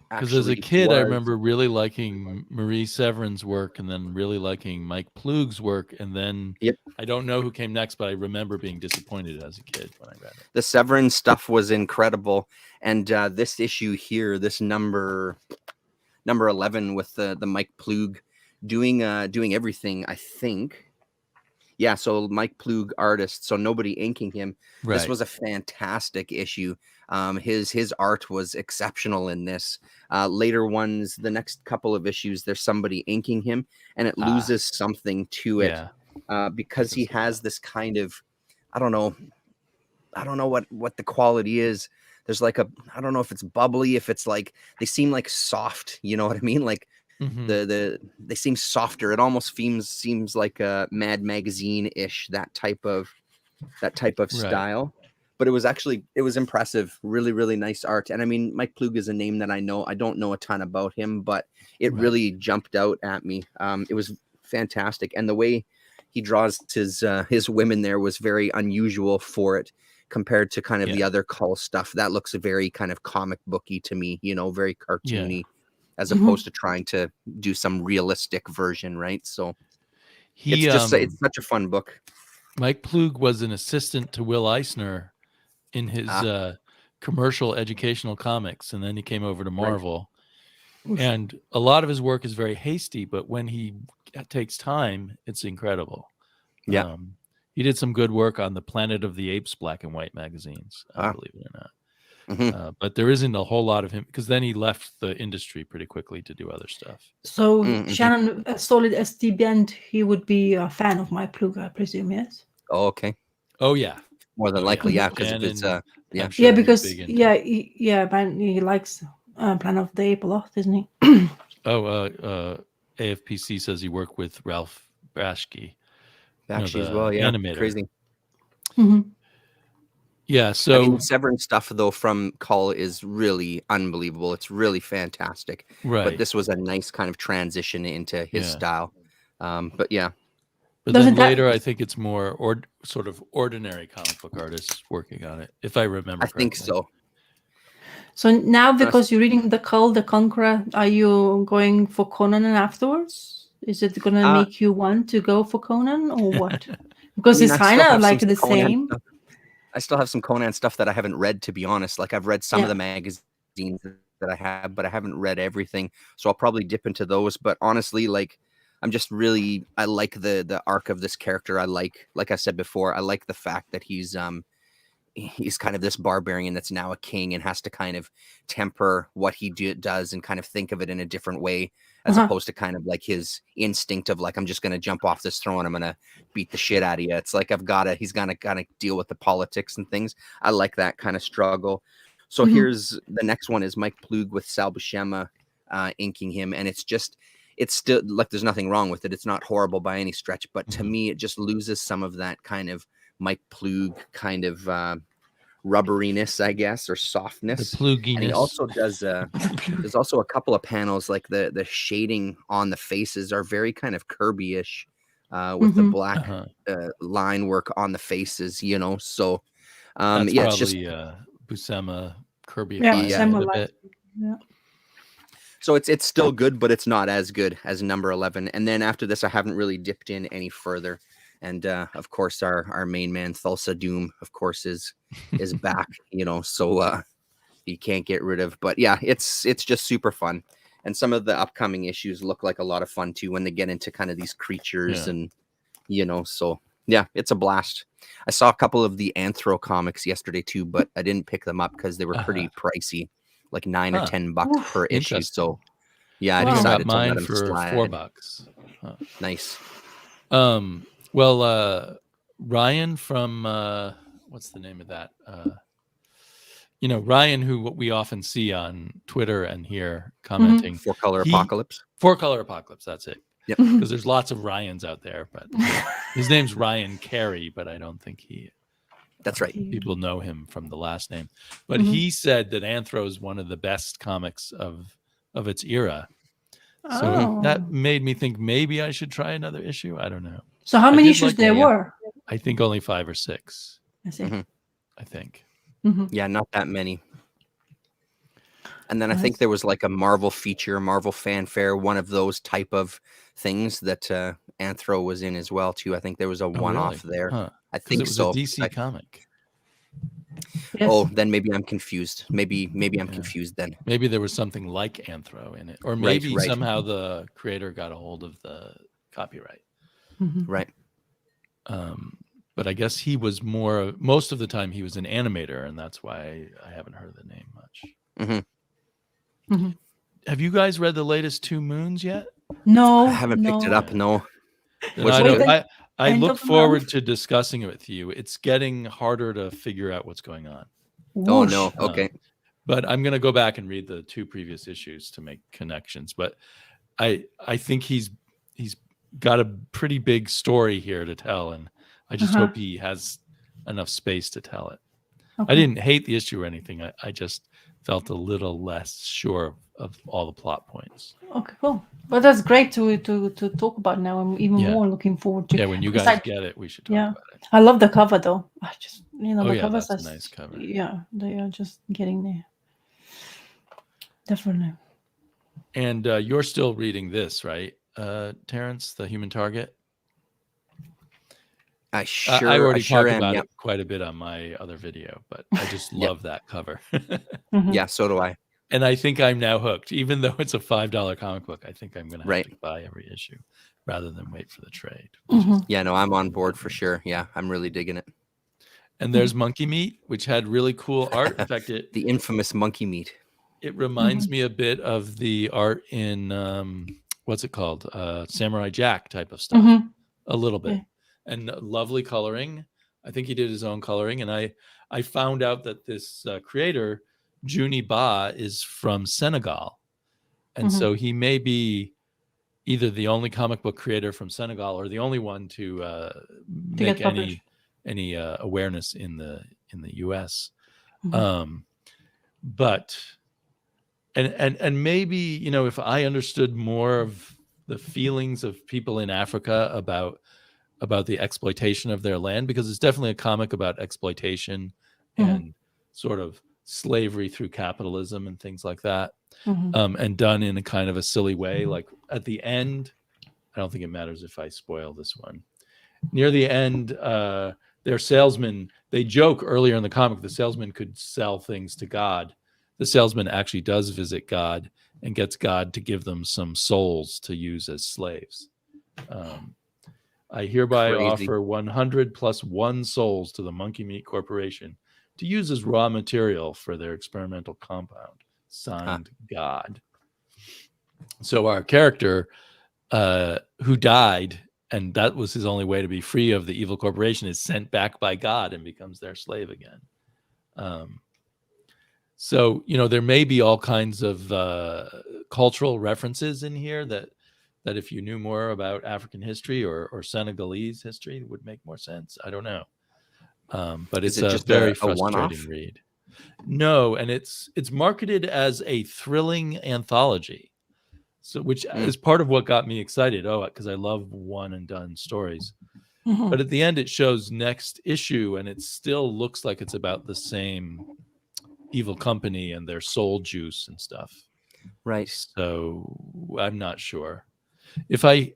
because as a kid, I remember really liking Marie Severin's work, and then really liking Mike Ploog's work, and then I don't know who came next, but I remember being disappointed as a kid when I read it. The Severin stuff was incredible, and this issue here, this number 11 with the Mike Ploog doing everything, I think. Yeah, so Mike Ploog, artist, so nobody inking him. Right. This was a fantastic issue. His art was exceptional in this. Later ones, the next couple of issues, there's somebody inking him, and it loses something to it because he has this kind of, I don't know what the quality is. There's like I don't know if it's bubbly, if it's like they seem like soft. You know what I mean? Like. They seem softer. It almost seems like a Mad Magazine-ish, that type of style. But it was impressive. Really, really nice art. And I mean, Mike Ploog is a name that I know. I don't know a ton about him, but it really jumped out at me. It was fantastic, and the way he draws his women there was very unusual for it compared to kind of the other Cull stuff. That looks very kind of comic booky to me. Very cartoony. As opposed to trying to do some realistic version, right? So it's such a fun book. Mike Ploog was an assistant to Will Eisner in his commercial educational comics, and then he came over to Marvel. Right. And a lot of his work is very hasty, but when he takes time, it's incredible. Yeah. He did some good work on the Planet of the Apes black and white magazines, believe it or not. But there isn't a whole lot of him, because then he left the industry pretty quickly to do other stuff. So Shannon, a solid ST band, he would be a fan of Mike Ploog, I presume, yes? Oh, okay. Oh yeah, more than likely, yeah. Because if it's sure because he likes Planet of the Apes a lot, isn't he? AFPC says he worked with Ralph Bakshi. Bakshi as well, yeah. Animator. Crazy. Yeah, so I mean, Severin stuff though from Cull is really unbelievable. It's really fantastic. Right. But this was a nice kind of transition into his style. But yeah. But then later, I think it's more sort of ordinary comic book artists working on it, if I remember correctly. I think so. So now, because you're reading the Cull, the Conqueror, are you going for Conan afterwards? Is it going to make you want to go for Conan, or what? Because it's kind of like the same. I still have some Conan stuff that I haven't read, to be honest. Like I've read some of the magazines that I have, but I haven't read everything. So I'll probably dip into those. But honestly, like I'm just really, I like the arc of this character. I like I said before, I like the fact that he's kind of this barbarian that's now a king and has to kind of temper what he does and kind of think of it in a different way, as opposed to kind of like his instinct of like, I'm just going to jump off this throne, I'm going to beat the shit out of you. It's like he's going to kind of deal with the politics and things. I like that kind of struggle. So here's the next one is Mike Ploog with Sal Buscema inking him, and it's still like there's nothing wrong with it. It's not horrible by any stretch, but to me it just loses some of that kind of Mike Ploog kind of rubberiness, I guess, or softness. The Plooginess. And he also does there's also a couple of panels like the shading on the faces are very kind of Kirby-ish with the black line work on the faces, so that's it's probably just Buscema, Kirby Buscema a bit. So it's still good, but it's not as good as number 11. And then after this, I haven't really dipped in any further. And of course, our main man Thulsa Doom, of course, is back. So you can't get rid of. But yeah, it's just super fun. And some of the upcoming issues look like a lot of fun too when they get into kind of these creatures and So yeah, it's a blast. I saw a couple of the Anthro comics yesterday too, but I didn't pick them up because they were pretty pricey, like $9 or $10 per issue. So yeah, I decided to let them for slide. $4. Nice. Well, Ryan from what's the name of that? Ryan, who we often see on Twitter and here commenting. 4-Color Apocalypse. 4-Color Apocalypse, that's it. Yep. Because there's lots of Ryans out there, but his name's Ryan Carey, but I don't think That's right. people know him from the last name. But he said that Anthro is one of the best comics of its era. So that made me think maybe I should try another issue. I don't know. So how many issues there were? I think only 5 or 6. I see. I think. Yeah, not that many. And then I think there was like a Marvel feature, Marvel fanfare, one of those type of things that Anthro was in as well too. I think there was a one-off there. Huh. I think it was so. A DC comic. Yes. Oh, then maybe I'm confused. Maybe I'm confused then. Maybe there was something like Anthro in it, or maybe somehow the creator got a hold of the copyright. Right. But I guess he was most of the time he was an animator, and that's why I haven't heard the name much. Have you guys read the latest 2 Moons yet? No, I haven't picked it up. No. I look forward to discussing it with you. It's getting harder to figure out what's going on. Oh no. Okay. But I'm going to go back and read the 2 previous issues to make connections. But I think he's got a pretty big story here to tell, and I just hope he has enough space to tell it. I didn't hate the issue or anything. I just felt a little less sure of all the plot points. Okay, cool. But that's great to talk about now. I'm even more looking forward to. Yeah, when you guys get it, we should talk about it. I love the cover though. I just the covers that's a nice cover. Yeah, they are just getting there. Definitely. And you're still reading this, right, Terrence, The Human Target? I already talked am, about it quite a bit on my other video, but I just love that cover. Yeah, so do I. And I think I'm now hooked. Even though it's a $5 comic book, I think I'm going to have to buy every issue rather than wait for the trade. Yeah, no, I'm on board for sure. Yeah, I'm really digging it. And there's Monkey Meat, which had really cool art. In fact, the infamous Monkey Meat. It reminds me a bit of the art in what's it called? Samurai Jack type of stuff. A little bit. And lovely coloring. I think he did his own coloring. And I found out that this creator, Juni Ba, is from Senegal. And so he may be either the only comic book creator from Senegal or the only one to make any awareness in the US. But and maybe, if I understood more of the feelings of people in Africa about the exploitation of their land, because it's definitely a comic about exploitation and sort of slavery through capitalism and things like that, and done in a kind of a silly way. Like at the end, I don't think it matters if I spoil this one. Near the end, their salesman, they joke earlier in the comic, the salesman could sell things to God. The salesman actually does visit God and gets God to give them some souls to use as slaves. I hereby offer 100 plus 1 souls to the Monkey Meat Corporation to use as raw material for their experimental compound. Signed, God. So our character, who died, and that was his only way to be free of the evil corporation, is sent back by God and becomes their slave again. So, there may be all kinds of cultural references in here that if you knew more about African history or Senegalese history, it would make more sense. I don't know. But it's a very frustrating read. No, and it's marketed as a thrilling anthology. So which is part of what got me excited. Because I love one and done stories. But at the end it shows next issue and it still looks like it's about the same evil company and their soul juice and stuff. Right. So I'm not sure.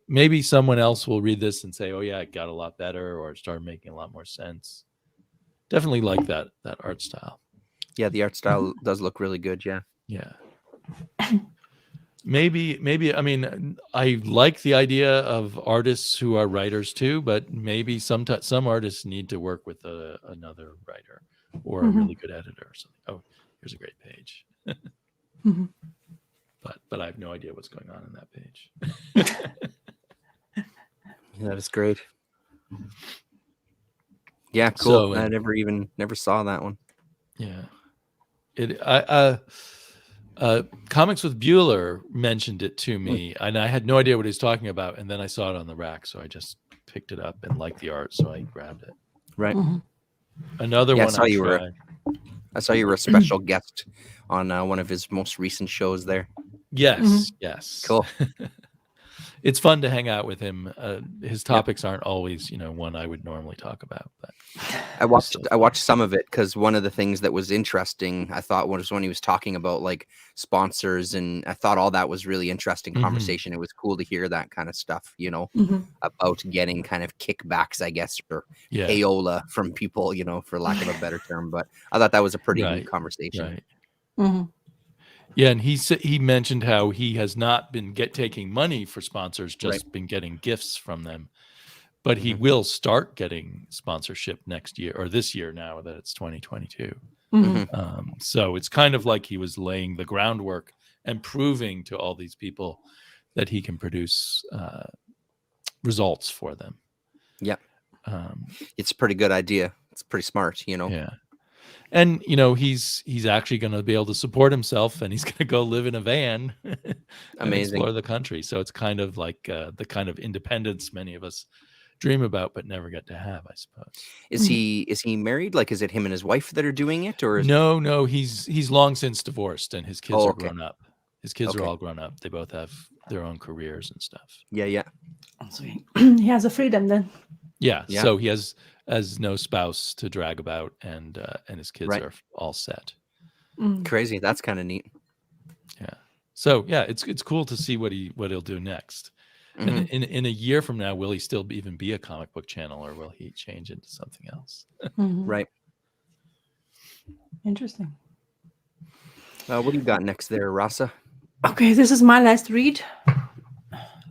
Maybe someone else will read this and say, oh yeah, it got a lot better or it started making a lot more sense. Definitely like that art style. Yeah, the art style does look really good. Yeah. Yeah. Maybe, I mean, I like the idea of artists who are writers too, but maybe some artists need to work with another writer or a really good editor or something. Oh, here's a great page. But I have no idea what's going on in that page. Yeah, that is great. Yeah, cool. So, I never saw that one. Yeah. Comics with Bueller mentioned it to me, and I had no idea what he was talking about. And then I saw it on the rack, so I just picked it up and liked the art, so I grabbed it. Right. Another one I tried. I saw you were a special guest on one of his most recent shows there. Yes, yes. Cool. It's fun to hang out with him. His topics aren't always, one I would normally talk about. But I watched some of it because one of the things that was interesting, I thought, was when he was talking about like sponsors, and I thought all that was really interesting conversation. It was cool to hear that kind of stuff, about getting kind of kickbacks, I guess, or payola from people, for lack of a better term. But I thought that was a pretty neat conversation. Right. Yeah, and he mentioned how he has not been taking money for sponsors, just been getting gifts from them. But he will start getting sponsorship next year, or this year now that it's 2022. So it's kind of like he was laying the groundwork and proving to all these people that he can produce results for them. Yeah. It's a pretty good idea. It's pretty smart, Yeah. And, he's actually going to be able to support himself, and he's going to go live in a van and explore the country. So it's kind of like the kind of independence many of us dream about but never get to have, I suppose. Is he married? Like, is it him and his wife that are doing it, or No, he's long since divorced, and his kids are grown up. His kids are all grown up. They both have their own careers and stuff. Yeah. So he has a freedom then. Yeah. So he has no spouse to drag about, and his kids are all set. Crazy. That's kind of neat. Yeah. So it's cool to see what he'll do next. And in a year from now, will he still even be a comic book channel, or will he change into something else? Right. Interesting. What do you got next there, Rasa? Okay, this is my last read.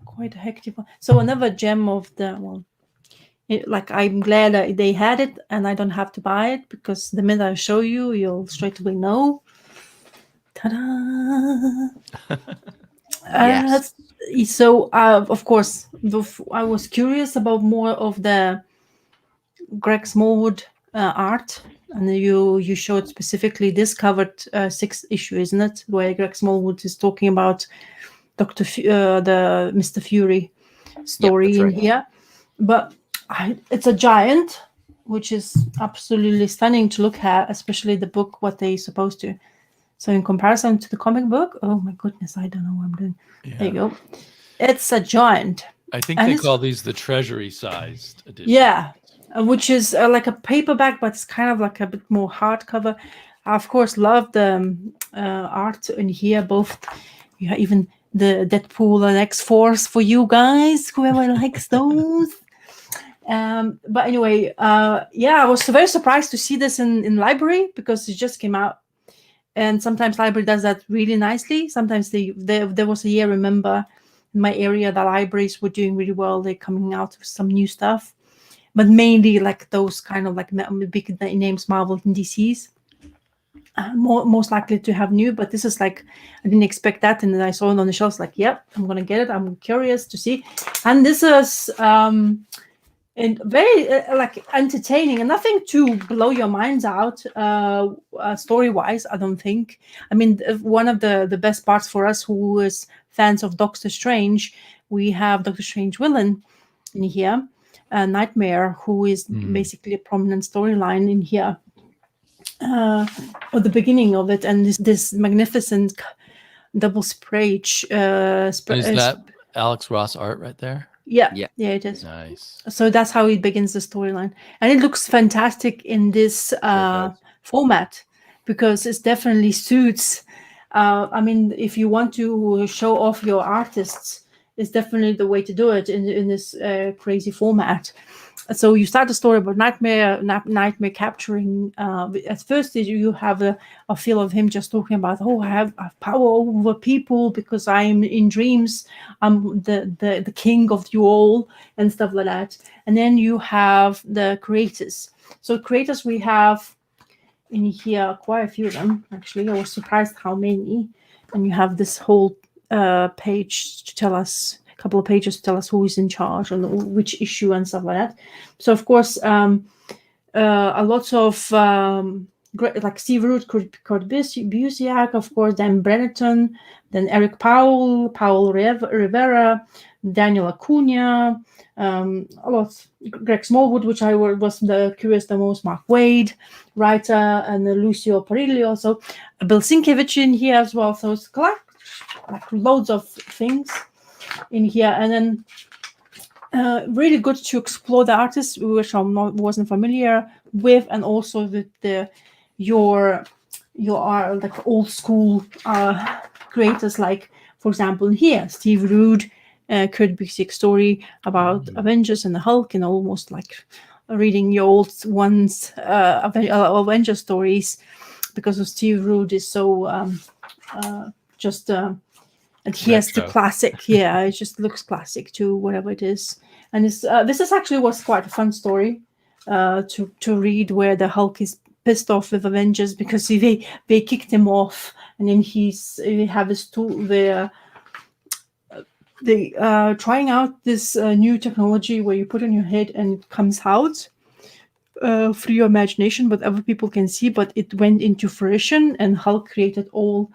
Quite a hectic one. So another gem of the I'm glad that they had it, and I don't have to buy it, because the minute I show you, you'll straight away know. Ta-da! Yes. So, of course, I was curious about more of the Greg Smallwood art, and you showed specifically this covered 6th issue, isn't it? Where Greg Smallwood is talking about the Mr. Fury story in here. But it's a giant, which is absolutely stunning to look at, especially the book, what they're supposed to. So in comparison to the comic book, oh my goodness, I don't know what I'm doing. Yeah. There you go. It's a giant. I think they call these the treasury-sized edition. Yeah, which is like a paperback, but it's kind of like a bit more hardcover. I, of course, love the art in here. Both, even the Deadpool and X-Force for you guys, whoever likes those. But anyway, I was very surprised to see this in library, because it just came out. And sometimes library does that really nicely. Sometimes there was a year, remember, in my area, the libraries were doing really well. They're coming out with some new stuff, but mainly like those kind of like big names, Marvel and DC's, most likely to have new. But this is like, I didn't expect that, and then I saw it on the shelves. Like, yep, I'm gonna get it. I'm curious to see. And this is and very entertaining, and nothing to blow your minds out story-wise, I don't think. I mean, one of the best parts for us who is fans of Doctor Strange, we have Doctor Strange villain in here, Nightmare, who is basically a prominent storyline in here at the beginning of it, and this magnificent double sprayage. Is that Alex Ross art right there? Yeah, it is. Nice. So that's how it begins the storyline, and it looks fantastic in this format, because it definitely suits. I mean, if you want to show off your artists, it's definitely the way to do it in this crazy format. So you start the story about Nightmare capturing. At first, you have a feel of him just talking about, I have power over people because I'm in dreams. I'm the king of you all, and stuff like that. And then you have the creators. So creators, we have in here quite a few of them. Actually, I was surprised how many. And you have this whole page to tell us. Couple of pages to tell us who is in charge and which issue and stuff like that. So of course, a lot of like Steve Root, Kurt Busiek, of course, Dan Brennerton, then Eric Powell, Paul Rivera, Daniel Acuna, a lot. Greg Smallwood, which I was curious the most, Mark Wade, writer, and Lucio Perillo, also Bill Sienkiewicz in here as well. So it's like loads of things in here, and then really good to explore the artists, which I wasn't familiar with, and also your like old school creators, like for example here Steve Rude, Kurt Busiek's story about Avengers and the Hulk, and almost like reading your old ones Avengers stories, because of Steve Rude is so and he has the classic, it just looks classic to whatever it is. And this is actually was quite a fun story to read, where the Hulk is pissed off with Avengers because they kicked him off, and then he have his tool there. They trying out this new technology where you put on your head and it comes out through your imagination, but other people can see. But it went into fruition, and Hulk created all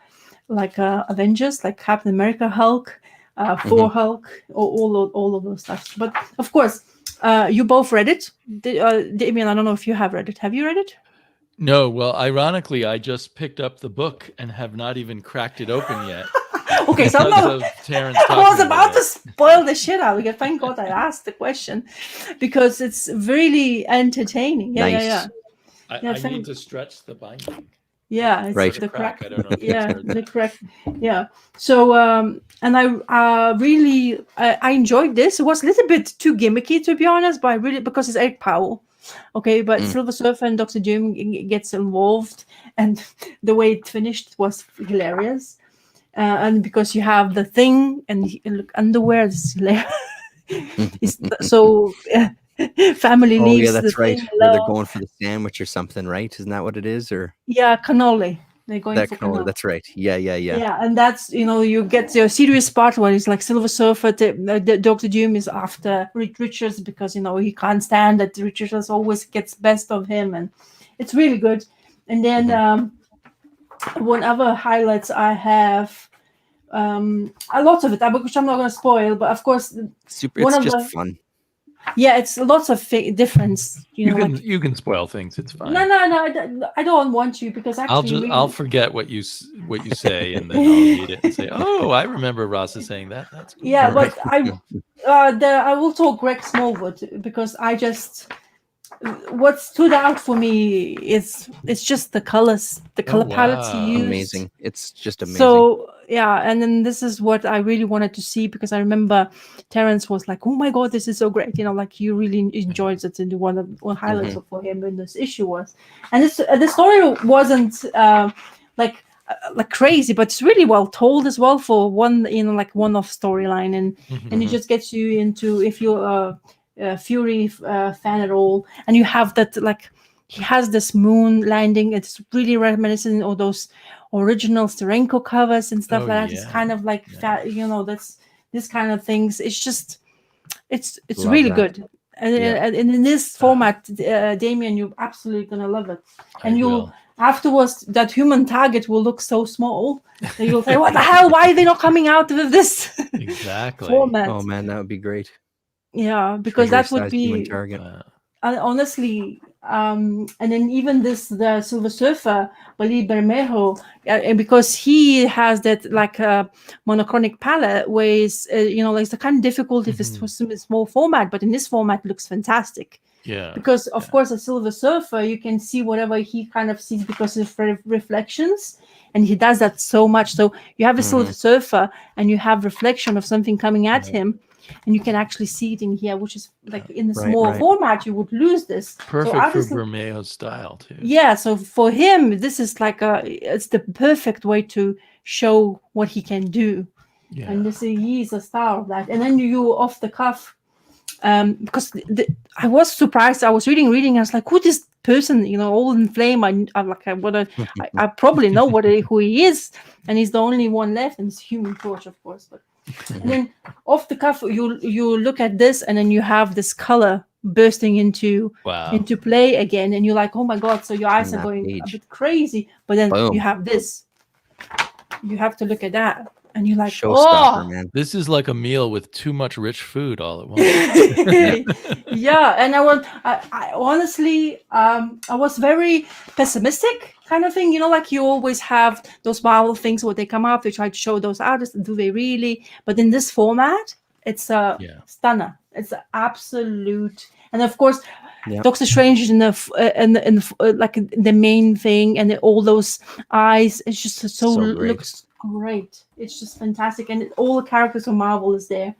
like Avengers, like Captain America Hulk, Thor Hulk, all of those stuff. But of course, you both read it. Damien, I don't know if you have read it. Have you read it? No. Well, ironically, I just picked up the book and have not even cracked it open yet. Okay, so I was about to spoil the shit out of it. Thank God I asked the question, because it's really entertaining. Yeah, Nice. I need to stretch the binding. Yeah, it's right. the crack. I don't know. Yeah, the crack. Yeah. So, and I really I enjoyed this. It was a little bit too gimmicky, to be honest, but because it's Eric Powell. Okay, but Silver Surfer and Dr. Doom gets involved, and the way it finished was hilarious. And because you have the Thing and underwear, it's hilarious. So. Family leaves. Yeah, that's right. Thing Where they're going for the sandwich or something, right? Isn't that what it is? Or cannoli. They're going for cannoli. That's right. Yeah. Yeah, and that's you get your serious part where it's like Silver Surfer. Dr. Doom is after Richards because he can't stand that Richards always gets best of him, and it's really good. And then one other highlights I have. A lot of it, which I'm not going to spoil, but of course, super. It's just fun. Yeah, it's lots of difference. You can spoil things. It's fine. No, I don't want you, because actually I'll forget what you say, and then I'll read it and say, "Oh, I remember Ross is saying that." That's cool. Yeah, but I will talk Greg Smallwood, because what stood out for me is it's just the colors, the color palettes he used. Amazing. It's just amazing. So yeah, and then this is what I really wanted to see, because I remember Terrence was like, "Oh my God, this is so great!" Like he really enjoyed it, and one of the highlights for him in this issue was, and the story wasn't like crazy, but it's really well told as well for one, like one-off storyline, and it just gets you into, if you're Fury fan at all, and you have that, like he has this moon landing. It's really reminiscent of those original Steranko covers and stuff like that. It's kind of like that's this kind of things. It's just it's Love really that. good. And in this format, Damien, you're absolutely gonna love it. And you'll afterwards, that human target will look so small that you'll say, "What the hell? Why are they not coming out with this exactly format?" Oh man, that would be great. Yeah, because that would be target. Honestly, and then even the Silver Surfer, Wally Bermejo, because he has that like monochronic palette, where it's it's the kind of difficult if it's a small format, but in this format it looks fantastic. Yeah. Because of course a Silver Surfer, you can see whatever he kind of sees because of reflections, and he does that so much. So you have a Silver Surfer, and you have reflection of something coming at him. And you can actually see it in here, which is like in the small format, you would lose this. Perfect for Bermejo's style too. Yeah, so for him, this is like it's the perfect way to show what he can do. Yeah. And he's a star of that. And then you off the cuff, because I was surprised. I was reading. I was like, who this person? All in flame. I probably know who he is, and he's the only one left, and it's Human Torch, of course, but. And then off the cuff, you look at this, and then you have this color bursting into play again, and you're like, oh my god! So your eyes are going a bit crazy. But then you have this. You have to look at that, and you're like, showstopper, man. This is like a meal with too much rich food all at once. Yeah, and I honestly, I was very pessimistic kind of thing. Like you always have those Marvel things where they come up, they try to show those artists, do they really? But in this format, it's a stunner. It's an absolute, and of course, Doctor Strange is in like the main thing, and all those eyes. It's just so great. Looks great. It's just fantastic, and all the characters of Marvel is there.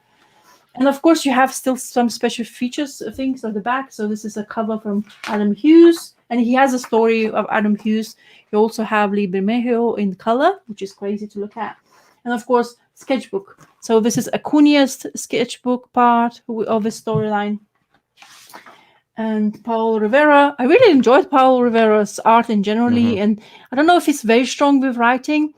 And of course, you have still some special features things at the back. So this is a cover from Adam Hughes, and he has a story of Adam Hughes. You also have Lee Bermejo in color, which is crazy to look at, and of course, sketchbook. So this is Acuña's sketchbook part of his storyline. And Paulo Rivera, I really enjoyed Paulo Rivera's art in generally, and I don't know if he's very strong with writing.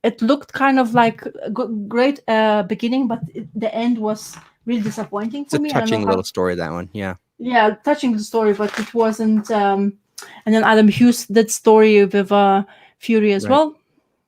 It looked kind of like a great beginning, but the end was really disappointing for me. It's a touching little story, that one, yeah. Yeah, touching the story, but it wasn't. And then Adam Hughes did story with Fury as well,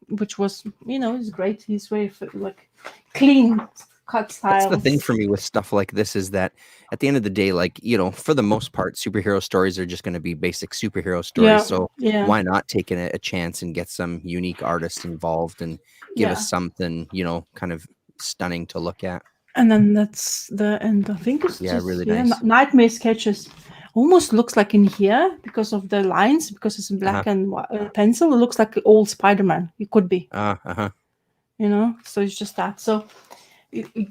which was, it's great. He's very like clean cut style. That's the thing for me with stuff like this is that at the end of the day, like, for the most part, superhero stories are just going to be basic superhero stories. So why not take a chance and get some unique artists involved and give us something, kind of stunning to look at. And then that's the end. I think it's really nice. Nightmare Sketches almost looks like in here because of the lines, because it's in black and pencil. It looks like old Spider-Man. It could be. So it's just that. So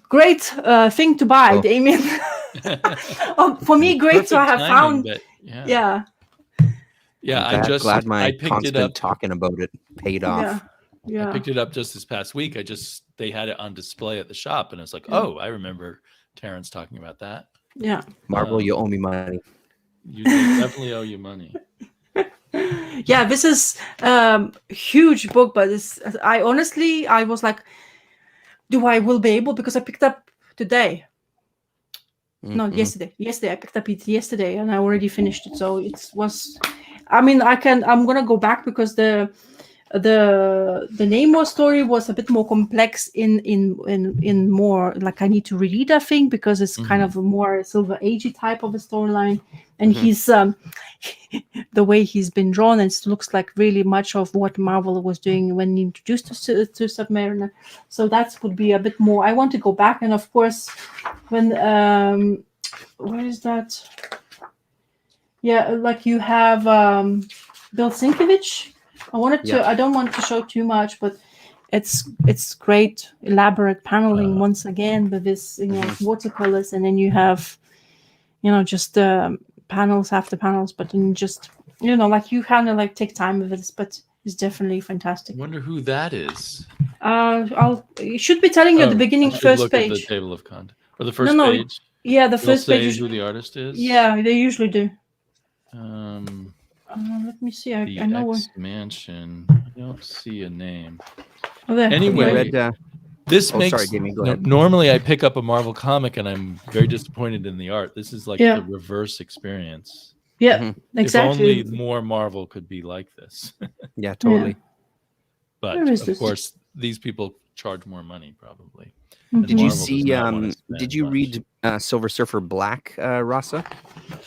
great thing to buy, Damien. For me, great to have found. Yeah, I'm glad my constant talking about it paid off. Yeah. I picked it up just this past week. They had it on display at the shop, and it's like, oh, I remember Terrence talking about that. Yeah. Marvel, you owe me money. You definitely owe you money. Yeah, this is huge book, but I was like, will be able, because I picked up today. No, yesterday. I picked up it yesterday, and I already finished it. So it was. I'm gonna go back because the Namor story was a bit more complex in more like I need to reread that thing because it's kind of a more Silver Agey type of a storyline, and he's the way he's been drawn, it looks like really much of what Marvel was doing when introduced to Submariner. So that would be a bit more. I want to go back, and of course, when where is that? Yeah, like you have Bill Sienkiewicz. I don't want to show too much, but it's great, elaborate paneling once again with this, watercolors, and then you have, just panels after panels, but then just, like you kind of like take time with this, but it's definitely fantastic. I wonder who that is. You should be telling you at the beginning, first page. At the table of content or the first page. Yeah, the first page. Who the artist is. Yeah, they usually do. Let me see. I know X Mansion. I don't see a name. Anyway, this makes. Sorry, Jamie, go ahead. Normally, I pick up a Marvel comic and I'm very disappointed in the art. This is like the reverse experience. Yeah, exactly. If only more Marvel could be like this. Yeah, totally. Yeah. But of course, these people charge more money, probably. Did you see? Did you read Silver Surfer Black, Rasa?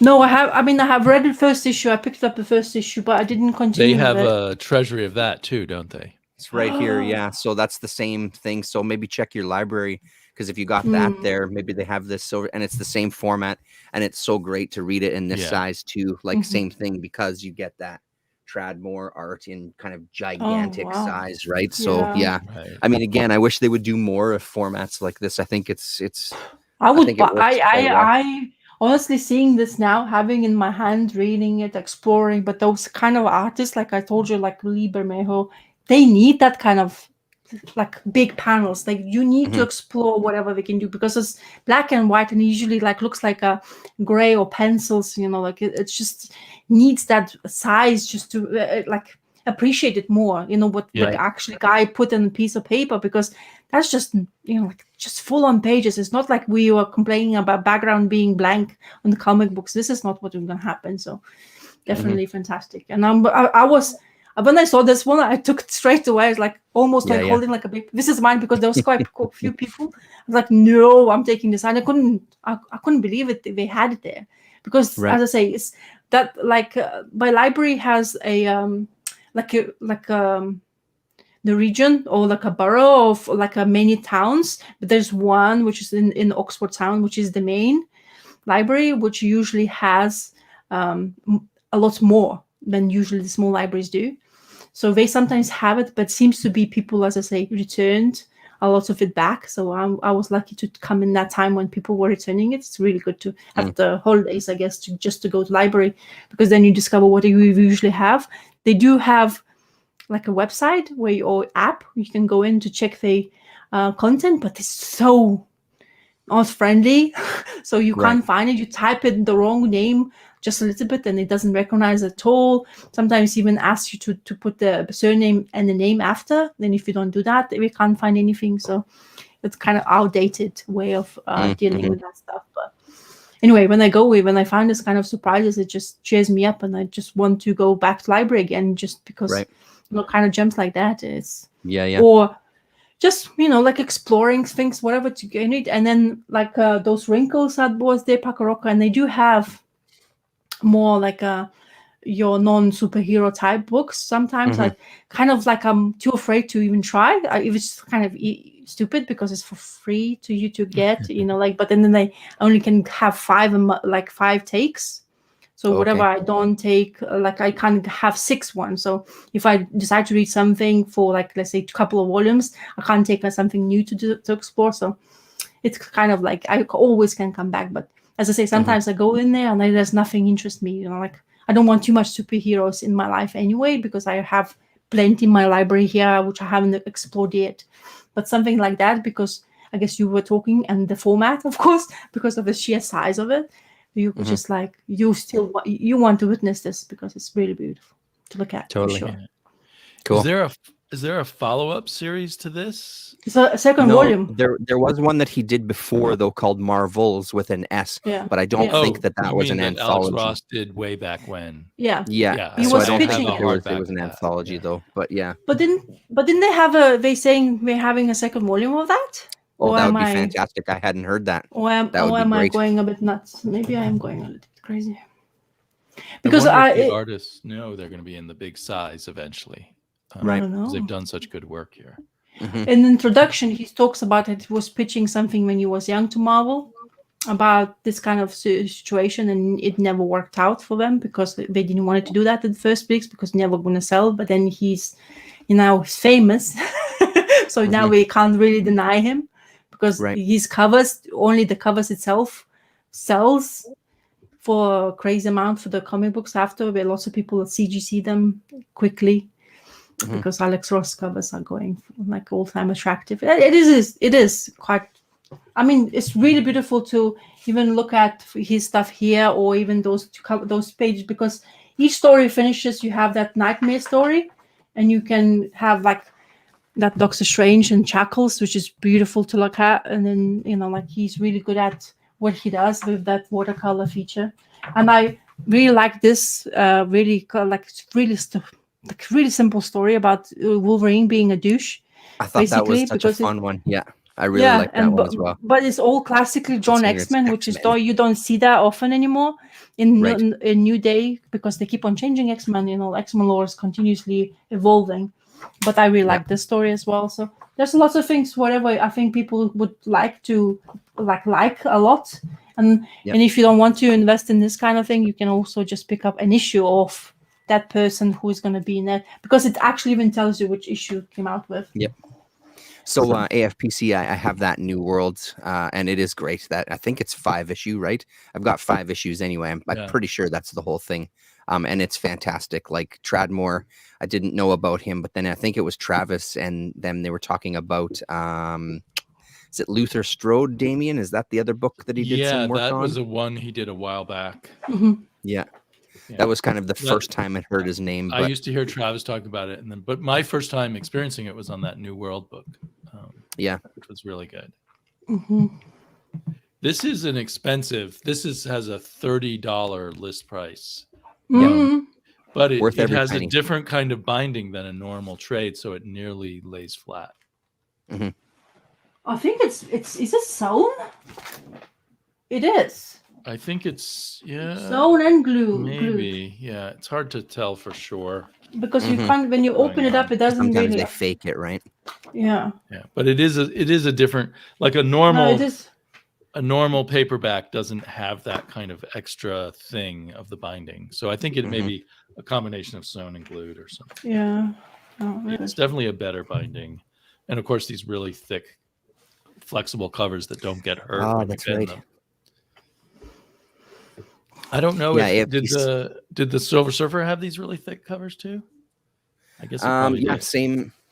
No, I have. I have read the first issue. I picked up the first issue, but I didn't continue. They have a treasury of that too, don't they? It's right here. Yeah. So that's the same thing. So maybe check your library, because if you got that there, maybe they have this silver, and it's the same format, and it's so great to read it in this size too. Like same thing, because you get that Tradmore art in kind of gigantic size, right? So right. Again, I wish they would do more of formats like this. I think it's I would I honestly, seeing this now, having in my hand, reading it, exploring, but those kind of artists, like I told you, like Lee Bermejo, they need that kind of like big panels. Like you need to explore whatever they can do, because it's black and white, and usually like looks like a gray or pencils, like it just needs that size just to like appreciate it more, what like actually guy put in a piece of paper, because that's just, like just full on pages. It's not like we were complaining about background being blank on the comic books. This is not what is going to happen. So definitely fantastic. And I was, when I saw this one, I took it straight away. It's like almost holding like a big, this is mine, because there was quite a few people. I was like, no, I'm taking this. And I couldn't believe it. They had it there, because as I say, it's that like my library has a the region, or like a borough of like many towns, but there's one which is in Oxford Town, which is the main library, which usually has a lot more than usually the small libraries do. So they sometimes have it, but seems to be people, as I say, returned a lot of it back. So I was lucky to come in that time when people were returning it. It's really good to have the holidays, I guess, to go to library, because then you discover what you usually have. They do have like a website or app you can go in to check the content, but it's so not friendly. So you can't find it. You type in the wrong name just a little bit and it doesn't recognize at all. Sometimes even asks you to put the surname and the name after. Then if you don't do that, we can't find anything. So it's kind of outdated way of dealing with that stuff. But anyway, when I find this kind of surprises, it just cheers me up, and I just want to go back to library again, just because kind of gems like that is or just like exploring things, whatever to get it. And then like those wrinkles that was there, Pakaroka, and they do have more like your non-superhero type books sometimes. I kind of like I'm too afraid to even try. It was kind of stupid because it's for free to you to get, but then they only can have 5 takes. So whatever I don't take, like I can't have 6 ones. So if I decide to read something for like, let's say, a couple of volumes, I can't take something new to explore. So it's kind of like I always can come back. But as I say, sometimes I go in there and there's nothing interests me. Like I don't want too much superheroes in my life anyway, because I have plenty in my library here, which I haven't explored yet. But something like that, because I guess you were talking, and the format, of course, because of the sheer size of it. You just like you want to witness this, because it's really beautiful to look at. Totally, sure. Cool. Is there a follow-up series to this? It's a second volume. There was one that he did before though, called Marvels with an S. Yeah. But I don't think that was an anthology. Alex Ross did way back when. Yeah. He was pitching it was an anthology though. But yeah. But didn't they have they saying we're having a second volume of that? Oh, that would be fantastic. I hadn't heard that. Am I going a bit nuts? Maybe I am going a little bit crazy. Because the artists know they're going to be in the big size eventually. Right. Because they've done such good work here. In the introduction, he talks about it. He was pitching something when he was young to Marvel about this kind of situation, and it never worked out for them because they didn't want to do that in the first place, because never going to sell. But then he's famous. So now we can't really deny him. Because his covers, only the covers itself sells for a crazy amount for the comic books after, where lots of people at CGC them quickly because Alex Ross covers are going like all-time attractive. It is quite, I mean, it's really beautiful to even look at his stuff here, or even those pages, because each story finishes, you have that nightmare story, and you can have like that Doctor Strange and Shackles, which is beautiful to look at. And then, like he's really good at what he does with that watercolor feature. And I really like this really simple story about Wolverine being a douche. I thought that was such a fun one. Yeah, I really like that one as well. But it's all classically drawn X-Men, which is you don't see that often anymore in New Day, because they keep on changing X-Men. X-Men lore is continuously evolving. But I really like this story as well. So there's lots of things, whatever I think people would like to like a lot. And if you don't want to invest in this kind of thing, you can also just pick up an issue of that person who is going to be in it, because it actually even tells you which issue it came out with. Yep. So AFPC, I have that New World, and it is great. That I think it's 5 issue, right? I've got 5 issues anyway. I'm pretty sure that's the whole thing. And it's fantastic. Like Tradmore, I didn't know about him, but then I think it was Travis, and then they were talking about, is it Luther Strode, Damien? Is that the other book that he did some work on? Yeah, that was the one he did a while back. Yeah. That was kind of the first time I heard his name. I used to hear Travis talk about it, but my first time experiencing it was on that New World book. Yeah, which was really good. Mm-hmm. This is an expensive. Has a $30 list price. Mm-hmm. But Worth it every has penny. a different kind of binding than a normal trade, so it nearly lays flat. Mm-hmm. I think it's is it sewn? It is. I think it's Sewn and glued. Maybe, yeah. It's hard to tell for sure. Because you can't, when you open it up, it doesn't Sometimes really. they fake it, right? Yeah. Yeah, but it is a different, like a normal. No, it is. A normal paperback doesn't have that kind of extra thing of the binding, so I think it may be a combination of sewn and glued or something. Yeah. Oh, really? It's definitely a better binding, and of course these really thick, flexible covers that don't get hurt. Oh, when that's you bend right. them. I don't know if did the Silver Surfer have these really thick covers too? I guess. Yeah,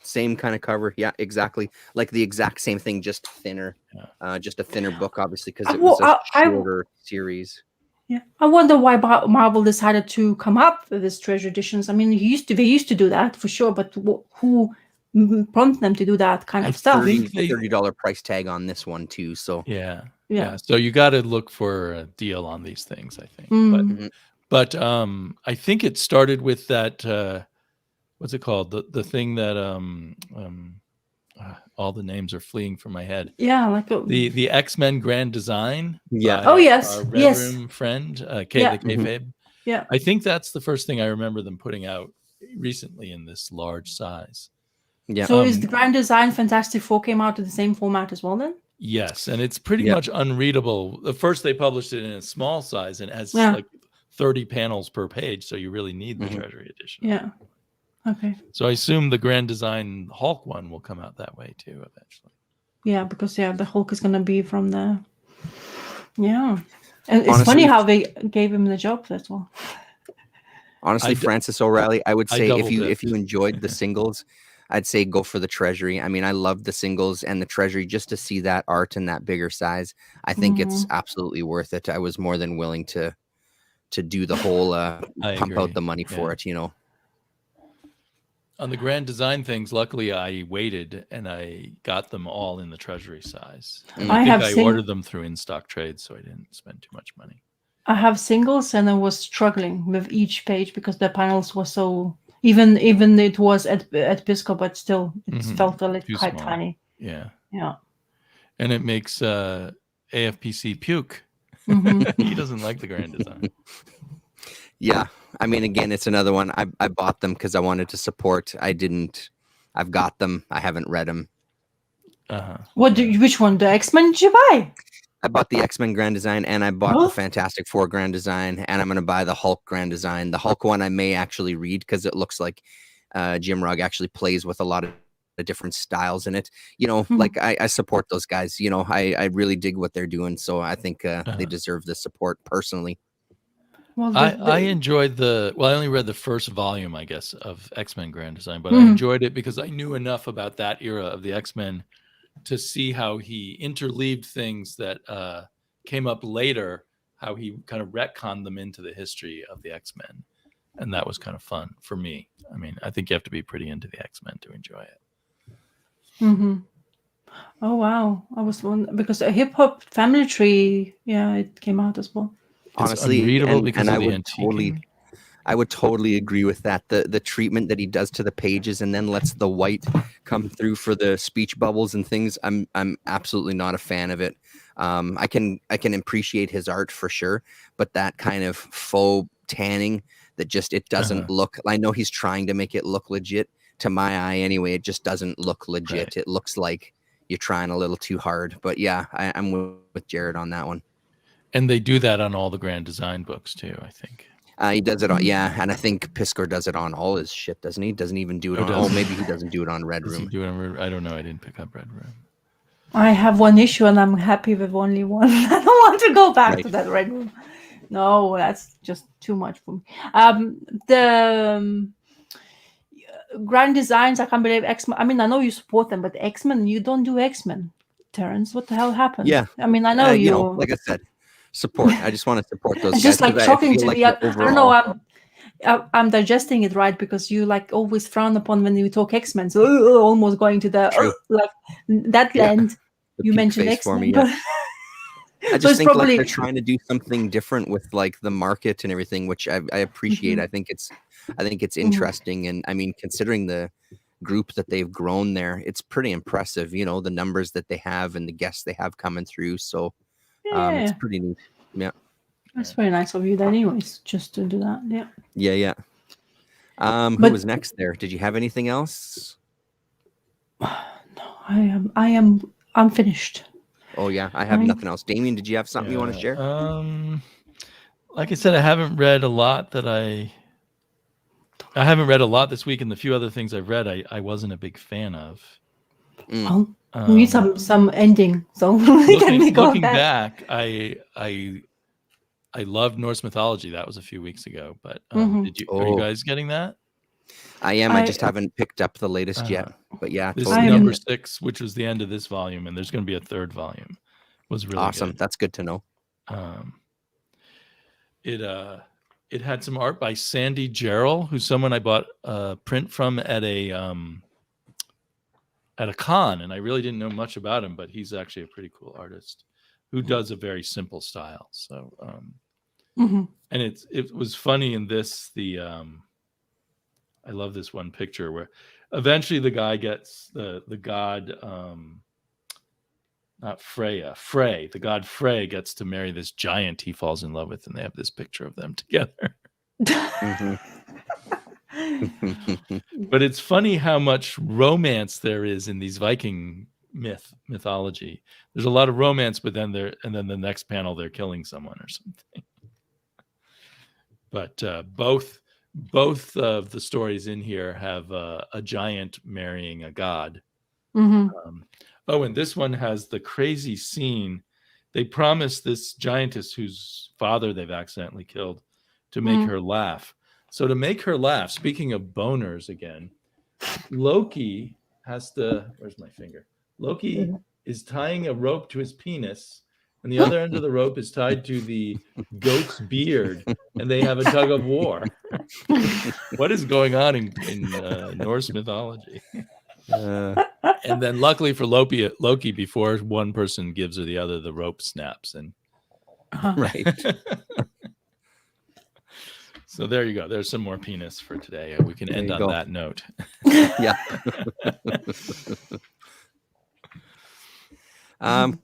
same kind of cover. Yeah, exactly. Like the exact same thing, just thinner. Yeah. Just a thinner book, obviously, because it was a shorter series. Yeah, I wonder why Marvel decided to come up with these treasure editions. I mean, they used to do that for sure, but who prompted them to do that kind of stuff? $30 price tag on this one too. So yeah. So you got to look for a deal on these things, I think. But I think it started with that. What's it called? The thing that all the names are fleeing from my head. Yeah, like the X-Men Grand Design. Yeah. Oh yes. Our Red Room friend, the Kayfabe. Yeah. I think that's the first thing I remember them putting out recently in this large size. Yeah. So is the Grand Design Fantastic Four came out in the same format as well then? Yes, and it's pretty much unreadable. The first they published it in a small size and it has like 30 panels per page, so you really need the Treasury edition. Yeah. Okay. So I assume the Grand Design Hulk one will come out that way too eventually. Yeah, because the Hulk is gonna be from the. Yeah, and it's funny how they gave him the job. That's all. Honestly, Francis O'Reilly, I would say if you enjoyed the singles, I'd say go for the Treasury. I mean, I love the singles and the Treasury just to see that art in that bigger size. I think it's absolutely worth it. I was more than willing to do the whole pump out the money for it, you know. On the Grand Design things, luckily I waited and I got them all in the Treasury size. I ordered them through in-stock trades, so I didn't spend too much money. I have singles and I was struggling with each page because the panels were so even it was at Bisco, but still it felt a little quite tiny. Yeah. Yeah. And it makes AFPC puke. He doesn't like the Grand Design. Yeah. I mean, again, it's another one. I bought them because I wanted to support. I've got them. I haven't read them. Which one? The X-Men did you buy? I bought the X-Men Grand Design and I bought the Fantastic Four Grand Design, and I'm going to buy the Hulk Grand Design. The Hulk one I may actually read because it looks like Jim Rugg actually plays with a lot of different styles in it. You know, like I support those guys. You know, I really dig what they're doing. So I think they deserve the support personally. Well, I enjoyed I only read the first volume, I guess, of X-Men Grand Design, but I enjoyed it because I knew enough about that era of the X-Men to see how he interleaved things that came up later, how he kind of retconned them into the history of the X-Men. And that was kind of fun for me. I mean, I think you have to be pretty into the X-Men to enjoy it. Oh, wow. I was wondering, because a Hip Hop Family Tree, it came out as well. Honestly, unreadable because and of the I would totally agree with that. The treatment that he does to the pages and then lets the white come through for the speech bubbles and things. I'm absolutely not a fan of it. I can appreciate his art for sure, but that kind of faux tanning that just it doesn't look. I know he's trying to make it look legit. To my eye, anyway, it just doesn't look legit. Right. It looks like you're trying a little too hard. But yeah, I'm with Jared on that one. And they do that on all the Grand Design books too, I think. He does it on, and I think Piskor does it on all his shit, doesn't he? Doesn't even do it on. Oh, maybe he doesn't do it on Red Room. I don't know. I didn't pick up Red Room. I have one issue, and I'm happy with only one. I don't want to go back to that Red Room. No, that's just too much for me. The Grand Designs, I can't believe X-Men. I mean, I know you support them, but X-Men, you don't do X-Men. Terrence, what the hell happened? Yeah, I mean, I know you. Like I said. Support. I just want to support those it's guys. Just like shocking to me. I don't know. I'm digesting it right because you like always frown upon when we talk X-Men. So almost going to the like that end. You mentioned X-Men, but I just think like they're trying to do something different with like the market and everything, which I appreciate. I think it's interesting, and I mean, considering the group that they've grown there, it's pretty impressive. You know, the numbers that they have and the guests they have coming through. So it's pretty neat. Yeah. That's very nice of you, anyways, just to do that. Yeah. Yeah. Who was next there? Did you have anything else? No, I'm finished. Oh yeah, I have nothing else. Damien, did you have something you want to share? Like I said, I haven't read a lot this week, and the few other things I've read, I wasn't a big fan of. Well, we need some ending, so looking back, I loved Norse mythology. That was a few weeks ago, but are you guys getting that? I am. I just haven't picked up the latest yet. But yeah, this is number 6, which was the end of this volume, and there's going to be a third volume. Was really awesome. Good. That's good to know. It had some art by Sandy Jarrell, who's someone I bought a print from at a con, and I really didn't know much about him, but he's actually a pretty cool artist who does a very simple style. So, and it was funny in this. I love this one picture where eventually the guy gets the god, not Freya, Frey. The god Frey gets to marry this giant he falls in love with, and they have this picture of them together. But it's funny how much romance there is in these Viking mythology. There's a lot of romance, but then the next panel they're killing someone or something. But both of the stories in here have a giant marrying a god. And this one has the crazy scene. They promise this giantess whose father they've accidentally killed to make her laugh. So to make her laugh, speaking of boners again, Loki has to, where's my finger? Loki is tying a rope to his penis, and the other end of the rope is tied to the goat's beard, and they have a tug of war. What is going on in Norse mythology? And then luckily for Loki, before one person gives her the other, the rope snaps. And right. So there you go. There's some more penis for today. We can end on that note. Yeah.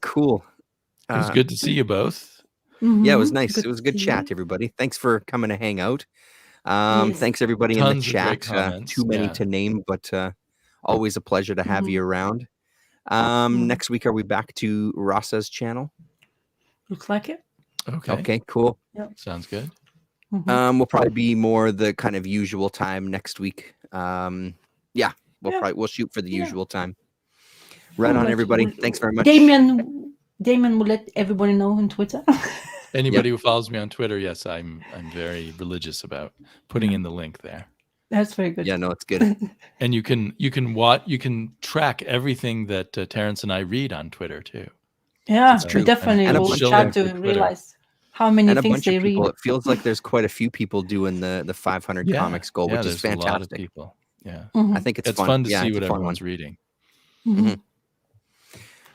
Cool. It was good to see you both. Yeah, it was nice. It was a good chat, everybody. Thanks for coming to hang out. Thanks everybody in the chat. Too many to name, but always a pleasure to have you around. Next week, are we back to Rasa's channel? Looks like it. Okay, cool. Yep. Sounds good. We'll probably be more the kind of usual time next week. We'll shoot for the usual time. Right on, everybody. Thanks very much. Damon will let everybody know on Twitter. Anybody who follows me on Twitter, yes, I'm very religious about putting in the link there. That's very good. Yeah, no, it's good. And you can track everything that Terrence and I read on Twitter too. Yeah, definitely. And we'll chat to realize how many things they read. It feels like there's quite a few people doing the 500 comics goal, which is fantastic. A lot of people. Yeah, I think it's fun. To see what everyone's reading.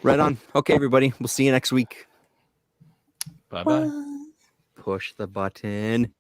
Right on. Okay, everybody. We'll see you next week. Bye-bye. Push the button.